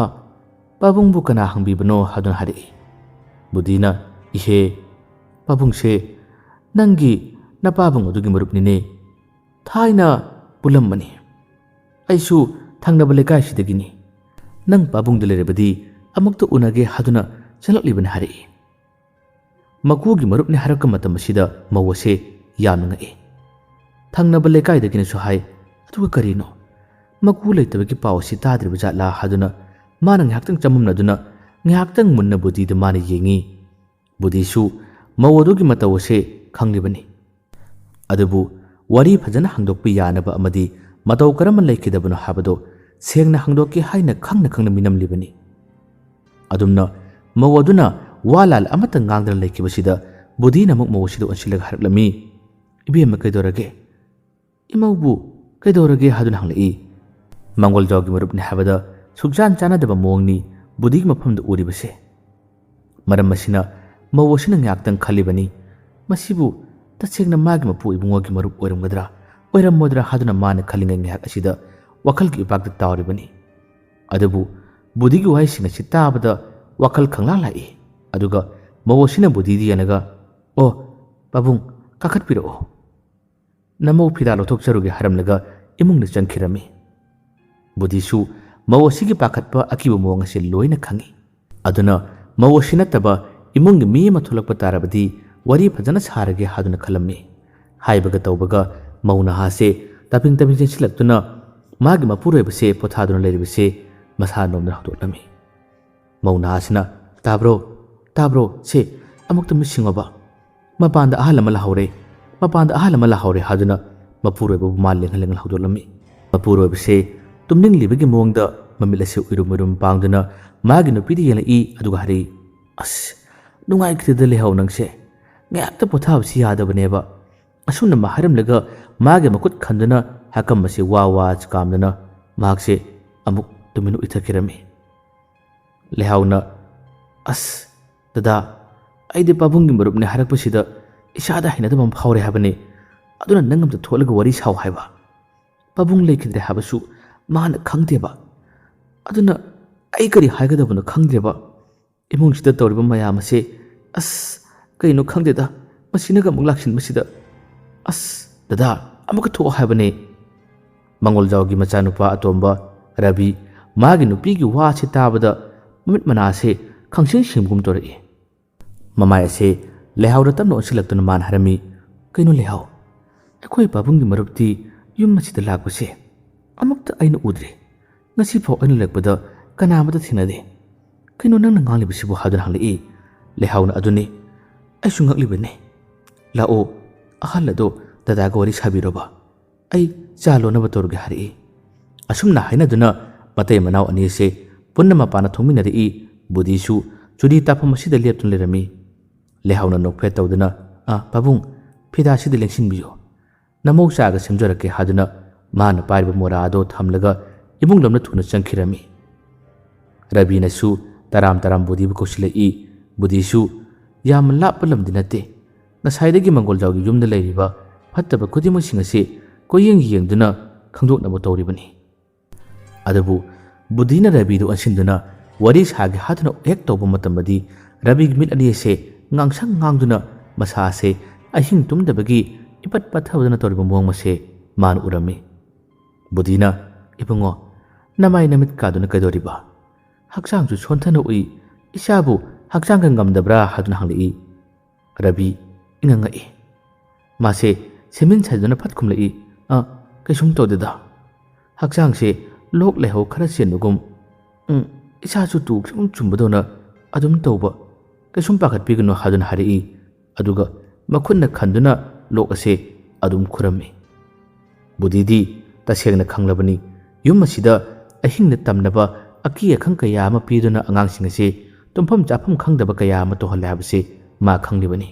ꯄꯥꯕꯨꯡꯕꯨ ꯀꯅꯥ ꯍꯪꯕꯤꯕꯅꯣ ꯍꯥꯏꯗꯨꯅ ꯍꯥꯏꯔꯛꯏ꯫ ꯕꯨꯙꯤꯅ ꯏꯍꯦ ꯄꯥꯕꯨꯡꯁꯦ ꯅꯪꯒꯤ ꯅꯄꯥꯕꯨꯡ ꯑꯗꯨꯒꯤ ꯃꯔꯨꯞꯅꯤꯅꯦ, ꯊꯥꯏꯅ ꯄꯨꯜꯂꯝꯕꯅꯤ, ꯑꯩꯁꯨ ꯊꯪꯅꯕ ꯂꯩꯀꯥꯏꯁꯤꯗꯒꯤꯅꯤ, ꯅꯪ ꯄꯥꯕꯨꯡꯗ ꯂꯩꯔꯕꯗꯤ ꯑꯃꯨꯛꯇ ꯎꯅꯒꯦ ꯍꯥꯏꯗꯨꯅ ꯆꯪꯂꯛꯂꯤꯕꯅꯤ ꯍꯥꯏꯔꯛꯏ꯫ ꯃꯀꯨꯒꯤ ꯃꯔꯨꯞꯅꯤ ꯍꯥꯏꯔꯛꯄ ꯃꯇꯝ ꯑꯁꯤꯗ ꯃꯧ ꯑꯁꯦ ꯌꯥꯝꯅ ꯉꯛꯏ꯫ ꯊꯪꯅꯕ ꯂꯩꯀꯥꯏꯗꯒꯤꯅꯁꯨ ꯍꯥꯏ, ꯑꯗꯨꯒ ꯀꯔꯤꯅꯣ ꯃꯀꯨ ꯂꯩꯇꯕꯒꯤ ꯄꯥꯎ ꯑꯁꯤ ꯇꯥꯗ꯭ꯔꯤꯕ ꯖꯥꯠꯂꯥ ꯍꯥꯏꯗꯨꯅ ꯃꯥꯅ ꯉꯥꯏꯍꯥꯛꯇꯪ ꯆꯃꯝꯅꯗꯨꯅ ꯉꯥꯏꯍꯥꯛꯇꯪ ꯃꯨꯟꯅ ꯕꯨꯙꯤꯗ ꯃꯥꯅ ꯌꯦꯡꯉꯤ꯫ ꯕꯨꯙꯤꯁꯨ ꯃꯧ ꯑꯗꯨꯒꯤ ꯃꯇꯧ ꯑꯁꯦ ꯈꯪꯂꯤꯕꯅꯤ꯫ ꯑꯗꯨꯕꯨ ꯋꯥꯔꯤ ꯐꯖꯅ ꯍꯪꯗꯣꯛꯄ ꯌꯥꯅꯕ ꯑꯃꯗꯤ ꯃꯇꯧ ꯀꯔꯝꯅ ꯂꯩꯈꯤꯗꯕꯅꯣ ꯍꯥꯏꯕꯗꯣ ꯁꯦꯡꯅ ꯍꯪꯗꯣꯛꯀꯦ ꯍꯥꯏꯅ ꯈꯪꯅ ꯃꯤꯅꯝꯂꯤꯕꯅꯤ꯫ ꯑꯗꯨꯝꯅ ꯃꯧ ꯑꯗꯨꯅ ꯋꯥ ꯂꯥꯜ ꯑꯃꯠꯇ ꯉꯥꯡꯗꯅ ꯂꯩꯈꯤꯕꯁꯤꯗ ꯕꯨꯙꯤꯅ ꯑꯃꯨꯛ ꯃꯧ ꯑꯁꯤꯗ ꯑꯣꯟꯁꯤꯜꯂꯒ ꯍꯥꯏꯔꯛꯂꯝꯃꯤ꯫ ꯏꯕꯦꯝꯃ ꯀꯩꯗꯧꯔꯒꯦ? ꯏꯃꯧꯕꯨ ꯀꯩꯗꯧꯔꯒꯦ ꯍꯥꯏꯗꯨꯅ ꯍꯪꯂꯛꯏ꯫ ꯃꯪꯒꯣꯜꯖꯥꯎꯒꯤ ꯃꯔꯨꯞꯅꯤ ꯍꯥꯏꯕꯗ ꯁꯨꯛꯆꯥꯟ ꯆꯥꯟꯅꯗꯕ ꯃꯑꯣꯡꯅꯤ ꯕꯨꯙꯤꯒꯤ ꯃꯐꯝꯗ ꯎꯔꯤꯕꯁꯦ꯫ ꯃꯔꯝ ꯑꯁꯤꯅ ꯃꯧ ꯑꯁꯤꯅ ꯉꯥꯏꯍꯥꯛꯇꯪ ꯈꯜꯂꯤꯕꯅꯤ, ꯃꯁꯤꯕꯨ ꯇꯁꯦꯡꯅ ꯃꯥꯒꯤ ꯃꯄꯨ ꯏꯕꯨꯡꯉꯣꯒꯤ ꯃꯔꯨꯞ ꯑꯣꯏꯔꯝꯒꯗ꯭ꯔꯥ ꯑꯣꯏꯔꯝꯃꯣꯏꯗ꯭ꯔꯥ ꯍꯥꯏꯗꯨꯅ ꯃꯥꯅ ꯈꯜꯂꯤꯉꯩ ꯉꯥꯏꯍꯥꯛ ꯑꯁꯤꯗ ꯋꯥꯈꯜꯒꯤ ꯏꯄꯥꯛꯇ ꯇꯥꯎꯔꯤꯕꯅꯤ꯫ ꯑꯗꯨꯕꯨ ꯕꯨꯙꯤꯒꯤ ꯋꯥꯍꯩꯁꯤꯡ ꯑꯁꯤ ꯇꯥꯕꯗ ꯋꯥꯈꯜ ꯈꯪꯂꯥꯛ ꯂꯥꯛꯏ꯫ ꯑꯗꯨꯒ ꯃꯧ ꯑꯁꯤꯅ ꯕꯨꯙꯤꯗ ꯌꯦꯡꯂꯒ ꯑꯣ ꯄꯥꯕꯨꯡ ꯀꯥꯈꯠꯄꯤꯔꯛꯑꯣ, ꯅꯃꯧ ꯐꯤꯗꯥ ꯂꯧꯊꯣꯛꯆꯔꯨꯒꯦ ꯍꯥꯏꯔꯝꯂꯒ ꯏꯃꯨꯡꯗ ꯆꯪꯈꯤꯔꯝꯃꯤ꯫ ꯕꯨꯙꯤꯁꯨ ꯃꯧ ꯑꯁꯤꯒꯤ ꯄꯥꯈꯠꯄ ꯑꯀꯤꯕ ꯃꯑꯣꯡ ꯑꯁꯤ ꯂꯣꯏꯅ ꯈꯪꯏ꯫ ꯑꯗꯨꯅ ꯃꯧ ꯑꯁꯤ ꯅꯠꯇꯕ ꯏꯃꯨꯡꯒꯤ ꯃꯤ ꯑꯃ ꯊꯣꯛꯂꯛꯄ ꯇꯥꯔꯕꯗꯤ ꯋꯥꯔꯤ ꯐꯖꯅ ꯁꯥꯔꯒꯦ ꯍꯥꯏꯗꯨꯅ ꯈꯜꯂꯝꯃꯤ꯫ ꯍꯥꯏꯕꯒ ꯇꯧꯕꯒ ꯃꯧ ꯅꯍꯥꯁꯦ ꯇꯥꯄꯤꯡ ꯆꯦꯟꯁꯤꯜꯂꯛꯇꯨꯅ ꯃꯥꯒꯤ ꯃꯄꯨꯔꯣꯏꯕꯁꯦ ꯄꯣꯊꯥꯗꯨꯅ ꯂꯩꯔꯤꯕꯁꯦ ꯃꯁꯥ ꯅꯣꯝꯗꯨꯅ ꯍꯧꯗꯣꯛꯂꯝꯃꯤ꯫ ꯃꯧ ꯅꯍꯥꯁꯤꯅ ꯇꯥꯕ꯭ꯔꯣ ꯇꯥꯕ꯭ꯔꯣ ꯁꯦ ꯑꯃꯨꯛꯇ ꯃꯤꯠ ꯁꯤꯡꯉꯣꯕ, ꯃꯄꯥꯟꯗ ꯑꯍꯜ ꯑꯃ ꯂꯥꯍꯧꯔꯦ, ꯃꯄꯥꯟꯗ ꯑꯍꯜ ꯑꯃ ꯂꯥꯍꯧꯔꯦ ꯍꯥꯏꯗꯨꯅ ꯃꯄꯨꯔꯣꯏꯕꯕꯨ ꯃꯥ ꯂꯦꯡꯍꯜ ꯍꯧꯗꯣꯛꯂꯝꯃꯤ꯫ ꯃꯄꯨꯔꯣꯏꯕꯁꯦ ꯇꯨꯝꯅꯤꯡꯂꯤꯕꯒꯤ ꯃꯑꯣꯡꯗ ꯃꯃꯤꯠ ꯑꯁꯤ ꯎꯏꯔꯨꯝ ꯄꯥꯡꯗꯨꯅ ꯃꯥꯒꯤ ꯅꯨꯄꯤꯗ ꯌꯦꯡꯂꯛꯏ꯫ ꯑꯗꯨꯒ ꯍꯥꯏꯔꯛꯏ, ꯑꯁ ꯅꯨꯡꯉꯥꯏꯈꯤꯗꯦꯗ ꯂꯩꯍꯧ ꯅꯪꯁꯦ, ꯉꯥꯏꯍꯥꯛꯇ ꯄꯣꯊꯥꯕꯁꯤ ꯌꯥꯗꯕꯅꯦꯕ꯫ ꯑꯁꯨꯝꯅ ꯍꯥꯏꯔꯝꯂꯒ ꯃꯥꯒꯤ ꯃꯈꯨꯠ ꯈꯟꯗꯨꯅ ꯍꯥꯀꯝ ꯑꯁꯤ ꯋꯥ ꯀꯥꯝꯗꯨꯅ ꯃꯍꯥꯛꯁꯦ ꯑꯃꯨꯛ ꯇꯨꯃꯤꯟꯅ ꯎꯏꯊꯈꯤꯔꯝꯃꯤ꯫ ꯂꯩꯍꯥꯎꯅ ꯑꯁ ꯗꯗꯥ, ꯑꯩꯗꯤ ꯄꯥꯕꯨꯡꯒꯤ ꯃꯔꯨꯞꯅꯤ ꯍꯥꯏꯔꯛꯄꯁꯤꯗ ꯏꯁꯥꯗ ꯍꯩꯅꯗꯕ ꯑꯃ ꯐꯥꯎꯔꯦ ꯍꯥꯏꯕꯅꯤ, ꯑꯗꯨꯅ ꯅꯪ ꯑꯝꯇ ꯊꯣꯛꯂꯒ ꯋꯥꯔꯤ ꯁꯥꯎ ꯍꯥꯏꯕ꯫ ꯄꯥꯕꯨꯡ ꯂꯩꯈꯤꯗ꯭ꯔꯦ ꯍꯥꯏꯕꯁꯨ ꯃꯥꯅ ꯈꯪꯗꯦꯕ, ꯑꯗꯨꯅ ꯑꯩ ꯀꯔꯤ ꯍꯥꯏꯒꯗꯕꯅꯣ ꯈꯪꯗ꯭ꯔꯦꯕ꯫ ꯏꯃꯨꯡꯁꯤꯗ ꯇꯧꯔꯤꯕ ꯃꯌꯥꯝ ꯑꯁꯦ ꯑꯁ ꯀꯩꯅꯣ ꯈꯪꯗꯦꯗ, ꯃꯁꯤꯅꯒ ꯑꯃꯨꯛ ꯂꯥꯛꯁꯤꯟꯕꯁꯤꯗ ꯑꯁ ꯗꯗꯥ ꯑꯃꯨꯛꯀ ꯊꯣꯛꯑꯣ ꯍꯥꯏꯕꯅꯦ꯫ ꯃꯪꯒꯣꯜꯖꯥꯎꯒꯤ ꯃꯆꯥꯅꯨꯄꯥ ꯑꯇꯣꯝꯕ ꯔꯕꯤ ꯃꯥꯒꯤ ꯅꯨꯄꯤꯒꯤ ꯋꯥ ꯑꯁꯤ ꯇꯥꯕꯗ ꯃꯃꯤꯠ ꯃꯅꯥ ꯑꯁꯤ ꯈꯪꯁꯤꯡ ꯁꯤꯡꯕꯒꯨꯝ ꯇꯧꯔꯛꯏ꯫ ꯃꯃꯥꯏ ꯑꯁꯤ ꯂꯩꯍꯥꯎꯗ ꯇꯞꯅ ꯑꯣꯟꯁꯤꯜꯂꯛꯇꯨꯅ ꯃꯥꯅ ꯍꯥꯏꯔꯝꯃꯤ, ꯀꯩꯅꯣ ꯂꯩꯍꯥꯎ, ꯑꯩꯈꯣꯏ ꯄꯥꯕꯨꯡꯒꯤ ꯃꯔꯨꯞꯇꯤ ꯌꯨꯝ ꯑꯁꯤꯗ ꯂꯥꯛꯄꯁꯦ ꯑꯃꯨꯛꯇ ꯑꯩꯅ ꯎꯗ꯭ꯔꯤ, ꯉꯁꯤꯐꯥꯎ ꯑꯩꯅ ꯂꯥꯛꯄꯗ ꯀꯅꯥꯃꯇ ꯊꯦꯡꯅꯗꯦ, ꯀꯩꯅꯣ ꯅꯪꯅ ꯉꯥꯡꯂꯤꯕꯁꯤꯕꯨ ꯍꯥꯏꯗꯨꯅ ꯍꯪꯂꯛꯏ꯫ ꯂꯩꯍꯥꯎꯅ ꯑꯗꯨꯅꯤ, ꯑꯩꯁꯨ ꯉꯛꯂꯤꯕꯅꯤ, ꯂꯥꯛꯑꯣ ꯑꯍꯜ ꯑꯗꯣ ꯗꯗꯥꯒ ꯋꯥꯔꯤ ꯁꯥꯕꯤꯔꯣꯕ, ꯑꯩ ꯆꯥ ꯂꯣꯟꯅꯕ ꯇꯧꯔꯒꯦ ꯍꯥꯏꯔꯛꯏ꯫ ꯑꯁꯨꯝꯅ ꯍꯥꯏꯅꯗꯨꯅ ꯃꯇꯩ ꯃꯅꯥꯎ ꯑꯅꯤ ꯑꯁꯤ ꯄꯨꯟꯅ ꯃꯄꯥꯟꯗ ꯊꯣꯛꯃꯤꯟꯅꯔꯛꯏ꯫ ꯕꯨꯙꯤꯁꯨ ꯆꯨꯔꯤ ꯇꯥꯐꯝ ꯑꯁꯤꯗ ꯂꯦꯞꯇꯨꯅ ꯂꯩꯔꯝꯃꯤ꯫ ꯂꯩꯍꯥꯎꯅ ꯅꯣꯛꯐꯦꯠ ꯇꯧꯗꯨꯅ ꯄꯥꯕꯨꯡ ꯐꯤꯗꯥꯁꯤꯗ ꯂꯦꯡꯁꯤꯟꯕꯤꯌꯨ, ꯅꯃꯧ ꯆꯥꯒ ꯁꯦꯝꯖꯔꯛꯀꯦ ꯍꯥꯏꯗꯨꯅ ꯃꯥꯅ ꯄꯥꯏꯔꯤꯕ ꯃꯣꯔꯥ ꯑꯗꯣ ꯊꯝꯂꯒ ꯏꯃꯨꯡꯂꯣꯝꯗ ꯊꯨꯅ ꯆꯪꯈꯤꯔꯝꯃꯤ꯫ ꯔꯕꯤꯅꯁꯨ ꯇꯔꯥꯝ ꯕꯨꯙꯤꯕꯨ ꯀꯧꯁꯤꯜꯂꯛꯏ꯫ ꯕꯨꯙꯤꯁꯨ ꯌꯥꯝꯅ ꯂꯥꯞꯄ ꯂꯝꯗꯤ ꯅꯠꯇꯦ, ꯉꯁꯥꯏꯗꯒꯤ ꯃꯪꯒꯣꯜꯖꯥꯎꯒꯤ ꯌꯨꯝꯗ ꯂꯩꯔꯤꯕ ꯐꯠꯇꯕ ꯈꯨꯗꯤꯡꯃꯛꯁꯤꯡ ꯑꯁꯤ ꯌꯦꯡꯗꯨꯅ ꯈꯪꯗꯣꯛꯅꯕ ꯇꯧꯔꯤꯕꯅꯤ꯫ ꯑꯗꯨꯕꯨ ꯕꯨꯙꯤꯅ ꯔꯕꯤꯗꯨ ꯑꯣꯟꯁꯤꯟꯗꯨꯅ ꯋꯥꯔꯤ ꯁꯥꯒꯦ ꯍꯥꯏꯗꯨꯅ ꯍꯦꯛ ꯇꯧꯕ ꯃꯇꯝꯗꯗꯤ ꯔꯕꯤꯒꯤ ꯃꯤꯠ ꯑꯅꯤ ꯑꯁꯤ ꯉꯥꯡꯁꯪ ꯉꯥꯡꯗꯨꯅ ꯃꯁꯥ ꯑꯁꯤ ꯑꯍꯤꯡ ꯇꯨꯝꯗꯕꯒꯤ ꯏꯄꯠ ꯄꯠꯊꯕꯗꯨꯅ ꯇꯧꯔꯤꯕ ꯃꯑꯣꯡ ꯑꯁꯤ ꯃꯥꯅ ꯎꯔꯝꯃꯤ꯫ ꯕꯨꯙꯤꯅ ꯏꯕꯨꯡꯉꯣ ꯅꯃꯥꯏ ꯅꯃꯤꯠ ꯀꯥꯗꯨꯅ ꯀꯩꯗꯧꯔꯤꯕ? ꯍꯛꯆꯥꯡꯁꯨ ꯁꯣꯟꯊꯅ ꯎꯏ, ꯏꯁꯥꯕꯨ ꯍꯛꯆꯥꯡꯒ ꯉꯝꯗꯕ꯭ꯔꯥ ꯍꯥꯏꯗꯨꯅ ꯍꯪꯂꯛꯏ꯫ ꯔꯕꯤ ꯏꯉꯛꯉꯛꯏ꯫ ꯃꯥꯁꯦ ꯁꯦꯝꯖꯤꯟ ꯁꯥꯖꯤꯟꯗꯨꯅ ꯐꯠ ꯈꯨꯝꯂꯛꯏ, ꯀꯩꯁꯨꯝ ꯇꯧꯗꯦꯗ, ꯍꯛꯆꯥꯡꯁꯦ ꯂꯣꯛ ꯂꯩꯍꯧ ꯈꯔ ꯆꯦꯟꯕꯒꯨꯝ, ꯏꯁꯥꯁꯨ ꯇꯨ ꯆꯨꯝꯕꯗꯧꯅ ꯑꯗꯨꯝ ꯇꯧꯕ, ꯀꯩꯁꯨꯝ ꯄꯥꯈꯠꯄꯤꯒꯅꯨ ꯍꯥꯏꯗꯨꯅ ꯍꯥꯏꯔꯛꯏ꯫ ꯑꯗꯨꯒ ꯃꯈꯨꯠꯅ ꯈꯟꯗꯨꯅ ꯂꯣꯛ ꯑꯁꯤ ꯑꯗꯨꯝ ꯈꯨꯔꯝꯃꯤ꯫ ꯕꯨꯙꯤꯗꯤ ꯇꯁꯦꯡꯅ ꯈꯪꯂꯕꯅꯤ ꯌꯨꯝ ꯑꯁꯤꯗ ꯑꯍꯤꯡꯗ ꯇꯝꯅꯕ ꯑꯀꯤ ꯑꯈꯪ ꯀꯌꯥ ꯑꯃ ꯄꯤꯗꯨꯅ ꯑꯉꯥꯡꯁꯤꯡ ꯑꯁꯤ ꯇꯨꯝꯐꯝ ꯆꯥꯐꯝ ꯈꯪꯗꯕ ꯀꯌꯥ ꯑꯃ ꯇꯧꯍꯜꯂꯦ ꯍꯥꯏꯕꯁꯤ ꯃꯥ ꯈꯪꯂꯤꯕꯅꯤ꯫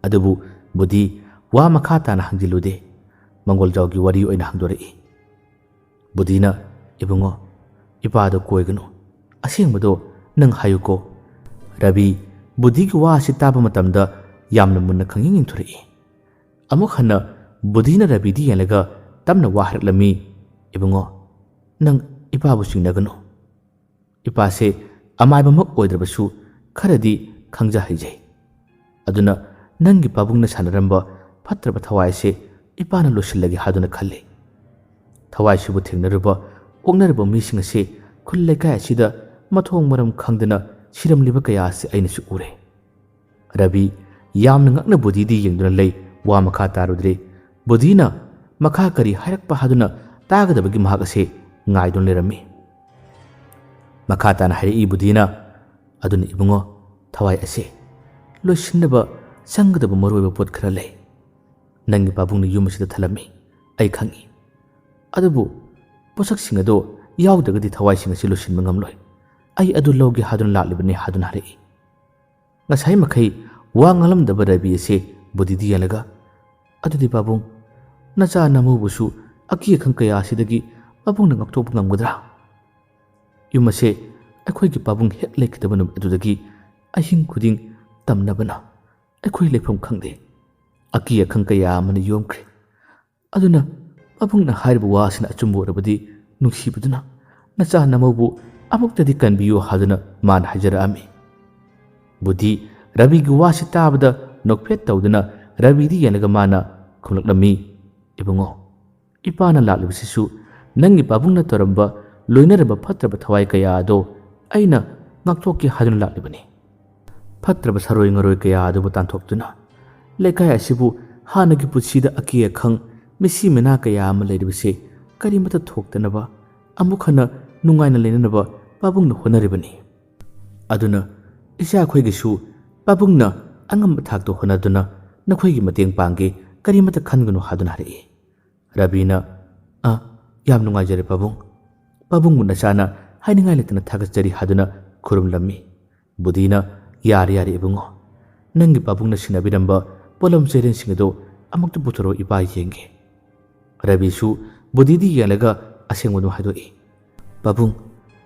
ꯑꯗꯨꯕꯨ ꯕꯨꯙꯤ ꯋꯥ ꯃꯈꯥ ꯇꯥꯅ ꯍꯪꯖꯤꯜꯂꯨꯗꯦ, ꯃꯪꯒꯣꯜꯖꯥꯎꯒꯤ ꯋꯥꯔꯤ ꯑꯣꯏꯅ ꯍꯪꯗꯣꯔꯛꯏ꯫ ꯕꯨꯙꯤꯅ ꯏꯕꯨꯡꯉꯣ, ꯏꯄꯥꯗꯣ ꯀꯣꯏꯒꯅꯨ, ꯑꯁꯦꯡꯕꯗꯣ ꯅꯪ ꯍꯥꯏꯌꯨꯀꯣ꯫ ꯔꯕꯤ ꯕꯨꯙꯤꯒꯤ ꯋꯥ ꯑꯁꯤ ꯇꯥꯕ ꯃꯇꯝꯗ ꯌꯥꯝꯅ ꯃꯨꯟꯅ ꯈꯪꯌꯦꯡ ꯌꯦꯡꯊꯣꯔꯛꯏ꯫ ꯑꯃꯨꯛ ꯍꯟꯅ ꯕꯨꯙꯤꯅ ꯔꯕꯤꯗ ꯌꯦꯡꯂꯒ ꯇꯞꯅ ꯋꯥ ꯍꯥꯏꯔꯛꯂꯝꯃꯤ, ꯏꯕꯨꯡꯉꯣ, ꯅꯪ ꯏꯄꯥꯕꯨ ꯆꯤꯡꯅꯒꯅꯨ꯫ ꯏꯄꯥꯁꯦ ꯑꯃꯥꯏꯕꯃꯛ ꯑꯣꯏꯗ꯭ꯔꯕꯁꯨ ꯈꯔꯗꯤ ꯈꯪꯖ ꯍꯩꯖꯩ꯫ ꯑꯗꯨꯅ ꯅꯪꯒꯤ ꯄꯥꯕꯨꯡꯅ ꯁꯥꯟꯅꯔꯝꯕ ꯐꯠꯇ꯭ꯔꯕ ꯊꯋꯥꯏꯁꯦ ꯏꯄꯥꯅ ꯂꯣꯏꯁꯤꯜꯂꯒꯦ ꯍꯥꯏꯗꯨꯅ ꯈꯜꯂꯤ꯫ ꯊꯋꯥꯏꯁꯤꯕꯨ ꯊꯦꯡꯅꯔꯨꯕ ꯑꯣꯛꯅꯔꯕ ꯃꯤꯁꯤꯡ ꯑꯁꯤ ꯈꯨꯜ ꯂꯩꯀꯥꯏ ꯑꯁꯤꯗ ꯃꯊꯣꯡ ꯃꯔꯝ ꯈꯪꯗꯅ ꯁꯤꯔꯝꯂꯤꯕ ꯀꯌꯥ ꯑꯁꯤ ꯑꯩꯅꯁꯨ ꯎꯔꯦ꯫ ꯔꯕꯤ ꯌꯥꯝꯅ ꯉꯛꯅ ꯕꯨꯙꯤꯗꯤ ꯌꯦꯡꯗꯨꯅ ꯂꯩ, ꯋꯥ ꯃꯈꯥ ꯇꯥꯔꯨꯗ꯭ꯔꯦ꯫ ꯕꯨꯙꯤꯅ ꯃꯈꯥ ꯀꯔꯤ ꯍꯥꯏꯔꯛꯄ ꯍꯥꯏꯗꯨꯅ ꯇꯥꯒꯗꯕꯒꯤ ꯃꯍꯥꯛ ꯑꯁꯤ ꯉꯥꯏꯗꯨꯅ ꯂꯩꯔꯝꯃꯤ꯫ ꯃꯈꯥ ꯇꯥꯅ ꯍꯥꯏꯔꯛꯏ ꯕꯨꯙꯤꯅ, ꯑꯗꯨꯅ ꯏꯕꯨꯡꯉꯣ, ꯊꯋꯥꯏ ꯑꯁꯤ ꯂꯣꯏꯁꯤꯟꯅꯕ ꯆꯪꯒꯗꯕ ꯃꯔꯨꯑꯣꯏꯕ ꯄꯣꯠ ꯈꯔ ꯂꯩ꯫ ꯅꯪꯒꯤ ꯄꯥꯕꯨꯡꯅ ꯌꯨꯝ ꯑꯁꯤꯗ ꯊꯜꯂꯝꯃꯤ, ꯑꯩ ꯈꯪꯏ꯫ ꯑꯗꯨꯕꯨ ꯄꯣꯠꯁꯛꯁꯤꯡ ꯑꯗꯣ ꯌꯥꯎꯗ꯭ꯔꯒꯗꯤ ꯊꯋꯥꯏꯁꯤꯡ ꯑꯁꯤ ꯂꯣꯏꯁꯤꯟꯕ ꯉꯝꯂꯣꯏ꯫ ꯑꯩ ꯑꯗꯨ ꯂꯧꯒꯦ ꯍꯥꯏꯗꯨꯅ ꯂꯥꯛꯂꯤꯕꯅꯤ ꯍꯥꯏꯗꯨꯅ ꯍꯥꯏꯔꯛꯏ꯫ ꯉꯁꯥꯏ ꯃꯈꯩ ꯋꯥ ꯉꯥꯡꯂꯝꯗꯕ ꯔꯕꯤ ꯑꯁꯤ ꯕꯨꯙꯤꯗ ꯌꯦꯡꯂꯒ, ꯑꯗꯨꯗꯤ ꯄꯥꯕꯨꯡ, ꯅꯆꯥ ꯅꯃꯧꯕꯨꯁꯨ ꯑꯀꯤ ꯑꯈꯪ ꯀꯌꯥ ꯑꯁꯤꯗꯒꯤ ꯄꯥꯕꯨꯡꯅ ꯉꯥꯛꯊꯣꯛꯄ ꯉꯝꯒꯗ꯭ꯔꯥ? ꯌꯨꯝ ꯑꯁꯦ ꯑꯩꯈꯣꯏꯒꯤ ꯄꯥꯕꯨꯡ ꯍꯦꯛ ꯂꯩꯈꯤꯗꯕ ꯅꯨꯃꯤꯠ ꯑꯗꯨꯗꯒꯤ ꯑꯍꯤꯡ ꯈꯨꯗꯤꯡ ꯇꯝꯅꯕꯅ ꯑꯩꯈꯣꯏ ꯂꯩꯐꯝ ꯈꯪꯗꯦ꯫ ꯑꯀꯤ ꯑꯈꯪ ꯀꯌꯥ ꯑꯃꯅ ꯌꯣꯝꯈ꯭ꯔꯦ꯫ ꯑꯗꯨꯅ ꯄꯥꯕꯨꯡꯅ ꯍꯥꯏꯔꯤꯕ ꯋꯥ ꯑꯁꯤꯅ ꯑꯆꯨꯝꯕ ꯑꯣꯏꯔꯕꯗꯤ ꯅꯨꯡꯁꯤꯕꯗꯨꯅ ꯅꯆꯥ ꯅꯃꯧꯕꯨ ꯑꯃꯨꯛꯇꯗꯤ ꯀꯟꯕꯤꯌꯨ ꯍꯥꯏꯗꯨꯅ ꯃꯥꯅ ꯍꯥꯏꯖꯔꯛꯑꯝꯃꯤ꯫ ꯕꯨꯙꯤ ꯔꯕꯤꯒꯤ ꯋꯥꯁꯤ ꯇꯥꯕꯗ ꯅꯣꯛꯐꯦꯠ ꯇꯧꯗꯨꯅ ꯔꯕꯤꯗ ꯌꯦꯡꯂꯒ ꯃꯥꯅ ꯈꯨꯝꯂꯛꯂꯝꯃꯤ, ꯏꯕꯨꯡꯉꯣ, ꯏꯄꯥꯅ ꯂꯥꯛꯂꯤꯕꯁꯤꯁꯨ ꯅꯪꯒꯤ ꯄꯥꯕꯨꯡꯅ ꯇꯧꯔꯝꯕ ꯂꯣꯏꯅꯔꯕ ꯐꯠꯇ꯭ꯔꯕ ꯊꯋꯥꯏ kaya ado aina ngakthokki hadun laklibani fatraba saroi ngoroi kaya adu tanthokduna lekai asibu hanagi putsida aki khang misi mena kaya ama leiribse karimata thoktanaba amukhana nungaina lenanaba pabungna honaribani aduna isa khoigisu pabungna angam thakto honaduna nakhoigi mateng pangge karimata khangunu haduna hari rabina yam nungai jare pabung muna chana hainingai letna thagachari haduna khurum lammi budina yari yari ibungo nangi pabungna sinabiramba polam seren singado amuktu putoro ipa yenge rabisu budidi yalaga asengunu hadoi pabung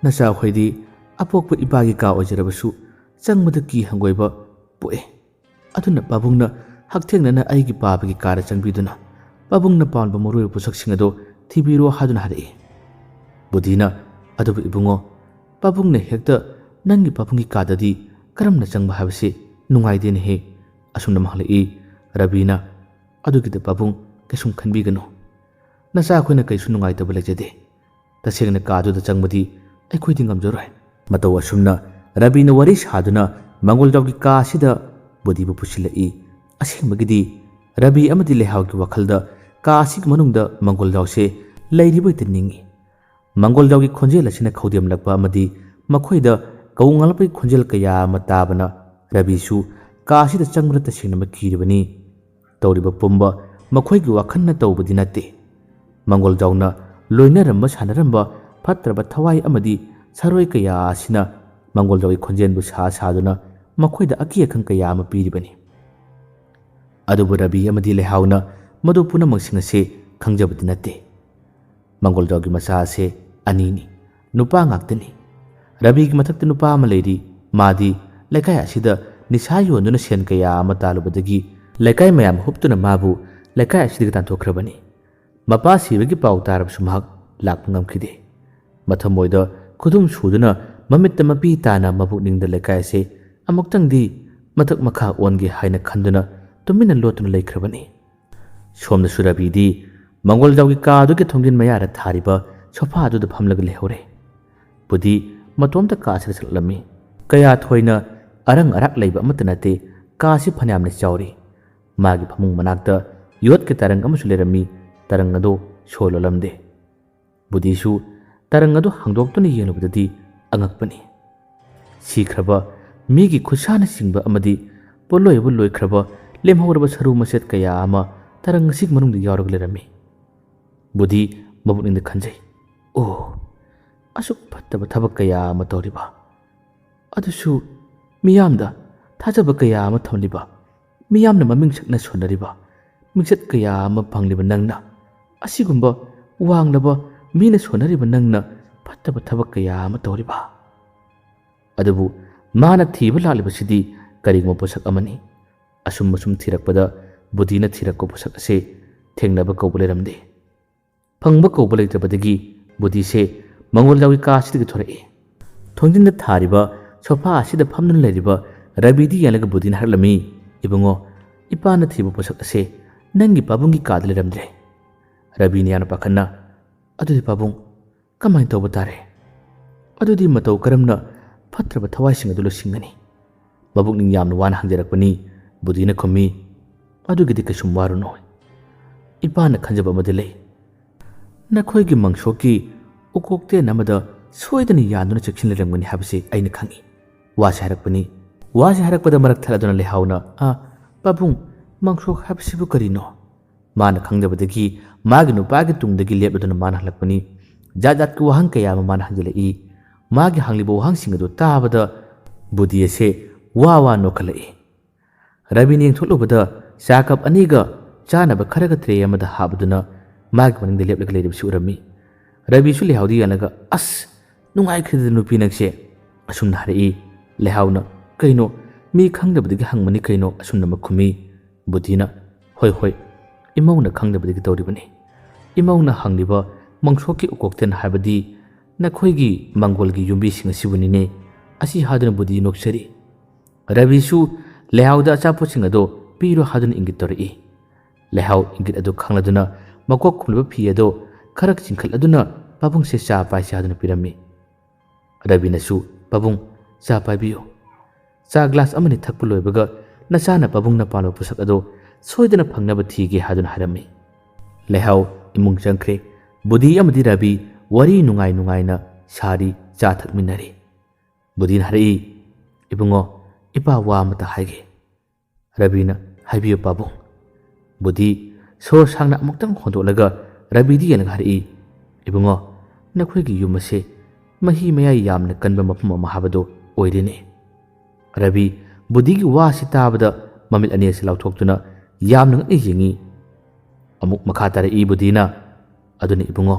nacha khoidi apokpu ipagi ka ojarabasu changmada ki hangoiba poe aduna pabungna hakthengna aigi papagi kara changbiduna pabungna paanba moroi pusak singado thibiro haduna hari budina adubu ibungo pabungna hekta nangi pabungi kadadi karamna changba habse nungai den he asumna mahlai rabina adugida pabung kesum khanbigano nacha khoina kaisu nungai tabale jade tasengna kadu da changbadi aikhoidi ngamjoroi mataw asumna rabina wari saduna mangol dawgi ka sida budibu pusilai asengmagidi rabi amadi lehawgi wakhalda ka asig manungda mangol dawse lairibai tiningi mangol dawgi khonjel asina khodiam lakpa amadi makhoida kaungalpai khonjel kaya matabana rabisu ka asida changbra ta singna makiribani tawriba pumba makhoigi wakhanna tawbadi natte mangol dawna loina ramba sanaramba fatraba thawai amadi saroi kaya asina mangol dawi khonjen bu sa saduna makhoida aki akhang kaya ama piribani adubu rabi amadi lehawna madu puna mangsing ase khangjabadi natte mangol dawi masa ase anini nupa ngaktani rabi gi mathakta nupa ama leiri madi lekai asida nisha yonduna sen kaya ama talubadagi lekai mayam huptuna mabu lekai asida tanthokhrabani mapa sibagi pau tarab sumhak lakpangam khide mathamoida khudum suduna mamitta mapi tana mabukningda lekai ase amuktangdi mathak makha onge haina khanduna tumina lotuna leikhrabani somna surabidi mangol dawgi ka adu ke thongin mayara thariba sofa adu da phamlaga lehore budi matomta ka asra chalami kaya thoina arang arak leiba amatanate ka si phanamne chawri magi phamung manakta yot ke tarang amasu lerami tarang ado sololamde budi su tarang ado hangdoktuna yenubadadi angakpani sikraba migi khusana singba amadi poloibu loikraba lemhoraba saru maset kaya ama tarang sik manung yawrag lerami budi mabukning khanjai asuk fattaba thabak kaya ama tawriba adusu miyamda thajaba kaya ama thamliba miyamna maming sakna sonariba mingsat kaya ama phangliba nangna asigumba wanglaba mina sonariba nangna fattaba thabak kaya ama tawriba adubu mana thiba lalibasidi karigmo posak amani asum masum thirakpada budina thirakko posak ase thengnaba kawbale ramde phangba kawbale tabadagi budi se mangol jawi ka asidagi thore thongjinda thariba sofa asida phamnan leriba rabidi yalaga budina harlami ibungo ipana thiba posak ase nangi pabungi kadle ramdre rabini yana pakhanna adudi pabung kamai tawba tare adudi matau karamna fatraba thawai sing adu losingani babuk ning yamna wana hangjarakpani budina khomi adugidi kasum waruno ipana khanjaba madile nakhoi gi mangsoki ukokte namada soidani yanduna chekhin lerangmani habse aina khangi wase harakpada marak thaladuna lehauna babung mangsok habsibu karino mana khangjabadagi magi nupagi tungdagi lebaduna mana halakpani jajat ki wahang kaya mana hanjale magi hanglibo wahang singado tabada budi ase wawa nokhalai rabini engtholubada sakap aniga chanaba kharaga tre amada habduna magi maningda leplag leiribsi urami rabi su lehaudi yanaga as nungai khidda nupi nakse asumna hari lehauna kaino mi khangdabadagi hangmani kaino asumna makhumi budina hoi imauna khangdabadagi tawribani imauna hangliba mangsoki ukokten habadi nakhoigi mangolgi yumbi singa sibunine asi haduna budi noksari rabi su lehauda achapo singado piro haduna ingit tori lehau ingit adu khangladuna makok khulba phi ado kharak chingkhal aduna babung se cha pai sa aduna pirami rabi nasu babung cha pai biyo cha glass amani thakpu loibaga nasana babung na palo pusak ado soidana phangnaba thige haduna harami lehau imung changkhre budi amadi rabi wari nungai na sari cha thakminari budin hari ibungo ipa wa mata haige rabina haibiyo babung budi sor sangna amuktang khondolaga rabidi yana hari ibungo nakhoigi yumase mahi mayai yamna kanba mafum ma habado oirine rabi budi gi wa sitabada mamil ani se lawthoktuna yamna ngi jingi amuk makha tare budina aduni ibungo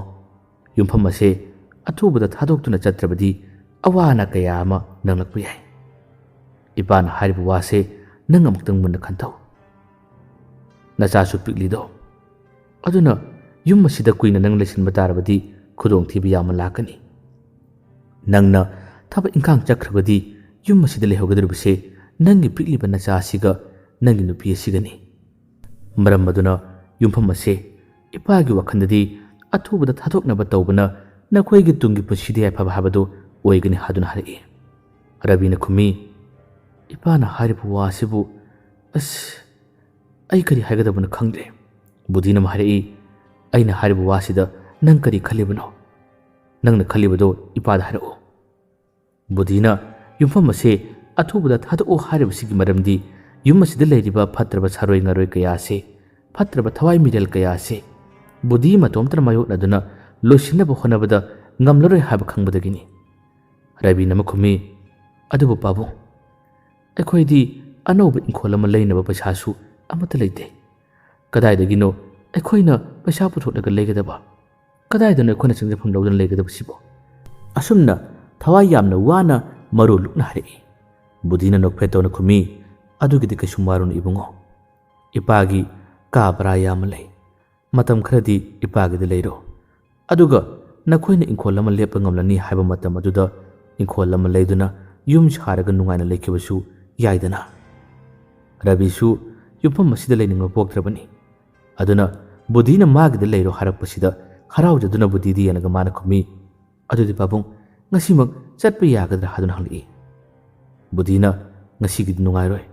yumpham ase athubada thadoktuna chatrabadi awana kaya ama nanglakpu yai ibana haribu wase nang amuktang munna khantau nacha su piklido aduna yum masida kuina nang lesin batarabadi khudong thibi yama lakani nangna thaba ingkang chakhrabadi yum masida lehogadrubse nangi pikliba nacha siga nangi nupi sigani maram maduna yumpham ase ipagi wakhandadi athubada thadoknaba tawbana nakhoigi tungi pusidi aphaba habadu oigani haduna hari rabina khumi ipana haribu wasibu as ai kari hagadabuna khangde budina hari aina haribu wasida nang kari khalibano nangna khalibado ipada haru budina yumfam ase athubada thadok haribsigi maramdi yumasida leiriba phatraba saroi ngaroi kaya ase phatraba thawai midel kaya ase budi matomtra mayo naduna losinaba honabada ngamlaroi hab khangbadagini rabi namakhumi adubu babu akhoi anoba inkholama leinaba pasasu amata leite kadaidagino akhoi paisa puthodaga leigadaba kadaidana akhona singjafam lawdana leigadaba sibo asumna thawai yamna wana maru lukna hari budina nokphetona khumi adugidi kasumarun ibungo ipagi kabra yamalai matam khradi ipagi de leiro aduga nakhoina inkholama lepa ngamlani haiba matam aduda inkholama leiduna yum saraga nungaina lekhibasu yaidana rabisu yupam masida leininga poktrabani aduna budina magida leiro harakpasida haraujaduna budidi yanaga mana khumi adudi babung ngasimak chatpa yagadra haduna hangli budina ngasigi nungairoi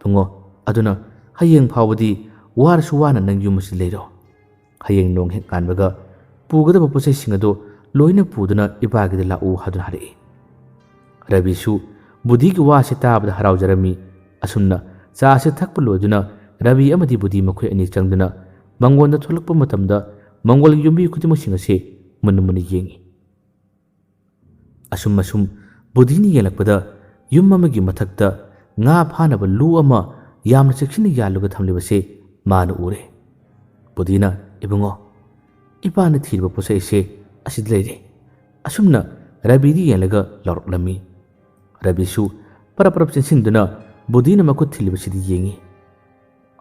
pungo aduna hayeng phawadi warsu wana nang yumasi leiro hayeng nong hek kanbaga pugadaba posai singado loina puduna ibagida lau haduna hari rabisu budi ki wasi tabda haraujarami asumna chaase thakpa loduna rabi amadi budi makhoi ani changduna mangonda tholakpa matamda mangol yumbi khudimo singase munmuni yengi ꯑꯁꯨꯝ ꯕꯨꯙꯤꯅ ꯌꯦꯡꯂꯛꯄꯗ ꯌꯨꯝ ꯑꯃꯒꯤ ꯃꯊꯛꯇ ꯉꯥ ꯐꯥꯅꯕ ꯂꯨ ꯑꯃ ꯌꯥꯝꯅ ꯆꯦꯛꯁꯤꯟꯅ ꯌꯥꯜꯂꯒ ꯊꯝꯂꯤꯕꯁꯦ ꯃꯥꯅ ꯎꯔꯦ꯫ ꯕꯨꯙꯤꯅ "ꯏꯕꯨꯡꯉꯣ, ꯏꯄꯥꯅ ꯊꯤꯔꯤꯕ ꯄꯣꯠꯆꯩꯁꯦ ꯑꯁꯤꯗ ꯂꯩꯔꯦ" ꯑꯁꯨꯝꯅ ꯔꯕꯤꯗ ꯌꯦꯡꯂꯒ ꯂꯥꯎꯔꯛꯂꯝꯃꯤ꯫ ꯔꯕꯤꯁꯨ ꯄꯔꯞ ꯆꯦꯟꯁꯤꯟꯗꯨꯅ ꯕꯨꯙꯤꯅ ꯃꯈꯨꯠ ꯊꯤꯜꯂꯤꯕꯁꯤꯗ ꯌꯦꯡꯉꯤ꯫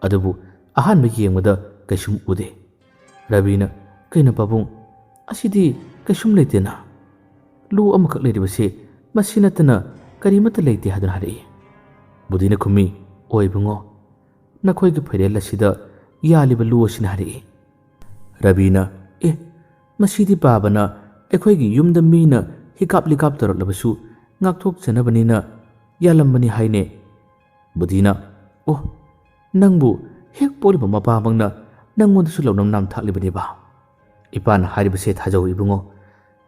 ꯑꯗꯨꯕꯨ ꯑꯍꯥꯟꯕ ꯌꯦꯡꯕꯗ ꯀꯩꯁꯨꯝ ꯎꯗꯦ꯫ ꯔꯕꯤꯅ "ꯀꯩꯅꯣ ꯄꯥꯕꯨꯡ, ꯑꯁꯤꯗꯤ ꯀꯩꯁꯨꯝ ꯂꯩꯇꯦꯅ? ꯂꯨ ꯑꯃꯈꯛ ꯂꯩꯔꯤꯕꯁꯦ ꯃꯁꯤ ꯅꯠꯇꯅ ꯀꯔꯤꯃꯠꯇ ꯂꯩꯇꯦ" ꯍꯥꯏꯗꯨꯅ ꯍꯥꯏꯔꯛꯏ꯫ ꯕꯨꯙꯤꯅ ꯈꯨꯝꯃꯤ, "ꯑꯣ ꯏꯕꯨꯡꯉꯣ, ꯅꯈꯣꯏꯒꯤ ꯐꯩꯔꯦꯜ ꯑꯁꯤꯗ ꯌꯥꯜꯂꯤꯕ ꯂꯨ ꯑꯁꯤꯅ" ꯍꯥꯏꯔꯛꯏ꯫ ꯔꯕꯤꯅ "ꯑꯦ, ꯃꯁꯤꯗꯤ ꯄꯥꯕꯅ ꯑꯩꯈꯣꯏꯒꯤ ꯌꯨꯝꯗ ꯃꯤꯅ ꯍꯤꯀꯥꯞ ꯂꯤꯀꯥꯞ ꯇꯧꯔꯛꯂꯕꯁꯨ ꯉꯥꯛꯊꯣꯛꯆꯅꯕꯅꯤꯅ ꯌꯥꯜꯂꯝꯕꯅꯤ ꯍꯥꯏꯅꯦ." ꯕꯨꯙꯤꯅ "ꯑꯣ, ꯅꯪꯕꯨ ꯍꯦꯛ ꯄꯣꯛꯂꯤꯕ ꯃꯄꯥꯃꯛꯅ ꯅꯪꯉꯣꯟꯗꯁꯨ ꯂꯧꯅꯝ ꯅꯥꯝꯊꯥꯛꯂꯤꯕꯅꯦꯕ? ꯏꯄꯥꯅ ꯍꯥꯏꯔꯤꯕꯁꯦ ꯊꯥꯖꯧ ꯏꯕꯨꯡꯉꯣ,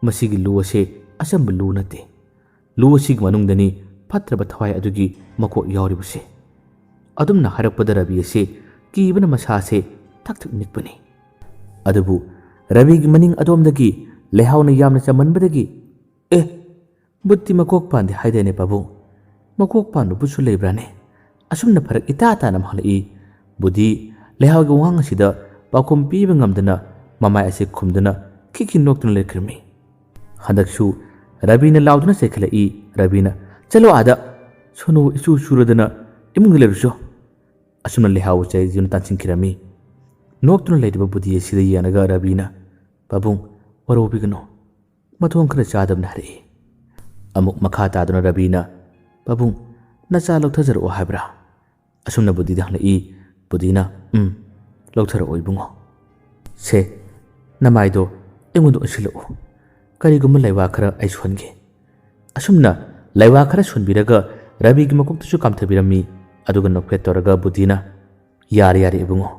ꯃꯁꯤꯒꯤ ꯂꯨ ꯑꯁꯦ ꯑꯆꯝꯕ ꯂꯨ ꯅꯠꯇꯦ꯫ ꯂꯨ ꯑꯁꯤꯒꯤ ꯃꯅꯨꯡꯗꯅꯤ ꯐꯠꯇ꯭ꯔꯕ ꯊꯋꯥꯏ ꯑꯗꯨꯒꯤ ꯃꯀꯣꯛ ꯌꯥꯎꯔꯤꯕꯁꯦ." ꯑꯗꯨꯝꯅ ꯍꯥꯏꯔꯛꯄꯗ ꯔꯕꯤ ꯑꯁꯤ ꯀꯤꯕꯅ ꯃꯁꯥꯁꯦ ꯊꯛ ꯅꯤꯛꯄꯅꯤ꯫ ꯑꯗꯨꯕꯨ ꯔꯕꯤꯒꯤ ꯃꯅꯤꯡ ꯑꯗꯣꯝꯗꯒꯤ ꯂꯩꯍꯥꯎꯅ ꯌꯥꯝꯅ ꯆꯝꯃꯟꯕꯗꯒꯤ "ꯑꯦ, ꯕꯨꯠꯇꯤ ꯃꯀꯣꯛ ꯄꯥꯟꯗꯦ ꯍꯥꯏꯗꯥꯏꯅꯦ ꯄꯥꯕꯨꯡ? ꯃꯀꯣꯛ ꯄꯥꯟꯕ ꯕꯨꯠꯁꯨ ꯂꯩꯕ꯭ꯔꯥꯅꯦ?" ꯑꯁꯨꯝꯅ ꯐꯔꯛ ꯏꯇꯥ ꯇꯥꯅ ꯍꯪꯂꯛꯏ꯫ ꯕꯨꯙꯤ ꯂꯩꯍꯥꯎꯒꯤ ꯋꯥꯍꯪ ꯑꯁꯤꯗ ꯄꯥꯎꯈꯨꯝ ꯄꯤꯕ ꯉꯝꯗꯅ ꯃꯃꯥꯏ ꯑꯁꯤ ꯈꯨꯝꯗꯨꯅ ꯈꯤꯛ ꯅꯣꯛꯇꯨꯅ ꯂꯩꯈ꯭ꯔꯝꯃꯤ꯫ ꯍꯟꯗꯛꯁꯨ ꯔꯕꯤꯅ ꯂꯥꯎꯗꯨꯅ ꯆꯩꯈꯠꯂꯛꯏ꯫ ꯔꯕꯤꯅ "ꯆꯠꯂꯣ ꯑꯥꯗ, ꯁꯣꯅꯣ ꯏꯆꯨ ꯆꯨꯔꯗꯅ ꯏꯃꯨꯡꯗ ꯂꯩꯔꯨꯆꯣ." ꯑꯁꯨꯝꯅ ꯂꯩꯍꯥꯎ ꯆꯩꯗꯨꯅ ꯇꯥꯟꯁꯤꯟꯈꯤꯔꯝꯃꯤ꯫ ꯅꯣꯛꯇꯨꯅ ꯂꯩꯔꯤꯕ ꯕꯨꯙꯤ ꯑꯁꯤꯗ ꯌꯦꯡꯂꯒ ꯔꯕꯤꯅ "ꯄꯥꯕꯨꯡ, ꯋꯥꯔꯧꯕꯤꯒꯅꯨ, ꯃꯊꯣꯡ ꯈꯔ ꯆꯥꯗꯕꯅ" ꯍꯥꯏꯔꯛꯏ꯫ ꯑꯃꯨꯛ ꯃꯈꯥ ꯇꯥꯗꯨꯅ ꯔꯕꯤꯅ "ꯄꯥꯕꯨꯡ, ꯅꯆꯥ ꯂꯧꯊꯖꯔꯛꯑꯣ ꯍꯥꯏꯕ꯭ꯔꯥ?" ꯑꯁꯨꯝꯅ ꯕꯨꯙꯤꯗ ꯍꯪꯂꯛꯏ꯫ ꯕꯨꯙꯤꯅ "ꯂꯧꯊꯔꯛꯑꯣ ꯏꯕꯨꯡꯉꯣ. ꯁꯦ, ꯅꯃꯥꯏꯗꯣ ꯑꯩꯉꯣꯟꯗ ꯑꯣꯟꯁꯤꯜꯂꯛꯎ. ꯀꯔꯤꯒꯨꯝꯕ ꯂꯩꯋꯥ ꯈꯔ ꯑꯩ ꯁꯣꯟꯒꯦ." ꯑꯁꯨꯝꯅ ꯂꯩꯋꯥ ꯈꯔ ꯁꯣꯟꯕꯤꯔꯒ ꯔꯕꯤꯒꯤ ꯃꯀꯣꯛꯇꯁꯨ ꯀꯥꯝꯊꯕꯤꯔꯝꯃꯤ꯫ ꯑꯗꯨꯒ ꯅꯣꯛꯐꯦꯠ ꯇꯧꯔꯒ ꯕꯨꯙꯤꯅ "ꯌꯥꯔꯦ ꯏꯕꯨꯡꯉꯣ.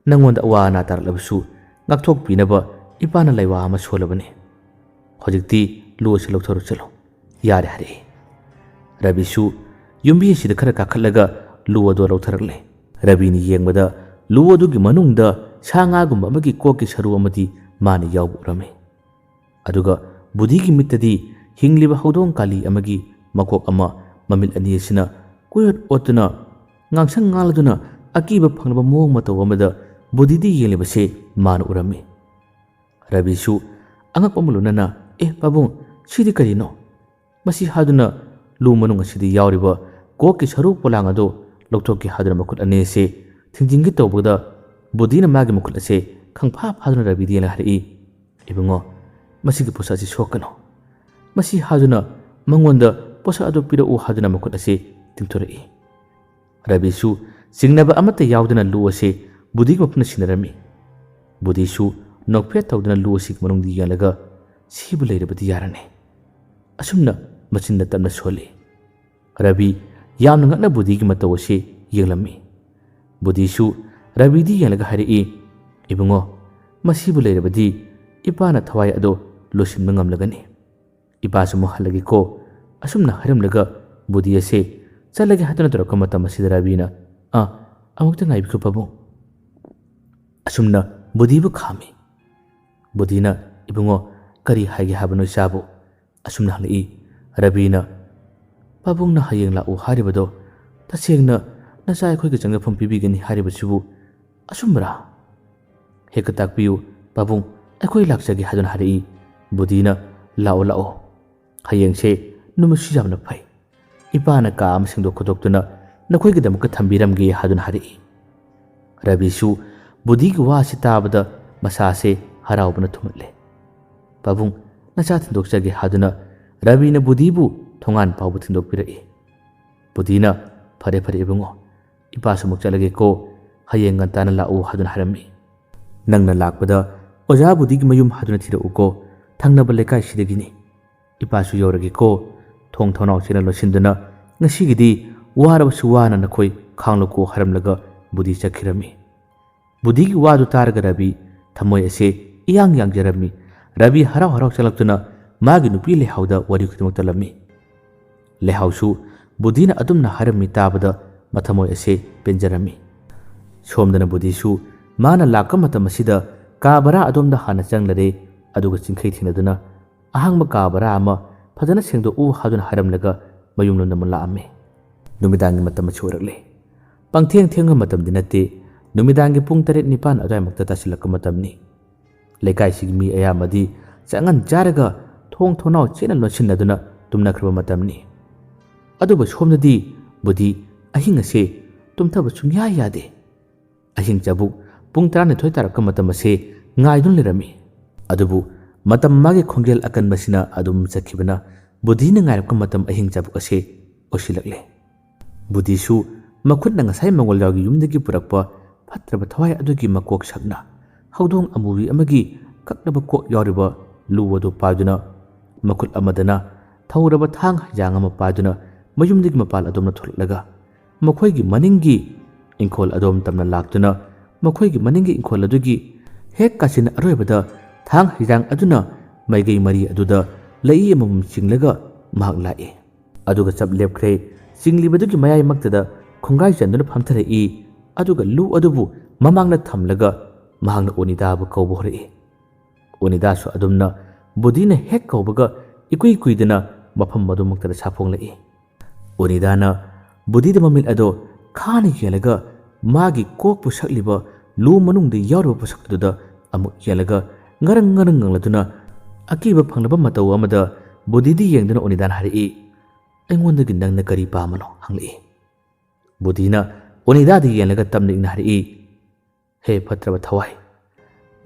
ꯅꯪꯉꯣꯟꯗ ꯑꯋꯥ ꯑꯅꯥ ꯇꯥꯔꯛꯂꯕꯁꯨ ꯉꯥꯛꯊꯣꯛꯄꯤꯅꯕ ꯏꯄꯥꯅ ꯂꯩꯋꯥ ꯑꯃ ꯁꯣꯜꯂꯕꯅꯤ. ꯍꯧꯖꯤꯛꯇꯤ ꯂꯨ ꯑꯁꯤ ꯂꯧꯊꯔꯨ ꯆꯠꯂꯣ." "ꯌꯥꯔꯦ" ꯍꯥꯏꯔꯛꯏ꯫ ꯔꯕꯤꯁꯨ ꯌꯨꯝꯕꯤ ꯑꯁꯤꯗ ꯈꯔ ꯀꯥꯈꯠꯂꯒ ꯂꯨ ꯑꯗꯨ ꯂꯧꯊꯔꯛꯂꯦ꯫ ꯔꯕꯤꯅ ꯌꯦꯡꯕꯗ ꯂꯨ ꯑꯗꯨꯒꯤ ꯃꯅꯨꯡꯗ ꯁꯥ ꯉꯥꯒꯨꯝꯕ ꯑꯃꯒꯤ ꯀꯣꯛꯀꯤ ꯁꯔꯨ ꯑꯃꯗꯤ ꯃꯥꯅ ꯌꯥꯎꯕ ꯎꯔꯝꯃꯤ꯫ ꯑꯗꯨꯒ ꯕꯨꯙꯤꯒꯤ ꯃꯤꯠꯇꯗꯤ ꯍꯤꯡꯂꯤꯕ ꯍꯧꯗꯣꯡ ꯀꯥꯂꯤ ꯑꯃꯒꯤ ꯃꯀꯣꯛ ꯑꯃ, ꯃꯃꯤꯠ ꯑꯅꯤ ꯑꯁꯤꯅ ꯀꯣꯏꯑꯣꯠ ꯑꯣꯠꯇꯨꯅ ꯉꯥꯡꯁꯪ ꯉꯥꯡꯂꯗꯨꯅ ꯑꯀꯤꯕ ꯐꯪꯂꯕ ꯃꯑꯣꯡ ꯃꯇꯧ ꯑꯃꯗ ꯕꯨꯙꯤꯗ ꯌꯦꯡꯂꯤꯕꯁꯦ ꯃꯥꯅ ꯎꯔꯝꯃꯤ꯫ ꯔꯕꯤꯁꯨ ꯑꯉꯛꯄ ꯑꯃ ꯂꯣꯏꯅꯅ "ꯑꯦ ꯄꯥꯕꯨꯡ, ꯁꯤꯗꯤ ꯀꯔꯤꯅꯣ?" ꯃꯁꯤ ꯍꯥꯏꯗꯨꯅ ꯂꯨ ꯃꯅꯨꯡ ꯑꯁꯤꯗ ꯌꯥꯎꯔꯤꯕ ꯀꯣꯛꯀꯤ ꯁꯔꯨ ꯄꯣꯂꯥꯡ ꯑꯗꯨ ꯂꯧꯊꯣꯛꯀꯦ ꯍꯥꯏꯗꯨꯅ ꯃꯈꯨꯠ ꯑꯅꯤ ꯑꯁꯤ ꯊꯤꯡꯖꯤꯟꯒꯦ ꯇꯧꯕꯗ ꯕꯨꯙꯤꯅ ꯃꯥꯒꯤ ꯃꯈꯨꯠ ꯑꯁꯤ ꯈꯪꯐꯥ ꯐꯥꯗꯨꯅ ꯔꯕꯤꯗ ꯌꯦꯡꯂꯒ ꯍꯥꯏꯔꯛꯏ, "ꯏꯕꯨꯡꯉꯣ, ꯃꯁꯤꯒꯤ ꯄꯣꯠꯁꯛ ꯑꯁꯤ ꯁꯣꯛꯀꯅꯨ." ꯃꯁꯤ ꯍꯥꯏꯗꯨꯅ ꯃꯉꯣꯟꯗ ꯄꯣꯠꯁꯛ ꯑꯗꯨ ꯄꯤꯔꯛꯎ ꯍꯥꯏꯗꯨꯅ ꯃꯈꯨꯠ ꯑꯁꯤ ꯇꯤꯡꯊꯣꯔꯛꯏ꯫ ꯔꯕꯤꯁꯨ ꯆꯤꯡꯅꯕ ꯑꯃꯠꯇ ꯌꯥꯎꯗꯅ ꯂꯨ ꯑꯁꯤ ꯕꯨꯙꯤꯒꯤ ꯃꯐꯝꯗ ꯁꯤꯟꯅꯔꯝꯃꯤ꯫ ꯕꯨꯙꯤꯁꯨ ꯅꯣꯛꯐꯦꯠ ꯇꯧꯗꯨꯅ ꯂꯨ ꯑꯁꯤꯒꯤ ꯃꯅꯨꯡꯗ ꯌꯦꯡꯂꯒ "ꯁꯤꯕꯨ ꯂꯩꯔꯕꯗꯤ ꯌꯥꯔꯅꯤ." ꯑꯁꯨꯝꯅ ꯃꯆꯤꯟꯗ ꯇꯞꯅ ꯁꯣꯜꯂꯤ꯫ ꯔꯕꯤ ꯌꯥꯝꯅ ꯉꯛꯅ ꯕꯨꯙꯤꯒꯤ ꯃꯇꯧ ꯑꯁꯤ ꯌꯦꯡꯂꯝꯃꯤ꯫ ꯕꯨꯙꯤꯁꯨ ꯔꯕꯤꯗ ꯌꯦꯡꯂꯒ ꯍꯥꯏꯔꯛꯏ, "ꯏꯕꯨꯡꯉꯣ, ꯃꯁꯤꯕꯨ ꯂꯩꯔꯕꯗꯤ ꯏꯄꯥꯅ ꯊꯋꯥꯏ ꯑꯗꯣ ꯂꯣꯏꯁꯤꯟꯕ ꯉꯝꯂꯒꯅꯤ. ꯏꯄꯥꯁꯨ ꯑꯃꯨꯛ ꯍꯜꯂꯒꯦꯀꯣ." ꯑꯁꯨꯝꯅ ꯍꯥꯏꯔꯝꯂꯒ ꯕꯨꯙꯤ ꯑꯁꯤ ꯆꯠꯂꯒꯦ ꯍꯥꯏꯗꯨꯅ ꯇꯧꯔꯛꯄ ꯃꯇꯝ ꯑꯁꯤꯗ ꯔꯕꯤꯅ "ꯑꯃꯨꯛꯇ ꯉꯥꯏꯕꯤꯈꯣ ꯄꯥꯕꯨꯡ." ꯑꯁꯨꯝꯅ ꯕꯨꯙꯤꯕꯨ ꯈꯥꯝꯃꯤ꯫ ꯕꯨꯙꯤꯅ "ꯏꯕꯨꯡꯉꯣ, ꯀꯔꯤ ꯍꯥꯏꯒꯦ ꯍꯥꯏꯕꯅꯣ ꯏꯆꯥꯕꯨ?" ꯑꯁꯨꯝꯅ ꯍꯪꯂꯛꯏ꯫ ꯔꯕꯤꯅ "ꯄꯥꯕꯨꯡꯅ ꯍꯌꯦꯡ ꯂꯥꯛꯎ ꯍꯥꯏꯔꯤꯕꯗꯣ ꯇꯁꯦꯡꯅ ꯅꯆꯥ ꯑꯩꯈꯣꯏꯒꯤ ꯆꯪꯖꯐꯝ ꯄꯤꯕꯤꯒꯅꯤ ꯍꯥꯏꯔꯤꯕꯁꯤꯕꯨ ꯑꯆꯨꯝꯕꯔꯥ? ꯍꯦꯛꯇ ꯇꯥꯛꯄꯤꯌꯨ ꯄꯥꯕꯨꯡ, ꯑꯩꯈꯣꯏ ꯂꯥꯛꯆꯒꯦ" ꯍꯥꯏꯗꯨꯅ ꯍꯥꯏꯔꯛꯏ꯫ ꯕꯨꯙꯤꯅ "ꯂꯥꯛꯑꯣ. ꯍꯌꯦꯡꯁꯦ ꯅꯨꯃꯤꯠꯁꯨ ꯌꯥꯝꯅ ꯐꯩ. ꯏꯄꯥꯅ ꯀꯥ ꯑꯃ ꯁꯦꯡꯗꯣꯛ ꯈꯣꯠꯇꯣꯛꯇꯨꯅ ꯅꯈꯣꯏꯒꯤꯗꯃꯛꯇ ꯊꯝꯕꯤꯔꯝꯒꯦ" ꯍꯥꯏꯗꯨꯅ ꯍꯥꯏꯔꯛꯏ꯫ ꯔꯕꯤꯁꯨ ꯕꯨꯙꯤꯒꯤ ꯋꯥ ꯑꯁꯤ ꯇꯥꯕꯗ ꯃꯁꯥꯁꯦ ꯍꯔꯥꯎꯕꯅ ꯊꯨꯝꯍꯠꯂꯦ꯫ "ꯄꯥꯕꯨꯡ, ꯅꯆꯥ ꯊꯤꯟꯗꯣꯛꯆꯒꯦ" ꯍꯥꯏꯗꯨꯅ ꯔꯕꯤꯅ ꯕꯨꯙꯤꯕꯨ ꯊꯣꯡꯒꯥꯟ ꯐꯥꯎꯕ ꯊꯤꯟꯗꯣꯛꯄꯤꯔꯛꯏ꯫ ꯕꯨꯙꯤꯅ "ꯐꯔꯦ ꯏꯕꯨꯡꯉꯣ, ꯏꯄꯥꯁꯨ ꯑꯃꯨꯛ ꯆꯠꯂꯒꯦꯀꯣ. ꯍꯌꯦꯡ ꯉꯟꯇꯥꯅ ꯂꯥꯛꯎ" ꯍꯥꯏꯗꯨꯅ ꯍꯥꯏꯔꯝꯃꯤ꯫ "ꯅꯪꯅ ꯂꯥꯛꯄꯗ ꯑꯣꯖꯥ ꯕꯨꯙꯤꯒꯤ ꯃꯌꯨꯝ ꯍꯥꯏꯗꯨꯅ ꯊꯤꯔꯛꯎꯀꯣ. ꯊꯪꯅꯕ ꯂꯩꯀꯥꯏꯁꯤꯗꯒꯤꯅꯤ. ꯏꯄꯥꯁꯨ ꯌꯧꯔꯒꯦꯀꯣ." ꯊꯣꯡ ꯊꯣꯡꯅꯥꯎ ꯁꯦꯡꯅ ꯂꯣꯟꯁꯤꯟꯗꯨꯅ "ꯉꯁꯤꯒꯤꯗꯤ ꯋꯥꯔꯕꯁꯨ ꯋꯥꯅ ꯅꯈꯣꯏ ꯈꯥꯡꯂꯨꯀꯣ" ꯍꯥꯏꯔꯝꯂꯒ ꯕꯨꯙꯤ ꯆꯠꯈꯤꯔꯝꯃꯤ꯫ ꯕꯨꯙꯤꯒꯤ ꯋꯥꯗꯨ ꯇꯥꯔꯒ ꯔꯕꯤ ꯊꯃꯣꯏ ꯑꯁꯤ ꯏꯌꯥꯡ ꯌꯥꯡꯖꯔꯝꯃꯤ꯫ ꯔꯕꯤ ꯍꯔꯥꯎ ꯆꯪꯂꯛꯇꯨꯅ ꯃꯥꯒꯤ ꯅꯨꯄꯤ ꯂꯩꯍꯥꯎꯗ ꯋꯥꯔꯤ ꯈꯨꯗꯤꯡꯃꯛ ꯇꯝꯂꯝꯃꯤ꯫ ꯂꯩꯍꯥꯎꯁꯨ ꯕꯨꯙꯤꯅ ꯑꯗꯨꯝꯅ ꯍꯥꯏꯔꯝꯃꯤ ꯇꯥꯕꯗ ꯃꯊꯃꯣꯏ ꯑꯁꯤ ꯄꯦꯟꯖꯔꯝꯃꯤ꯫ ꯁꯣꯝꯗꯅ ꯕꯨꯙꯤꯁꯨ ꯃꯥꯅ ꯂꯥꯛꯄ ꯃꯇꯝ ꯑꯁꯤꯗ ꯀꯥ ꯕꯔꯥ ꯑꯗꯣꯝꯗ ꯍꯥꯟꯅ ꯆꯪꯂꯔꯦ꯫ ꯑꯗꯨꯒ ꯆꯤꯡꯈꯩ ꯊꯦꯡꯅꯗꯨꯅ ꯑꯍꯥꯡꯕ ꯀꯥ ꯕꯔꯥ ꯑꯃ ꯐꯖꯅ ꯁꯦꯡꯗꯣꯛꯎ ꯍꯥꯏꯗꯨꯅ ꯍꯥꯏꯔꯝꯂꯒ ꯃꯌꯨꯝꯂꯣꯝꯗ ꯑꯃꯨꯛ ꯂꯥꯛꯑꯝꯃꯤ꯫ ꯅꯨꯃꯤꯗꯥꯡꯒꯤ ꯃꯇꯝ ꯑꯁꯤ ꯑꯣꯏꯔꯛꯂꯦ꯫ ꯄꯪꯊꯦꯡ ꯊꯦꯡꯕ ꯃꯇꯝꯗꯤ ꯅꯠꯇꯦ, ꯅꯨꯃꯤꯗꯥꯡꯒꯤ ꯄꯨꯡ 8-9 ꯑꯗꯨꯋꯥꯏꯃꯛꯇ ꯇꯥꯁꯤꯜꯂꯛꯄ ꯃꯇꯝꯅꯤ꯫ ꯂꯩꯀꯥꯏꯁꯤꯒꯤ ꯃꯤ ꯑꯌꯥꯝꯕꯗꯤ ꯆꯥꯉꯟ ꯆꯥꯔꯒ ꯊꯣꯡ ꯊꯣꯡꯅꯥꯎ ꯆꯦꯠꯅ ꯂꯣꯟꯁꯤꯟꯅꯗꯨꯅ ꯇꯨꯝꯅꯈ꯭ꯔꯕ ꯃꯇꯝꯅꯤ꯫ ꯑꯗꯨꯕꯨ ꯁꯣꯝꯗꯗꯤ ꯕꯨꯙꯤ ꯑꯍꯤꯡ ꯑꯁꯦ ꯇꯨꯝꯊꯕ ꯁꯨꯡꯌꯥ ꯌꯥꯗꯦ꯫ ꯑꯍꯤꯡ ꯆꯕꯨꯛ ꯄꯨꯡ 12 ꯇꯥꯔꯛꯄ ꯃꯇꯝ ꯑꯁꯦ ꯉꯥꯏꯗꯨꯅ ꯂꯩꯔꯝꯃꯤ꯫ ꯑꯗꯨꯕꯨ ꯃꯇꯝ ꯃꯥꯒꯤ ꯈꯣꯡꯖꯦꯜ ꯑꯀꯟꯕꯁꯤꯅ ꯑꯗꯨꯝ ꯆꯠꯈꯤꯕꯅ ꯕꯨꯙꯤꯅ ꯉꯥꯏꯔꯛꯄ ꯃꯇꯝ ꯑꯍꯤꯡ ꯆꯕꯨꯛ ꯑꯁꯦ ꯑꯣꯏꯁꯤꯜꯂꯛꯂꯦ꯫ ꯕꯨꯙꯤꯁꯨ ꯃꯈꯨꯠꯅ ꯉꯁꯥꯏ ꯃꯪꯒꯣꯜꯖꯥꯎꯒꯤ ꯌꯨꯝꯗꯒꯤ ꯄꯨꯔꯛꯄ ꯐꯠꯇ꯭ꯔꯕ ꯊꯋꯥꯏ ꯑꯗꯨꯒꯤ ꯃꯀꯣꯛ ꯁꯛꯅ ꯍꯧꯗꯣꯡ ꯑꯃꯨꯕꯤ ꯑꯃꯒꯤ ꯀꯛꯂꯕ ꯀꯣꯛ ꯌꯥꯎꯔꯤꯕ ꯂꯨ ꯑꯗꯨ ꯄꯥꯏꯗꯨꯅ, ꯃꯈꯨꯠ ꯑꯃꯗꯅ ꯊꯧꯔꯕ ꯊꯥꯡ ꯍꯩꯖꯥꯡ ꯑꯃ ꯄꯥꯏꯗꯨꯅ ꯃꯌꯨꯝꯗꯒꯤ ꯃꯄꯥꯟ ꯑꯗꯣꯝꯅ ꯊꯣꯛꯂꯛꯂꯒ ꯃꯈꯣꯏꯒꯤ ꯃꯅꯤꯡꯒꯤ ꯏꯪꯈꯣꯜ ꯑꯗꯣꯝ ꯇꯝꯅ ꯂꯥꯛꯇꯨꯅ ꯃꯈꯣꯏꯒꯤ ꯃꯅꯤꯡꯒꯤ ꯏꯪꯈꯣꯜ ꯑꯗꯨꯒꯤ ꯍꯦꯛ ꯀꯥꯆꯤꯟ ꯑꯔꯣꯏꯕꯗ ꯊꯥꯡ ꯍꯩꯖꯥꯡ ꯑꯗꯨꯅ ꯃꯥꯏꯀꯩ ꯃꯔꯤ ꯑꯗꯨꯗ ꯂꯩꯏ ꯑꯃꯃꯝ ꯆꯤꯡꯂꯒ ꯃꯍꯥꯛ ꯂꯥꯛꯏ꯫ ꯑꯗꯨꯒ ꯆꯞ ꯂꯦꯞꯈ꯭ꯔꯦ꯫ ꯆꯤꯡꯂꯤꯕꯗꯨꯒꯤ ꯃꯌꯥꯏꯃꯛꯇꯗ ꯈꯣꯡꯒꯥꯏ ꯆꯟꯗꯨꯅ ꯐꯝꯊꯔꯛꯏ꯫ ꯑꯗꯨꯒ ꯂꯨ ꯑꯗꯨꯕꯨ ꯃꯃꯥꯡꯗ ꯊꯝꯂꯒ ꯃꯍꯥꯛꯅ ꯑꯣꯅꯤꯗꯥꯕꯨ ꯀꯧꯕ ꯍꯧꯔꯛꯏ꯫ ꯑꯣꯅꯤꯗꯥꯁꯨ ꯑꯗꯨꯝꯅ ꯕꯨꯙꯤꯅ ꯍꯦꯛ ꯀꯧꯕꯒ ꯏꯀꯨꯏ ꯀꯨꯏꯗꯅ ꯃꯐꯝ ꯑꯗꯨꯃꯛꯇꯗ ꯁꯥꯐꯣꯡꯂꯛꯏ꯫ ꯑꯣꯅꯤꯗꯥꯅ ꯕꯨꯙꯤꯗ ꯃꯃꯤꯠ ꯑꯗꯣ ꯈꯥꯅ ꯌꯦꯡꯂꯒ ꯃꯥꯒꯤ ꯀꯣꯛꯄꯨ ꯁꯛꯂꯤꯕ ꯂꯨ ꯃꯅꯨꯡꯗ ꯌꯥꯎꯔꯤꯕ ꯄꯣꯠꯁꯛꯇꯨꯗ ꯑꯃꯨꯛ ꯌꯦꯡꯂꯒ ꯉꯔꯪ ꯉꯔꯪ ꯉꯪꯂꯗꯨꯅ ꯑꯀꯤꯕ ꯐꯪꯂꯕ ꯃꯇꯧ ꯑꯃꯗ ꯕꯨꯙꯤꯗ ꯌꯦꯡꯗꯨꯅ ꯑꯣꯅꯤꯗꯥꯅ ꯍꯥꯏꯔꯛꯏ, "ꯑꯩꯉꯣꯟꯗꯒꯤ ꯅꯪꯅ ꯀꯔꯤ ꯄꯥꯝꯕꯅꯣ?" ꯍꯪꯂꯛꯏ꯫ ꯕꯨꯙꯤꯅ ꯑꯣꯅꯤꯗꯥꯗ ꯌꯦꯡꯂꯒ ꯇꯝꯅ ꯏꯪꯅ ꯍꯥꯏꯔꯛꯏ, "ꯍꯦ ꯐꯠꯇ꯭ꯔꯕ ꯊꯋꯥꯏ,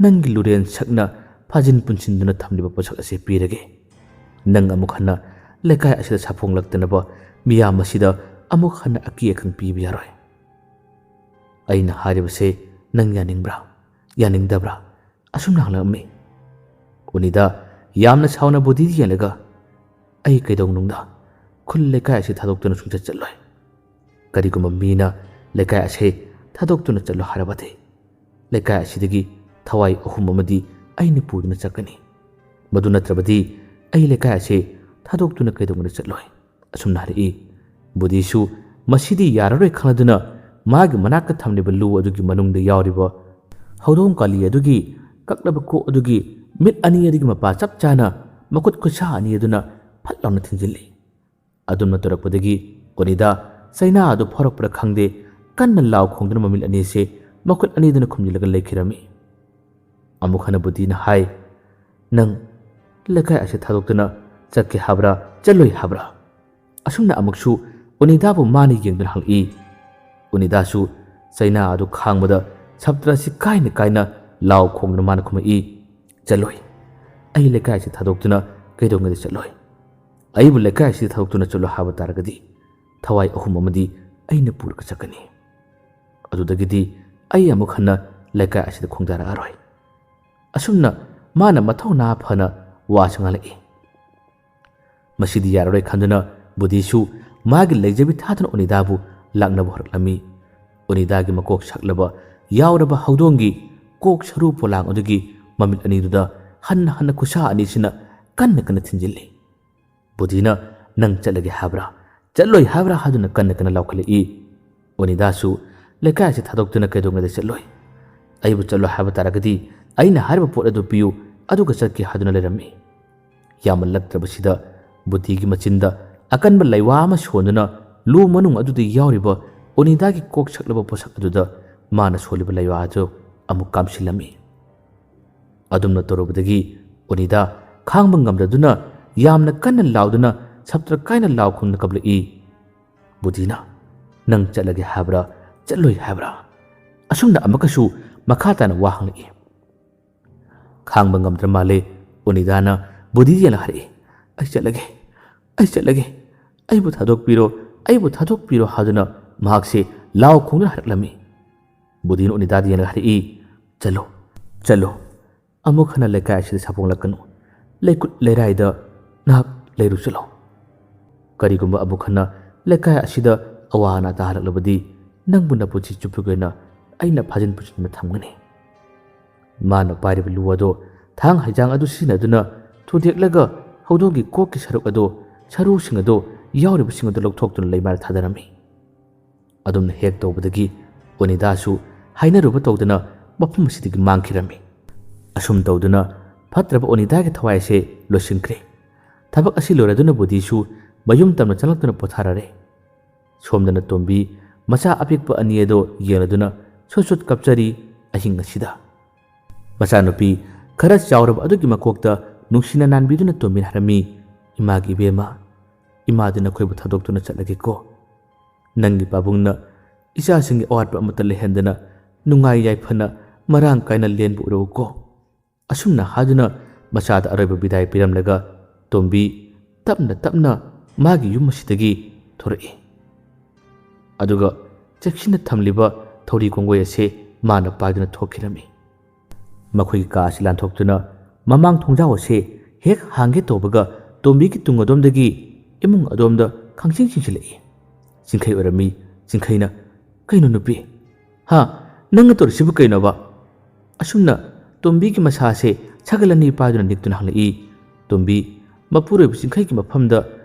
ꯅꯪꯒꯤ ꯂꯨꯔꯦꯟ ꯁꯛꯅ ꯐꯥꯖꯤꯟ ꯄꯨꯟꯁꯤꯟꯗꯨꯅ ꯊꯝꯂꯤꯕ ꯄꯣꯠꯁꯛ ꯑꯁꯤ ꯄꯤꯔꯒꯦ꯫ ꯅꯪ ꯑꯃꯨꯛ ꯍꯟꯅ ꯂꯩꯀꯥꯏ ꯑꯁꯤꯗ ꯁꯥꯐꯣꯡꯂꯛꯇꯅꯕ ꯃꯤꯌꯥꯝ ꯑꯁꯤꯗ ꯑꯃꯨꯛ ꯍꯟꯅ ꯑꯀꯤ ꯑꯈꯪ ꯄꯤꯕ ꯌꯥꯔꯣꯏ꯫ ꯑꯩꯅ ꯍꯥꯏꯔꯤꯕꯁꯦ ꯅꯪ ꯌꯥꯅꯤꯡꯕ꯭ꯔꯥ, ꯌꯥꯅꯤꯡꯗꯕ꯭ꯔꯥ?" ꯑꯁꯨꯝꯅ ꯍꯪꯂꯛꯑꯝꯃꯤ꯫ ꯑꯣꯅꯤꯗꯥ ꯌꯥꯝꯅ ꯁꯥꯎꯅ ꯕꯨꯙꯤꯗ ꯌꯦꯡꯂꯒ, "ꯑꯩ ꯀꯩꯗꯧꯅꯨꯡꯗ ꯈꯨꯜ ꯂꯩꯀꯥꯏ ꯑꯁꯤ ꯊꯥꯗꯣꯛꯇꯨꯅ ꯁꯨꯡꯆꯠ ꯆꯠꯂꯣꯏ꯫ ꯀꯔꯤꯒꯨꯝꯕ ꯃꯤꯅ ꯂꯩꯀꯥꯏ ꯑꯁꯤ ꯊꯥꯗꯣꯛꯇꯨꯅ ꯆꯠꯂꯣ ꯍꯥꯏꯔꯕꯗꯤ ꯂꯩꯀꯥꯏ ꯑꯁꯤꯗꯒꯤ ꯊꯋꯥꯏ 3 ꯑꯃꯗꯤ ꯑꯩꯅ ꯄꯨꯗꯨꯅ ꯆꯠꯀꯅꯤ꯫ ꯃꯗꯨ ꯅꯠꯇ꯭ꯔꯕꯗꯤ ꯑꯩ ꯂꯩꯀꯥꯏ ꯑꯁꯤ ꯊꯥꯗꯣꯛꯇꯨꯅ ꯀꯩꯗꯧꯉꯩꯗ ꯆꯠꯂꯣꯏ." ꯑꯁꯨꯝꯅ ꯍꯥꯏꯔꯛꯏ꯫ ꯕꯨꯙꯤꯁꯨ ꯃꯁꯤꯗꯤ ꯌꯥꯔꯔꯣꯏ ꯈꯪꯂꯗꯨꯅ ꯃꯥꯒꯤ ꯃꯅꯥꯛꯇ ꯊꯝꯂꯤꯕ ꯂꯨ ꯑꯗꯨꯒꯤ ꯃꯅꯨꯡꯗ ꯌꯥꯎꯔꯤꯕ ꯍꯧꯗꯣꯡ ꯀꯥꯂꯤ ꯑꯗꯨꯒꯤ ꯀꯛꯂꯕ ꯀꯣꯛ ꯑꯗꯨꯒꯤ ꯃꯤꯠ ꯑꯅꯤ ꯑꯗꯨꯒꯤ ꯃꯄꯥ ꯆꯞ ꯆꯥꯅ ꯃꯈꯨꯠ ꯈꯨꯠꯁꯥ ꯑꯅꯤ ꯑꯗꯨꯅ ꯐꯠ ꯂꯥꯎꯅ ꯊꯤꯡꯖꯤꯜꯂꯤ꯫ ꯑꯗꯨꯝꯅ ꯇꯧꯔꯛꯄꯗꯒꯤ ꯑꯣꯅꯤꯗꯥ ꯆꯩꯅꯥ ꯑꯗꯨ ꯐꯥꯎꯔꯛꯄ꯭ꯔꯥ ꯈꯪꯗꯦ ꯀꯟꯅ ꯂꯥꯎ ꯈꯣꯡꯗꯨꯅ ꯃꯃꯤꯠ ꯑꯅꯤꯁꯦ ꯃꯈꯨꯠ ꯑꯅꯤꯗꯨꯅ ꯈꯨꯝꯖꯤꯜꯂꯒ ꯂꯩꯈꯤꯔꯝꯃꯤ꯫ ꯑꯃꯨꯛ ꯍꯟꯅ ꯕꯨꯙꯤꯅ ꯍꯥꯏ, "ꯅꯪ ꯂꯩꯀꯥꯏ ꯑꯁꯤ ꯊꯥꯗꯣꯛꯇꯨꯅ ꯆꯠꯀꯦ ꯍꯥꯏꯕ꯭ꯔꯥ, ꯆꯠꯂꯣꯏ ꯍꯥꯏꯕ꯭ꯔꯥ?" ꯑꯁꯨꯝꯅ ꯑꯃꯨꯛꯁꯨ ꯑꯣꯅꯤꯗꯥꯕꯨ ꯃꯥꯅ ꯌꯦꯡꯗꯨꯅ ꯍꯪꯂꯛꯏ꯫ ꯑꯣꯅꯤꯗꯥꯁꯨ ꯆꯩꯅꯥ ꯑꯗꯨ ꯈꯥꯡꯕꯗ ꯁꯞꯇ꯭ꯔ ꯑꯁꯤ ꯀꯥꯏꯅ ꯀꯥꯏꯅ ꯂꯥꯎ ꯈꯣꯡꯗꯨꯅ ꯃꯥꯅ ꯈꯨꯝꯃꯛꯏ, "ꯆꯠꯂꯣꯏ, ꯑꯩ ꯂꯩꯀꯥꯏ ꯑꯁꯤ ꯊꯥꯗꯣꯛꯇꯨꯅ ꯀꯩꯗꯧꯉꯩꯗ ꯆꯠꯂꯣꯏ꯫ ꯑꯩꯕꯨ ꯂꯩꯀꯥꯏ ꯑꯁꯤꯗ ꯊꯥꯗꯣꯛꯇꯨꯅ ꯆꯠꯂꯣ ꯍꯥꯏꯕ ꯇꯥꯔꯒꯗꯤ ꯊꯋꯥꯏ 3 ꯑꯃꯗꯤ ꯑꯩꯅ ꯄꯨꯔꯒ ꯆꯠꯀꯅꯤ꯫ ꯑꯗꯨꯗꯒꯤꯗꯤ ꯑꯩ ꯑꯃꯨꯛ ꯍꯟꯅ ꯂꯩꯀꯥꯏ ꯑꯁꯤꯗ ꯈꯣꯡꯗꯥꯔꯛꯑꯔꯣꯏ." ꯑꯁꯨꯝꯅ ꯃꯥꯅ ꯃꯊꯧꯅꯥ ꯐꯅ ꯋꯥꯁꯨ ꯉꯥꯡꯂꯛꯏ꯫ ꯃꯁꯤꯗꯤ ꯌꯥꯔꯔꯣꯏ ꯈꯟꯗꯨꯅ ꯕꯨꯙꯤꯁꯨ ꯃꯥꯒꯤ ꯂꯩꯖꯕꯤ ꯊꯥꯗꯨꯅ ꯑꯣꯅꯤꯗꯥꯕꯨ ꯂꯥꯛꯅꯕ ꯍꯧꯔꯛꯂꯝꯃꯤ꯫ ꯑꯣꯅꯤꯗꯥꯒꯤ ꯃꯀꯣꯛ ꯁꯛꯂꯕ ꯌꯥꯎꯔꯕ ꯍꯧꯗꯣꯡꯒꯤ ꯀꯣꯛ ꯁꯔꯨ ꯄꯣꯂꯥꯡ ꯑꯗꯨꯒꯤ ꯃꯃꯤꯠ ꯑꯅꯤꯗꯨꯗ ꯍꯟꯅ ꯍꯟꯅ ꯈꯨꯠꯁꯥ ꯑꯅꯤꯁꯤꯅ ꯀꯟꯅ ꯀꯟꯅ ꯊꯤꯟꯖꯤꯜꯂꯤ꯫ ꯕꯨꯙꯤꯅ "ꯅꯪ ꯆꯠꯂꯒꯦ ꯍꯥꯏꯕ꯭ꯔꯥ, ꯆꯠꯂꯣꯏ ꯍꯥꯏꯕ꯭ꯔꯥ?" ꯍꯥꯏꯗꯨꯅ ꯀꯟꯅ ꯀꯟꯅ ꯂꯥꯎꯈꯠꯂꯛꯏ꯫ ꯑꯣꯅꯤꯗꯥꯁꯨ "ꯂꯩꯀꯥꯏ ꯑꯁꯤ ꯊꯥꯗꯣꯛꯇꯨꯅ ꯀꯩꯗꯧꯉꯩꯗ ꯆꯠꯂꯣꯏ꯫ ꯑꯩꯕꯨ ꯆꯠꯂꯣ ꯍꯥꯏꯕ ꯇꯥꯔꯒꯗꯤ ꯑꯩꯅ ꯍꯥꯏꯔꯤꯕ ꯄꯣꯠ ꯑꯗꯨ ꯄꯤꯌꯨ, ꯑꯗꯨꯒ ꯆꯠꯀꯦ" ꯍꯥꯏꯗꯨꯅ ꯂꯩꯔꯝꯃꯤ꯫ ꯌꯥꯝꯃꯜꯂꯛꯇ꯭ꯔꯕꯁꯤꯗ ꯕꯨꯙꯤꯒꯤ ꯃꯆꯤꯟꯗ ꯑꯀꯟꯕ ꯂꯩꯋꯥ ꯑꯃ ꯁꯣꯟꯗꯨꯅ ꯂꯨ ꯃꯅꯨꯡ ꯑꯗꯨꯗ ꯌꯥꯎꯔꯤꯕ ꯑꯣꯅꯤꯗꯥꯒꯤ ꯀꯣꯛ ꯁꯛꯂꯕ ꯄꯣꯠꯁꯛ ꯑꯗꯨꯗ ꯃꯥꯅ ꯁꯣꯜꯂꯤꯕ ꯂꯩꯋꯥ ꯑꯗꯨ ꯑꯃꯨꯛ ꯀꯥꯝꯁꯤꯜꯂꯝꯃꯤ꯫ ꯑꯗꯨꯝꯅ ꯇꯧꯔꯨꯕꯗꯒꯤ ꯑꯣꯅꯤꯗꯥ ꯈꯥꯡꯕ ꯉꯝꯗꯗꯨꯅ ꯌꯥꯝꯅ ꯀꯟꯅ ꯂꯥꯎꯗꯨꯅ ꯁꯞꯇ꯭ꯔ ꯀꯥꯏꯅ ꯂꯥꯎ ꯈꯣꯡꯗꯨꯅ ꯀꯞꯂꯛꯏ꯫ ꯕꯨꯙꯤꯅ "ꯅꯪ ꯆꯠꯂꯒꯦ ꯍꯥꯏꯕ꯭ꯔꯥ, ꯆꯠꯂꯣꯏ ꯍꯥꯏꯕ꯭ꯔꯥ?" ꯑꯁꯨꯝꯅ ꯑꯃꯨꯛꯀꯁꯨ ꯃꯈꯥ ꯇꯥꯅ ꯋꯥ ꯍꯪꯂꯛꯏ꯫ ꯈꯥꯡꯕ ꯉꯝꯗ꯭ꯔ ꯃꯥꯜꯂꯦ ꯑꯣꯅꯤꯗꯥꯅ ꯕꯨꯙꯤꯗ ꯌꯦꯡꯂꯒ ꯍꯥꯏꯔꯛꯏ, "ꯑꯩ ꯆꯠꯂꯒꯦ, ꯑꯩ ꯆꯠꯂꯒꯦ, ꯑꯩꯕꯨ ꯊꯥꯗꯣꯛꯄꯤꯔꯣ, ꯑꯩꯕꯨ ꯊꯥꯗꯣꯛꯄꯤꯔꯣ" ꯍꯥꯏꯗꯨꯅ ꯃꯍꯥꯛꯁꯦ ꯂꯥꯎ ꯈꯣꯡꯗꯨꯅ ꯍꯥꯏꯔꯛꯂꯝꯃꯤ꯫ ꯕꯨꯙꯤꯅ ꯑꯣꯅꯤꯗꯥꯗ ꯌꯦꯡꯂꯒ ꯍꯥꯏꯔꯛꯏ, "ꯆꯠꯂꯣ, ꯆꯠꯂꯣ, ꯑꯃꯨꯛ ꯍꯟꯅ ꯂꯩꯀꯥꯏ ꯑꯁꯤꯗ ꯁꯥꯐꯣꯡꯂꯛꯀꯅꯨ꯫ ꯂꯩꯀꯨꯠ ꯂꯩꯔꯥꯏꯗ ꯅꯍꯥꯛ ꯂꯩꯔꯨ ꯆꯠꯂꯣ꯫ ꯀꯔꯤꯒꯨꯝꯕ ꯑꯃꯨꯛ ꯍꯟꯅ ꯂꯩꯀꯥꯏ ꯑꯁꯤꯗ ꯑꯋꯥ ꯑꯅꯥ ꯇꯥꯍꯜꯂꯛꯂꯕꯗꯤ ꯅꯪꯕꯨ ꯅꯄꯨꯟꯁꯤ ꯆꯨꯞꯄꯒꯤ ꯑꯣꯏꯅ ꯑꯩꯅ ꯐꯥꯖꯤꯟ ꯄꯨꯟꯁꯤꯟꯗꯨꯅ ꯊꯝꯒꯅꯤ." ꯃꯥꯅ ꯄꯥꯏꯔꯤꯕ ꯂꯨ ꯑꯗꯣ ꯊꯥꯡ ꯍꯩꯖꯥꯡ ꯑꯗꯨ ꯁꯤꯖꯤꯟꯅꯗꯨꯅ ꯊꯨꯗꯦꯛꯂꯒ ꯍꯧꯗꯣꯡꯒꯤ ꯀꯣꯛꯀꯤ ꯁꯔꯨꯛ ꯑꯗꯣ, ꯁꯔꯨꯁꯤꯡ ꯑꯗꯣ ꯌꯥꯎꯔꯤꯕꯁꯤꯡ ꯑꯗꯨ ꯂꯧꯊꯣꯛꯇꯨꯅ ꯂꯩꯃꯥꯏꯗ ꯊꯥꯗꯔꯝꯃꯤ꯫ ꯑꯗꯨꯝꯅ ꯍꯦꯛ ꯇꯧꯕꯗꯒꯤ ꯑꯣꯅꯤꯗꯥꯁꯨ ꯍꯥꯏꯅꯔꯨꯕ ꯇꯧꯗꯨꯅ ꯃꯐꯝ ꯑꯁꯤꯗꯒꯤ ꯃꯥꯡꯈꯤꯔꯝꯃꯤ꯫ ꯑꯁꯨꯝ ꯇꯧꯗꯨꯅ ꯐꯠꯇ꯭ꯔꯕ ꯑꯣꯅꯤꯗꯥꯒꯤ ꯊꯋꯥꯏ ꯑꯁꯦ ꯂꯣꯏꯁꯤꯟꯈ꯭ꯔꯦ꯫ ꯊꯕꯛ ꯑꯁꯤ ꯂꯣꯏꯔꯗꯨꯅ ꯕꯨꯙꯤꯁꯨ ꯃꯌꯨꯝ ꯇꯝꯅ ꯆꯪꯂꯛꯇꯨꯅ ꯄꯣꯊꯥꯔꯔꯦ꯫ ꯁꯣꯝꯗꯅ ꯇꯣꯝꯕꯤ ꯃꯆꯥ ꯑꯄꯤꯛꯄ ꯑꯅꯤ ꯑꯗꯣ ꯌꯦꯡꯂꯗꯨꯅ ꯁꯨꯠ ꯀꯞꯆꯔꯤ ꯑꯍꯤꯡ ꯑꯁꯤꯗ꯫ ꯃꯆꯥꯅꯨꯄꯤ ꯈꯔ ꯆꯥꯎꯔꯕ ꯑꯗꯨꯒꯤ ꯃꯀꯣꯛꯇ ꯅꯨꯡꯁꯤꯅ ꯅꯥꯟꯕꯤꯗꯨꯅ ꯇꯣꯝꯕꯤꯅ ꯍꯥꯏꯔꯝꯃꯤ, "ꯏꯃꯥꯒꯤ ꯏꯕꯦꯝꯃ, ꯏꯃꯥꯗꯨ ꯅꯈꯣꯏꯕꯨ ꯊꯥꯗꯣꯛꯇꯨꯅ ꯆꯠꯂꯒꯦꯀꯣ꯫ ꯅꯪꯒꯤ ꯄꯥꯕꯨꯡꯅ ꯏꯆꯥꯁꯤꯡꯒꯤ ꯑꯋꯥꯠꯄ ꯑꯃꯠꯇ ꯂꯩꯍꯟꯗꯅ ꯅꯨꯡꯉꯥꯏ ꯌꯥꯏꯐꯅ ꯃꯔꯥꯡ ꯀꯥꯏꯅ ꯂꯦꯟꯕ ꯎꯔꯛꯎꯀꯣ." ꯑꯁꯨꯝꯅ ꯍꯥꯏꯗꯨꯅ ꯃꯆꯥꯗ ꯑꯔꯣꯏꯕ ꯕꯤꯗꯥꯏ ꯄꯤꯔꯝꯂꯒ ꯇꯣꯝꯕꯤ ꯇꯞꯅ ꯃꯥꯒꯤ ꯌꯨꯝ ꯑꯁꯤꯗꯒꯤ ꯊꯣꯔꯛꯏ꯫ ꯑꯗꯨꯒ ꯆꯦꯛꯁꯤꯟꯅ ꯊꯝꯂꯤꯕ ꯊꯧꯔꯤ ꯀꯣꯡꯒꯣꯏ ꯑꯁꯤ ꯃꯥꯅ ꯄꯥꯏꯗꯨꯅ ꯊꯣꯛꯈꯤꯔꯝꯃꯤ꯫ ꯃꯈꯣꯏꯒꯤ ꯀꯥ ꯑꯁꯤ ꯂꯥꯟꯊꯣꯛꯇꯨꯅ ꯃꯃꯥꯡ ꯊꯣꯡꯖꯥꯎ ꯑꯁꯤ ꯍꯦꯛ ꯍꯥꯡꯒꯦ ꯇꯧꯕꯒ ꯇꯣꯝꯕꯤꯒꯤ ꯇꯨꯡ ꯑꯗꯣꯝꯗꯒꯤ ꯏꯃꯨꯡ ꯑꯗꯣꯝꯗ ꯈꯪꯆꯤꯡ ꯆꯤꯡꯁꯤꯜꯂꯛꯏ꯫ ꯆꯤꯡꯈꯩ ꯑꯣꯏꯔꯝꯃꯤ꯫ ꯆꯤꯡꯈꯩꯅ, "ꯀꯩꯅꯣ ꯅꯨꯄꯤ? ꯍꯥ, ꯅꯪꯅ ꯇꯧꯔꯤꯁꯤꯕꯨ ꯀꯩꯅꯣꯕ?" ꯑꯁꯨꯝꯅ ꯇꯣꯝꯕꯤꯒꯤ ꯃꯁꯥꯁꯦ ꯁꯒꯜ ꯑꯅꯤ ꯄꯥꯏꯗꯨꯅ ꯅꯤꯛꯇꯨꯅ ꯍꯪꯂꯛꯏ꯫ ꯇꯣꯝꯕꯤ ꯃꯄꯨꯔꯣꯏꯕ ꯆꯤꯡꯈꯩꯒꯤ ꯃꯐꯝꯗ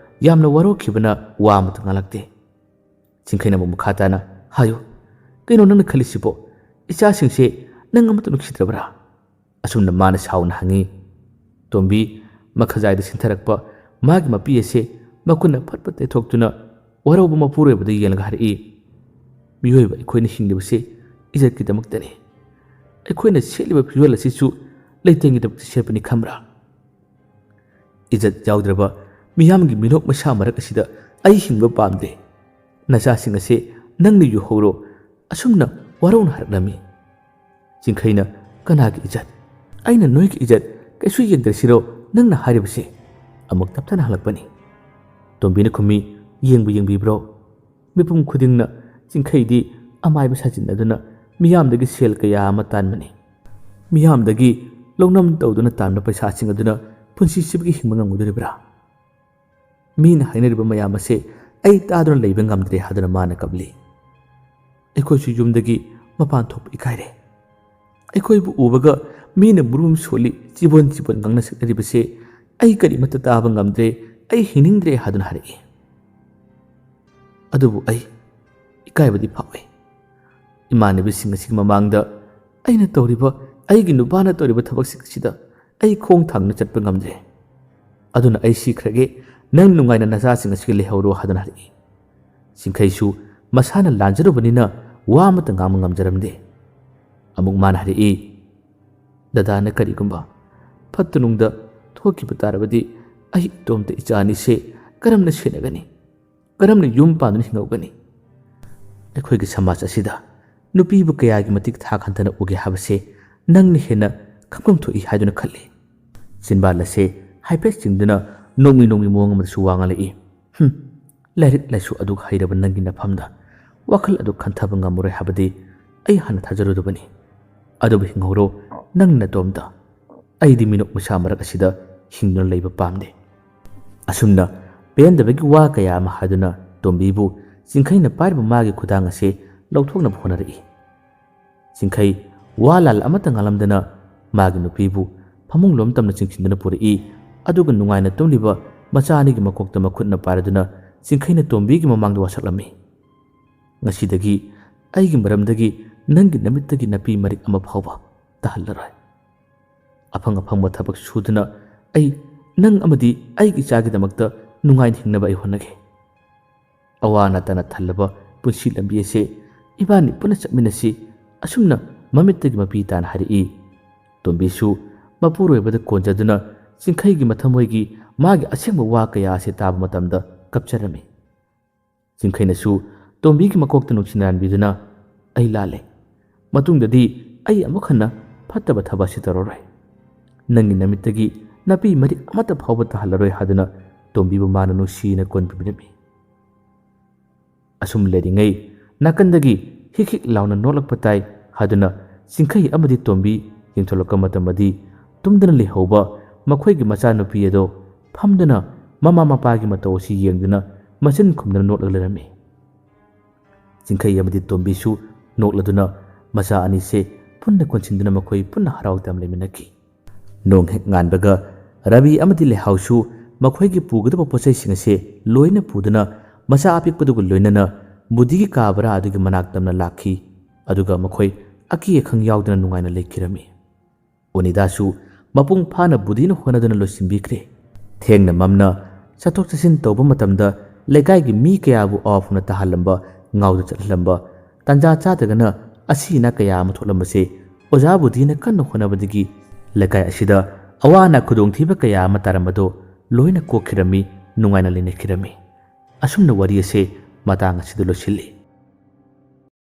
ꯌꯥꯝꯅ ꯋꯥꯔꯧꯈꯤꯕꯅ ꯋꯥ ꯑꯃꯇ ꯉꯥꯡꯂꯛꯇꯦ꯫ ꯆꯤꯡꯈꯩꯅ ꯑꯃꯨꯛ ꯃꯈꯥ ꯇꯥꯅ, "ꯍꯥꯏꯌꯨ, ꯀꯩꯅꯣ ꯅꯪꯅ ꯈꯜꯂꯤꯁꯤꯕꯣ? ꯏꯆꯥꯁꯤꯡꯁꯦ ꯅꯪ ꯑꯃꯠꯇ ꯅꯨꯡꯁꯤꯗ꯭ꯔꯕ꯭ꯔꯥ?" ꯑꯁꯨꯝꯅ ꯃꯥꯅ ꯁꯥꯎꯅ ꯍꯪꯉꯤ꯫ ꯇꯣꯝꯕꯤ ꯃꯈꯖꯥꯏꯗ ꯁꯤꯟꯊꯔꯛꯄ ꯃꯥꯒꯤ ꯃꯄꯤ ꯑꯁꯤ ꯃꯈꯨꯠꯅ ꯐꯠ ꯇꯩꯊꯣꯛꯇꯨꯅ ꯋꯥꯔꯧꯕ ꯃꯄꯨꯔꯣꯏꯕꯗ ꯌꯦꯡꯂꯒ ꯍꯥꯏꯔꯛꯏ, "ꯃꯤꯑꯣꯏꯕ ꯑꯩꯈꯣꯏꯅ ꯍꯤꯡꯂꯤꯕꯁꯤ ꯏꯖꯠꯀꯤꯗꯃꯛꯇꯅꯤ꯫ ꯑꯩꯈꯣꯏꯅ ꯁꯦꯠꯂꯤꯕ ꯐꯤꯖꯣꯜ ꯑꯁꯤꯁꯨ ꯂꯩꯇꯦꯡꯒꯤꯗꯃꯛꯇ ꯁꯦꯠꯄꯅꯤ ꯈꯪꯕ꯭ꯔꯥ? ꯏꯖꯠ ꯌꯥꯎꯗ꯭ꯔꯕ ꯃꯤꯌꯥꯝꯒꯤ ꯃꯤꯅꯣꯛ ꯃꯩꯁꯥ ꯃꯔꯛ ꯑꯁꯤꯗ ꯑꯩ ꯍꯤꯡꯕ ꯄꯥꯝꯗꯦ꯫ ꯅꯆꯥꯁꯤꯡ ꯑꯁꯤ ꯅꯪꯅ ꯌꯣꯛꯍꯧꯔꯣ." ꯑꯁꯨꯝꯅ ꯋꯥꯔꯧꯅ ꯍꯥꯏꯔꯛꯂꯝꯃꯤ꯫ ꯆꯤꯡꯈꯩꯅ, "ꯀꯅꯥꯒꯤ ꯏꯖꯠ? ꯑꯩꯅ ꯅꯣꯏꯒꯤ ꯏꯖꯠ ꯀꯩꯁꯨ ꯌꯦꯡꯗ꯭ꯔꯁꯤꯔꯣ ꯅꯪꯅ ꯍꯥꯏꯔꯤꯕꯁꯦ?" ꯑꯃꯨꯛ ꯇꯞꯊꯅ ꯍꯪꯂꯛꯄꯅꯤ꯫ ꯇꯣꯝꯕꯤꯅ ꯈꯨꯝꯃꯤ, "ꯌꯦꯡꯕꯤꯕ꯭ꯔꯣ? ꯃꯤꯄꯨꯝ ꯈꯨꯗꯤꯡꯅ ꯆꯤꯡꯈꯩꯗꯤ ꯑꯃꯥꯏꯕ ꯁꯥꯖꯤꯟꯅꯗꯨꯅ ꯃꯤꯌꯥꯝꯗꯒꯤ ꯁꯦꯜ ꯀꯌꯥ ꯑꯃ ꯇꯥꯟꯕꯅꯤ꯫ ꯃꯤꯌꯥꯝꯗꯒꯤ ꯂꯧꯅꯝ ꯇꯧꯗꯨꯅ ꯇꯥꯟꯕ ꯄꯩꯁꯥꯁꯤꯡ ꯑꯗꯨꯅ ꯄꯨꯟꯁꯤꯁꯤꯕꯒꯤ ꯍꯤꯡꯕ ꯉꯝꯒꯗꯣꯔꯤꯕ꯭ꯔꯥ? ꯃꯤꯅ ꯍꯥꯏꯅꯔꯤꯕ ꯃꯌꯥꯝ ꯑꯁꯦ ꯑꯩ ꯇꯥꯗꯨꯅ ꯂꯩꯕ ꯉꯝꯗ꯭ꯔꯦ" ꯍꯥꯏꯗꯨꯅ ꯃꯥꯅ ꯀꯞꯂꯤ꯫ "ꯑꯩꯈꯣꯏꯁꯨ ꯌꯨꯝꯗꯒꯤ ꯃꯄꯥꯟ ꯊꯣꯛꯄ ꯏꯀꯥꯏꯔꯦ꯫ ꯑꯩꯈꯣꯏꯕꯨ ꯎꯕꯒ ꯃꯤꯅ ꯃꯨꯔꯨꯝ ꯁꯣꯜꯂꯤ ꯆꯤꯕꯣꯟ ꯉꯥꯡꯅ ꯁꯛꯅꯔꯤꯕꯁꯦ ꯑꯩ ꯀꯔꯤꯃꯠꯇ ꯇꯥꯕ ꯉꯝꯗ꯭ꯔꯦ, ꯑꯩ ꯍꯤꯡꯅꯤꯡꯗ꯭ꯔꯦ" ꯍꯥꯏꯗꯨꯅ ꯍꯥꯏꯔꯛꯏ꯫ "ꯑꯗꯨꯕꯨ ꯑꯩ ꯏꯀꯥꯏꯕꯗꯤ ꯐꯥꯎꯏ꯫ ꯏꯃꯥꯟꯅꯕꯤꯁꯤꯡ ꯑꯁꯤꯒꯤ ꯃꯃꯥꯡꯗ ꯑꯩꯅ ꯇꯧꯔꯤꯕ, ꯑꯩꯒꯤ ꯅꯨꯄꯥꯅ ꯇꯧꯔꯤꯕ ꯊꯕꯛꯁꯤꯡ ꯑꯁꯤꯗ ꯑꯩ ꯈꯣꯡ ꯊꯥꯡꯗꯨꯅ ꯆꯠꯄ ꯉꯝꯗ꯭ꯔꯦ꯫ ꯑꯗꯨꯅ ꯑꯩ ꯁꯤꯈ꯭ꯔꯒꯦ, ꯅꯪ ꯅꯨꯡꯉꯥꯏꯅ ꯅꯆꯥꯁꯤꯡ ꯑꯁꯤꯒ ꯂꯩꯍꯧꯔꯣ" ꯍꯥꯏꯗꯨꯅ ꯍꯥꯏꯔꯛꯏ꯫ ꯆꯤꯡꯈꯩꯁꯨ ꯃꯁꯥꯅ ꯂꯥꯟꯖꯔꯨꯕꯅꯤꯅ ꯋꯥ ꯑꯃꯇ ꯉꯥꯡꯕ ꯉꯝꯖꯔꯝꯗꯦ꯫ ꯑꯃꯨꯛ ꯃꯥꯅ ꯍꯥꯏꯔꯛꯏ, "ꯗꯗꯥꯅ ꯀꯔꯤꯒꯨꯝꯕ ꯐꯠꯇ ꯅꯨꯡꯗ ꯊꯣꯛꯈꯤꯕ ꯇꯥꯔꯕꯗꯤ ꯑꯩ ꯏꯇꯣꯝꯇ ꯏꯆꯥ ꯑꯅꯤꯁꯦ ꯀꯔꯝꯅ ꯁꯦꯟꯅꯒꯅꯤ? ꯀꯔꯝꯅ ꯌꯨꯝ ꯄꯥꯟꯗꯨꯅ ꯍꯤꯡꯍꯧꯒꯅꯤ? ꯑꯩꯈꯣꯏꯒꯤ ꯁꯃꯥꯖ ꯑꯁꯤꯗ ꯅꯨꯄꯤꯕꯨ ꯀꯌꯥꯒꯤ ꯃꯇꯤꯛ ꯊꯥꯛ ꯍꯟꯊꯅ ꯎꯒꯦ ꯍꯥꯏꯕꯁꯦ ꯅꯪꯅ ꯍꯦꯟꯅ ꯈꯪꯐꯝ ꯊꯣꯛꯏ ꯍꯥꯏꯗꯨꯅ ꯈꯜꯂꯤ." ꯆꯤꯟꯕꯥꯜ ꯑꯁꯦ ꯍꯥꯏꯐꯦꯠ ꯆꯤꯡꯗꯨꯅ ꯅꯣꯡꯃꯤ ꯃꯑꯣꯡ ꯑꯃꯗꯁꯨ ꯋꯥ ꯉꯥꯡꯂꯛꯏ꯫ "ꯂꯥꯏꯔꯤꯛ ꯂꯥꯏꯁꯨ ꯑꯗꯨ ꯍꯩꯔꯕ ꯅꯪꯒꯤ ꯅꯐꯝꯗ ꯋꯥꯈꯜ ꯑꯗꯨ ꯈꯟꯊꯕ ꯉꯝꯃꯔꯣꯏ ꯍꯥꯏꯕꯗꯤ ꯑꯩ ꯍꯥꯟꯅ ꯊꯥꯖꯔꯨꯗꯕꯅꯤ꯫ ꯑꯗꯨꯕꯨ ꯍꯤꯡꯍꯧꯔꯣ ꯅꯪ ꯅꯇꯣꯝꯇ꯫ ꯑꯩꯗꯤ ꯃꯤꯅꯣꯛ ꯃꯩꯁꯥ ꯃꯔꯛ ꯑꯁꯤꯗ ꯍꯤꯡꯗꯨꯅ ꯂꯩꯕ ꯄꯥꯝꯗꯦ." ꯑꯁꯨꯝꯅ ꯄꯦꯟꯗꯕꯒꯤ ꯋꯥ ꯀꯌꯥ ꯑꯃ ꯍꯥꯏꯗꯨꯅ ꯇꯣꯝꯕꯤꯕꯨ ꯆꯤꯡꯈꯩꯅ ꯄꯥꯏꯔꯤꯕ ꯃꯥꯒꯤ ꯈꯨꯗꯥꯡ ꯑꯁꯤ ꯂꯧꯊꯣꯛꯅꯕ ꯍꯣꯠꯅꯔꯛꯏ꯫ ꯆꯤꯡꯈꯩ ꯋꯥ ꯂꯥꯜ ꯑꯃꯠꯇ ꯉꯥꯡꯂꯝꯗꯅ ꯃꯥꯒꯤ ꯅꯨꯄꯤꯕꯨ ꯐꯃꯨꯡꯂꯣꯝ ꯇꯝꯅ ꯆꯤꯡꯁꯤꯟꯗꯨꯅ ꯄꯨꯔꯛꯏ꯫ ꯑꯗꯨꯒ ꯅꯨꯡꯉꯥꯏꯅ ꯇꯨꯝꯂꯤꯕ ꯃꯆꯥ ꯑꯅꯤꯒꯤ ꯃꯀꯣꯛꯇ ꯃꯈꯨꯠꯅ ꯄꯥꯏꯔꯗꯨꯅ ꯆꯤꯡꯈꯩꯅ ꯇꯣꯝꯕꯤꯒꯤ ꯃꯃꯥꯡꯗ ꯋꯥꯁꯛꯂꯝꯃꯤ꯫ "ꯉꯁꯤꯗꯒꯤ ꯑꯩꯒꯤ ꯃꯔꯝꯗꯒꯤ ꯅꯪꯒꯤ ꯅꯃꯤꯠꯇꯒꯤ ꯅꯥꯄꯤ ꯃꯔꯤꯛ ꯑꯃ ꯐꯥꯎꯕ ꯇꯥꯍꯜꯂꯔꯣꯏ꯫ ꯑꯐꯪ ꯊꯕꯛ ꯁꯨꯗꯨꯅ ꯑꯩ ꯅꯪ ꯑꯃꯗꯤ ꯑꯩꯒꯤ ꯏꯆꯥꯒꯤꯗꯃꯛꯇ ꯅꯨꯡꯉꯥꯏꯅ ꯍꯤꯡꯅꯕ ꯑꯩ ꯍꯣꯠꯅꯒꯦ꯫ ꯑꯋꯥ ꯑꯅꯥꯇꯅ ꯊꯜꯂꯕ ꯄꯨꯟꯁꯤ ꯂꯝꯕꯤ ꯑꯁꯤ ꯏꯕꯥꯅꯤ ꯄꯨꯟꯅ ꯆꯠꯃꯤꯟꯅꯁꯤ." ꯑꯁꯨꯝꯅ ꯃꯃꯤꯠꯇꯒꯤ ꯃꯄꯤ ꯇꯥꯅ ꯍꯥꯏꯔꯛꯏ꯫ ꯇꯣꯝꯕꯤꯁꯨ ꯃꯄꯨꯔꯣꯏꯕꯗ ꯀꯣꯟꯖꯗꯨꯅ ꯆꯤꯡꯈꯩꯒꯤ ꯃꯊꯃꯣꯏꯒꯤ ꯃꯥꯒꯤ ꯑꯁꯦꯡꯕ ꯋꯥ ꯀꯌꯥ ꯑꯁꯤ ꯇꯥꯕ ꯃꯇꯝꯗ ꯀꯞꯆꯔꯝꯃꯤ꯫ ꯆꯤꯡꯈꯩꯅꯁꯨ ꯇꯣꯝꯕꯤꯒꯤ ꯃꯀꯣꯛꯇ ꯅꯨꯡꯁꯤꯅ ꯅꯥꯟꯕꯤꯗꯨꯅ, "ꯑꯩ ꯂꯥꯜꯂꯦ. ꯃꯇꯨꯡꯗꯗꯤ ꯑꯩ ꯑꯃꯨꯛ ꯍꯟꯅ ꯐꯠꯇꯕ ꯊꯕꯛ ꯑꯁꯤ ꯇꯧꯔꯔꯣꯏ. ꯅꯪꯒꯤ ꯅꯃꯤꯠꯇꯒꯤ ꯅꯥꯄꯤ ꯃꯔꯤꯛ ꯑꯃꯠꯇ ꯐꯥꯎꯕ ꯇꯥꯍꯜꯂꯔꯣꯏ" ꯍꯥꯏꯗꯨꯅ ꯇꯣꯝꯕꯤꯕꯨ ꯃꯥꯅ ꯅꯨꯡꯁꯤꯅ ꯀꯣꯟꯕꯤꯔꯝꯃꯤ꯫ ꯑꯁꯨꯝ ꯂꯩꯔꯤꯉꯩ ꯅꯥꯀꯟꯗꯒꯤ ꯍꯤꯛ ꯂꯥꯎꯅ ꯅꯣꯛꯂꯛꯄ ꯇꯥꯏ ꯍꯥꯏꯗꯨꯅ ꯆꯤꯡꯈꯩ ꯑꯃꯗꯤ ꯇꯣꯝꯕꯤ ꯌꯦꯡꯊꯣꯛꯂꯛꯄ ꯃꯇꯝꯗꯗꯤ ꯇꯨꯝꯗꯨꯅ ꯂꯩꯍꯧꯕ ꯃꯈꯣꯏꯒꯤ ꯃꯆꯥꯅꯨꯄꯤ ꯑꯗꯣ ꯐꯝꯗꯨꯅ ꯃꯃꯥ ꯃꯄꯥꯒꯤ ꯃꯇꯧ ꯑꯁꯤ ꯌꯦꯡꯗꯨꯅ ꯃꯆꯤꯟ ꯈꯨꯝꯗꯨꯅ ꯅꯣꯛꯂꯒ ꯂꯩꯔꯝꯃꯤ꯫ ꯆꯤꯡꯈꯩ ꯑꯃꯗꯤ ꯇꯣꯝꯕꯤꯁꯨ ꯅꯣꯛꯂꯗꯨꯅ ꯃꯆꯥ ꯑꯅꯤꯁꯦ ꯄꯨꯟꯅ ꯀꯣꯟꯁꯤꯟꯗꯨꯅ ꯃꯈꯣꯏ ꯄꯨꯟꯅ ꯍꯔꯥꯎ ꯇꯌꯥꯝꯅ ꯂꯩꯃꯤꯟꯅꯈꯤ꯫ ꯅꯣꯡ ꯍꯦꯛ ꯉꯥꯟꯕꯒ ꯔꯕꯤ ꯑꯃꯗꯤ ꯂꯩꯍꯥꯎꯁꯨ ꯃꯈꯣꯏꯒꯤ ꯄꯨꯒꯗꯕ ꯄꯣꯠꯆꯩꯁꯤꯡ ꯑꯁꯤ ꯂꯣꯏꯅ ꯄꯨꯗꯨꯅ ꯃꯆꯥ ꯑꯄꯤꯛꯄꯗꯨꯒ ꯂꯣꯏꯅꯅ ꯕꯨꯙꯤꯒꯤ ꯀꯥ ꯕꯔꯥ ꯑꯗꯨꯒꯤ ꯃꯅꯥꯛ ꯇꯝꯅ ꯂꯥꯛꯈꯤ꯫ ꯑꯗꯨꯒ ꯃꯈꯣꯏ ꯑꯀꯤ ꯑꯈꯪ ꯌꯥꯎꯗꯅ ꯅꯨꯡꯉꯥꯏꯅ ꯂꯩꯈꯤꯔꯝꯃꯤ꯫ ꯑꯣꯅꯤꯗꯥꯁꯨ ꯃꯄꯨꯡ ꯐꯥꯅ ꯕꯨꯙꯤꯅ ꯍꯣꯠꯅꯗꯨꯅ ꯂꯣꯏꯁꯤꯟꯕꯤꯈ꯭ꯔꯦ꯫ ꯊꯦꯡꯅ ꯃꯝꯅ ꯆꯠꯊꯣꯛ ꯆꯠꯁꯤꯟ ꯇꯧꯕ ꯃꯇꯝꯗ ꯂꯩꯀꯥꯏꯒꯤ ꯃꯤ ꯀꯌꯥꯕꯨ ꯑꯋꯥꯐꯝꯅ ꯇꯥꯍꯜꯂꯝꯕ ꯉꯥꯎꯗ ꯆꯠꯍꯜꯂꯝꯕ ꯇꯥꯟꯖꯥ ꯆꯥꯗ꯭ꯔꯒꯅ ꯑꯁꯤ ꯑꯅꯥ ꯀꯌꯥ ꯑꯃ ꯊꯣꯛꯂꯝꯕꯁꯦ ꯑꯣꯖꯥ ꯕꯨꯙꯤꯅ ꯀꯟꯅ ꯍꯣꯠꯅꯕꯗꯒꯤ ꯂꯩꯀꯥꯏ ꯑꯁꯤꯗ ꯑꯋꯥ ꯑꯅꯥ ꯈꯨꯗꯣꯡꯊꯤꯕ ꯀꯌꯥ ꯑꯃ ꯇꯥꯔꯝꯕꯗꯣ ꯂꯣꯏꯅ ꯀꯣꯛꯈꯤꯔꯝꯃꯤ, ꯅꯨꯡꯉꯥꯏꯅ ꯂꯩꯅꯈꯤꯔꯝꯃꯤ꯫ ꯑꯁꯨꯝꯅ ꯋꯥꯔꯤ ꯑꯁꯤ ꯃꯇꯥꯡ ꯑꯁꯤꯗ ꯂꯣꯏꯁꯤꯜꯂꯤ꯫